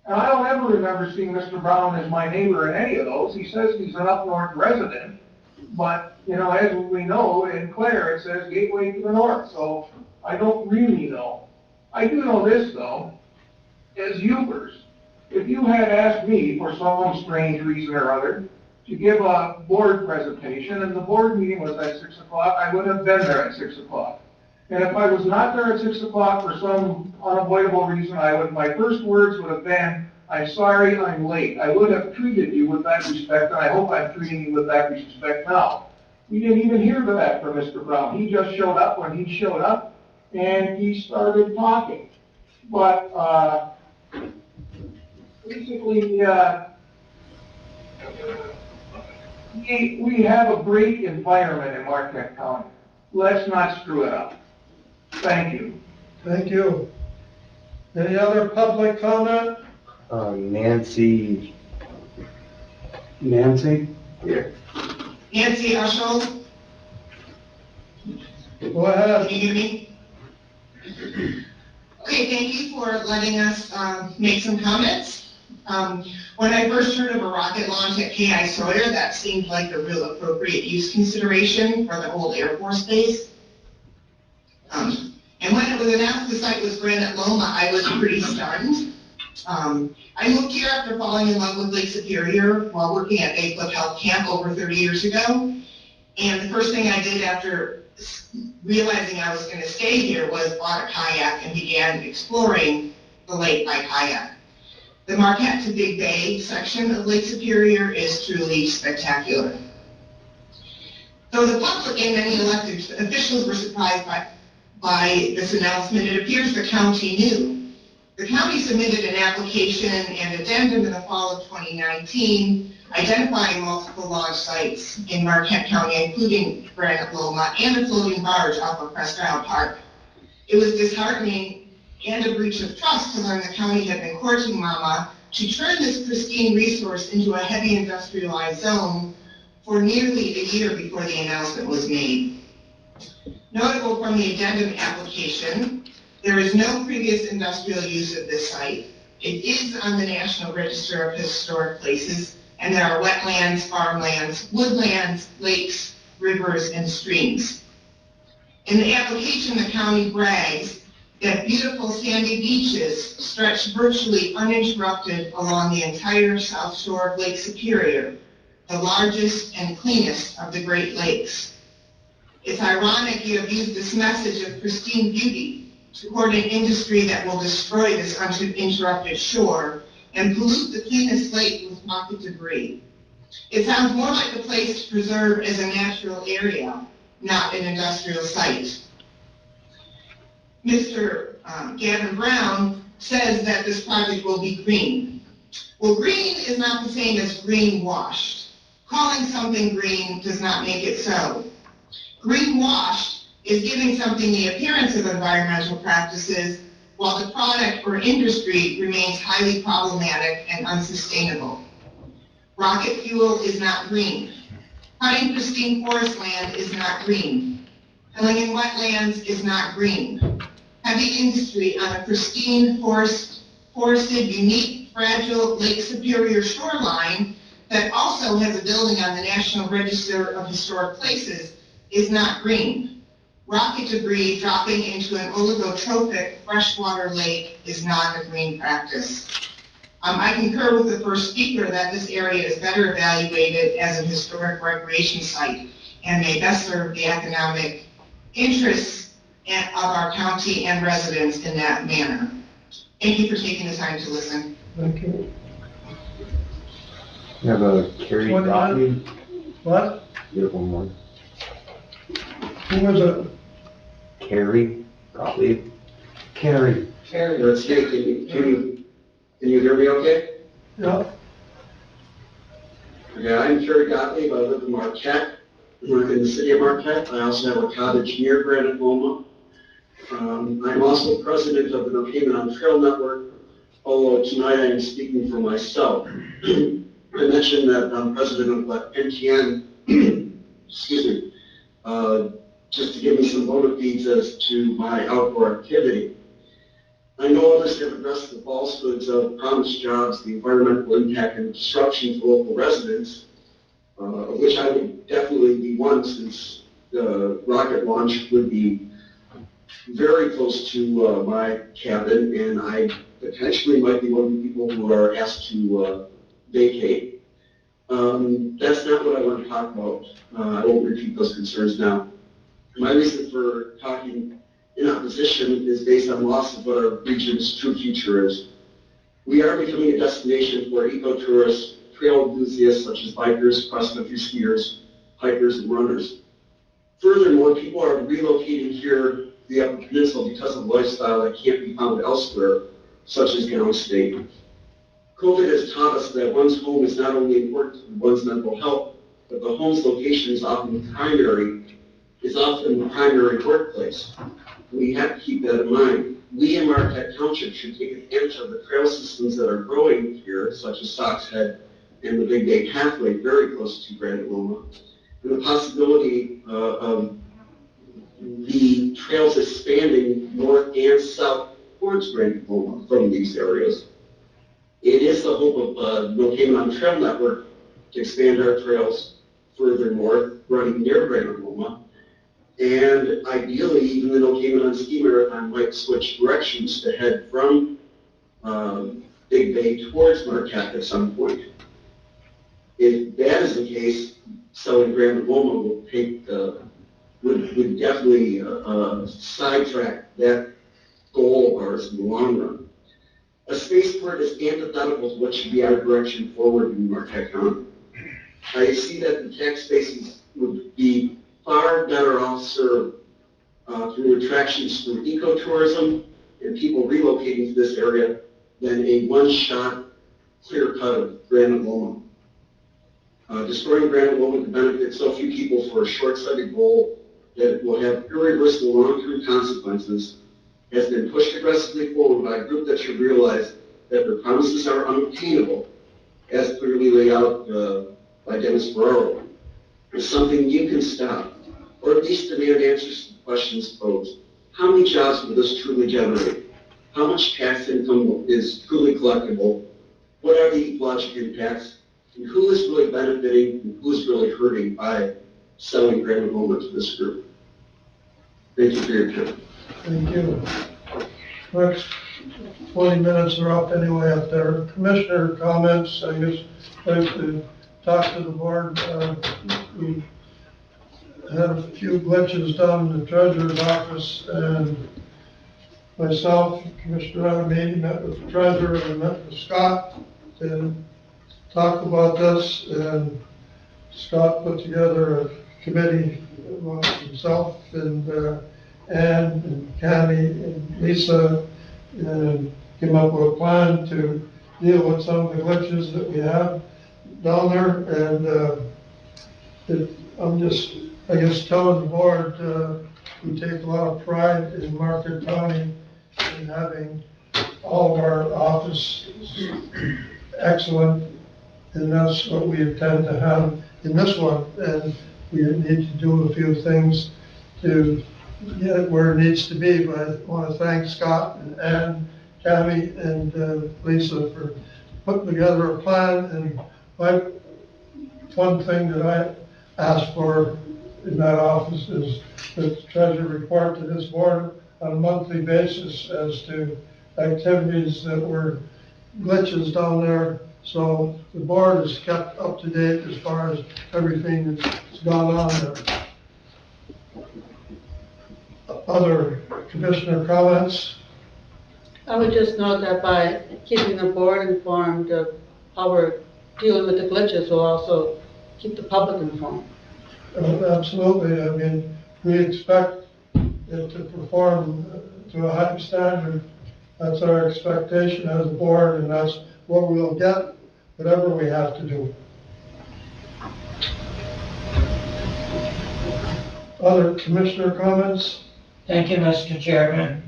And I don't ever remember seeing Mr. Brown as my neighbor in any of those. He says he's an up north resident, but, you know, as we know, in Clare it says Gateway to the North, so I don't really know. I do know this, though, as Ubers. If you had asked me, for some strange reason or other, to give a board presentation, and the board meeting was at 6 o'clock, I would have been there at 6 o'clock. And if I was not there at 6 o'clock for some unavoidable reason, my first words would have been, I'm sorry, I'm late. I would have treated you with that respect, and I hope I'm treating you with that respect now. We didn't even hear that from Mr. Brown. He just showed up when he showed up, and he started talking. But basically, we have a great environment in Marquette County. Let's not screw it up. Thank you. Thank you. Any other public comment? Nancy. Here. Nancy Ushel. Go ahead. Can you hear me? Okay, thank you for letting us make some comments. When I first heard of a rocket launch at K.I. Sawyer, that seemed like a real appropriate use consideration for the old Air Force Base. And when it was announced the site was Granite Loma, I was pretty stunned. I moved here after falling in love with Lake Superior while working at Bay Cliff Health Camp over 30 years ago. And the first thing I did after realizing I was going to stay here was bought a kayak and began exploring the lake by kayak. The Marquette to Big Bay section of Lake Superior is truly spectacular. Though the public and many elected officials were surprised by this announcement, it appears the county knew. The county submitted an application and addendum in the fall of 2019 identifying multiple launch sites in Marquette County, including Granite Loma and a floating barge off of Presque Isle Park. It was disheartening and a breach of trust to learn the county had been courting Mama to turn this pristine resource into a heavy industrialized zone for nearly a year before the announcement was made. Notable from the addendum application, there is no previous industrial use of this site. It is on the National Register of Historic Places, and there are wetlands, farmlands, woodlands, lakes, rivers, and streams. In the application, the county brags that beautiful sandy beaches stretch virtually uninterrupted along the entire south shore of Lake Superior, the largest and cleanest of the Great Lakes. It's ironic you have used this message of pristine beauty to court an industry that will destroy this uninterrupted shore and pollute the cleanest lake with rocket debris. It sounds more like a place to preserve as a natural area, not an industrial site. Mr. Gavin Brown says that this project will be green. Well, green is not the same as greenwashed. Calling something green does not make it so. Greenwashed is giving something the appearance of environmental practices while the product or industry remains highly problematic and unsustainable. Rocket fuel is not green. Cutting pristine forest land is not green. Filling in wetlands is not green. Heavy industry on a pristine, forested, unique, fragile Lake Superior shoreline that also has a building on the National Register of Historic Places is not green. Rocket debris dropping into an oligotrophic freshwater lake is not a green practice. I concur with the first speaker that this area is better evaluated as a historic recreation site and may best serve the economic interests of our county and residents in that manner. Thank you for taking the time to listen. Thank you. You have a Carrie Gottlieb. What? You have one more. Who was it? Carrie Gottlieb. Carrie. Let's see, can you hear me okay? Yeah. Okay, I'm Kerry Gottlieb. I live in Marquette. I work in the city of Marquette. I also have a cottage near Granite Loma. I'm also president of the No Cayman on Trail Network, although tonight I am speaking for myself. I mentioned that I'm president of NTN, excuse me, just to give me some bona fides as to my outdoor activity. I know others have addressed the falsehoods of promised jobs, the environmental impact and disruption to local residents, of which I would definitely be one, since the rocket launch would be very close to my cabin, and I potentially might be one of the people who are asked to vacate. That's not what I want to talk about. I won't repeat those concerns now. My reason for talking in opposition is based on loss of what our region's true future is. We are becoming a destination for ecotourists, trail enthusiasts such as bikers, cross-country skiers, hikers, and runners. Furthermore, people are relocating here to the Upper Peninsula because of lifestyle that can't be found elsewhere, such as downstate. COVID has taught us that one's home is not only important to one's mental health, but the home's location is often the primary workplace. We have to keep that in mind. We in Marquette Township should take advantage of the trail systems that are growing here, such as Sox Head and the Big Bay Pathway, very close to Granite Loma, and the possibility of the trails expanding north and south towards Granite Loma from these areas. It is the hope of No Cayman on Trail Network to expand our trails further north, running near Granite Loma. And ideally, even the No Cayman on Ski Marathon might switch directions to head from Big Bay towards Marquette at some point. If that is the case, selling Granite Loma will take would definitely sidetrack that goal of ours in the long run. A spaceport is antithetical to what should be our direction forward in Marquette County. I see that the tax bases would be far better off served through attractions through ecotourism and people relocating to this area than a one-shot clear cut of Granite Loma. Destroying grant enrollment to benefit so few people for a short-sighted goal that will have irreversible long-term consequences has been pushed aggressively forward by a group that should realize that their promises are unattainable, as clearly laid out by Dennis Ferraro. Is something you can stop, or at least demand answers to the questions posed. How many jobs will this truly generate? How much tax income is truly collectible? What are the ecological impacts? And who is really benefiting and who is really hurting by selling grant enrollment to this group? Thank you for your time. Thank you. Next 20 minutes are up anyway up there. Commissioner comments, I guess, I'd like to talk to the board. We had a few glitches down in the treasurer's office, and myself, Commissioner Adamany, met with the treasurer and met with Scott to talk about this, and Scott put together a committee among himself and Ann and Connie and Lisa, and came up with a plan to deal with some of the glitches that we have down there. And I'm just, I guess, telling the board, we take a lot of pride in Marquette County in having all of our offices excellent, and that's what we intend to have in this one. And we need to do a few things to get it where it needs to be, but I want to thank Scott and Ann, Tammy, and Lisa for putting together a plan. And one thing that I asked for in that office is the treasurer report to this board on a monthly basis as to activities that were glitches down there. So the board is kept up to date as far as everything that's gone on there. Other commissioner comments? I would just note that by keeping the board informed of how we're dealing with the glitches, we'll also keep the public informed. Absolutely. I mean, we expect it to perform to a high standard. That's our expectation as a board, and that's what we'll get, whatever we have to do. Other commissioner comments? Thank you, Mr. Chairman.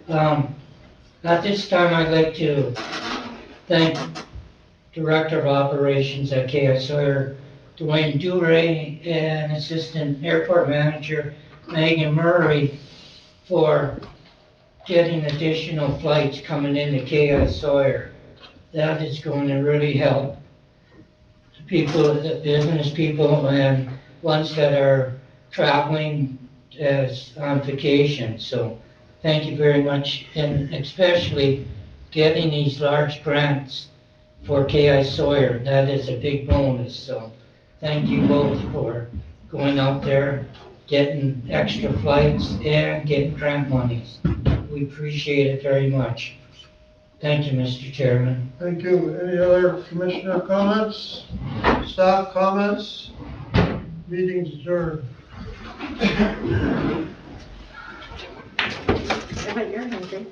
At this time, I'd like to thank Director of Operations at K.I. Sawyer, Dwayne Duray, and Assistant Airport Manager Megan Murray for getting additional flights coming into K.I. Sawyer. That is going to really help the people, the business people, and ones that are traveling as on vacation. So thank you very much, and especially getting these large grants for K.I. Sawyer. That is a big bonus. So thank you both for going out there, getting extra flights, and getting grant monies. We appreciate it very much. Thank you, Mr. Chairman. Thank you. Any other commissioner comments? Staff comments? Meeting's adjourned. You're hungry.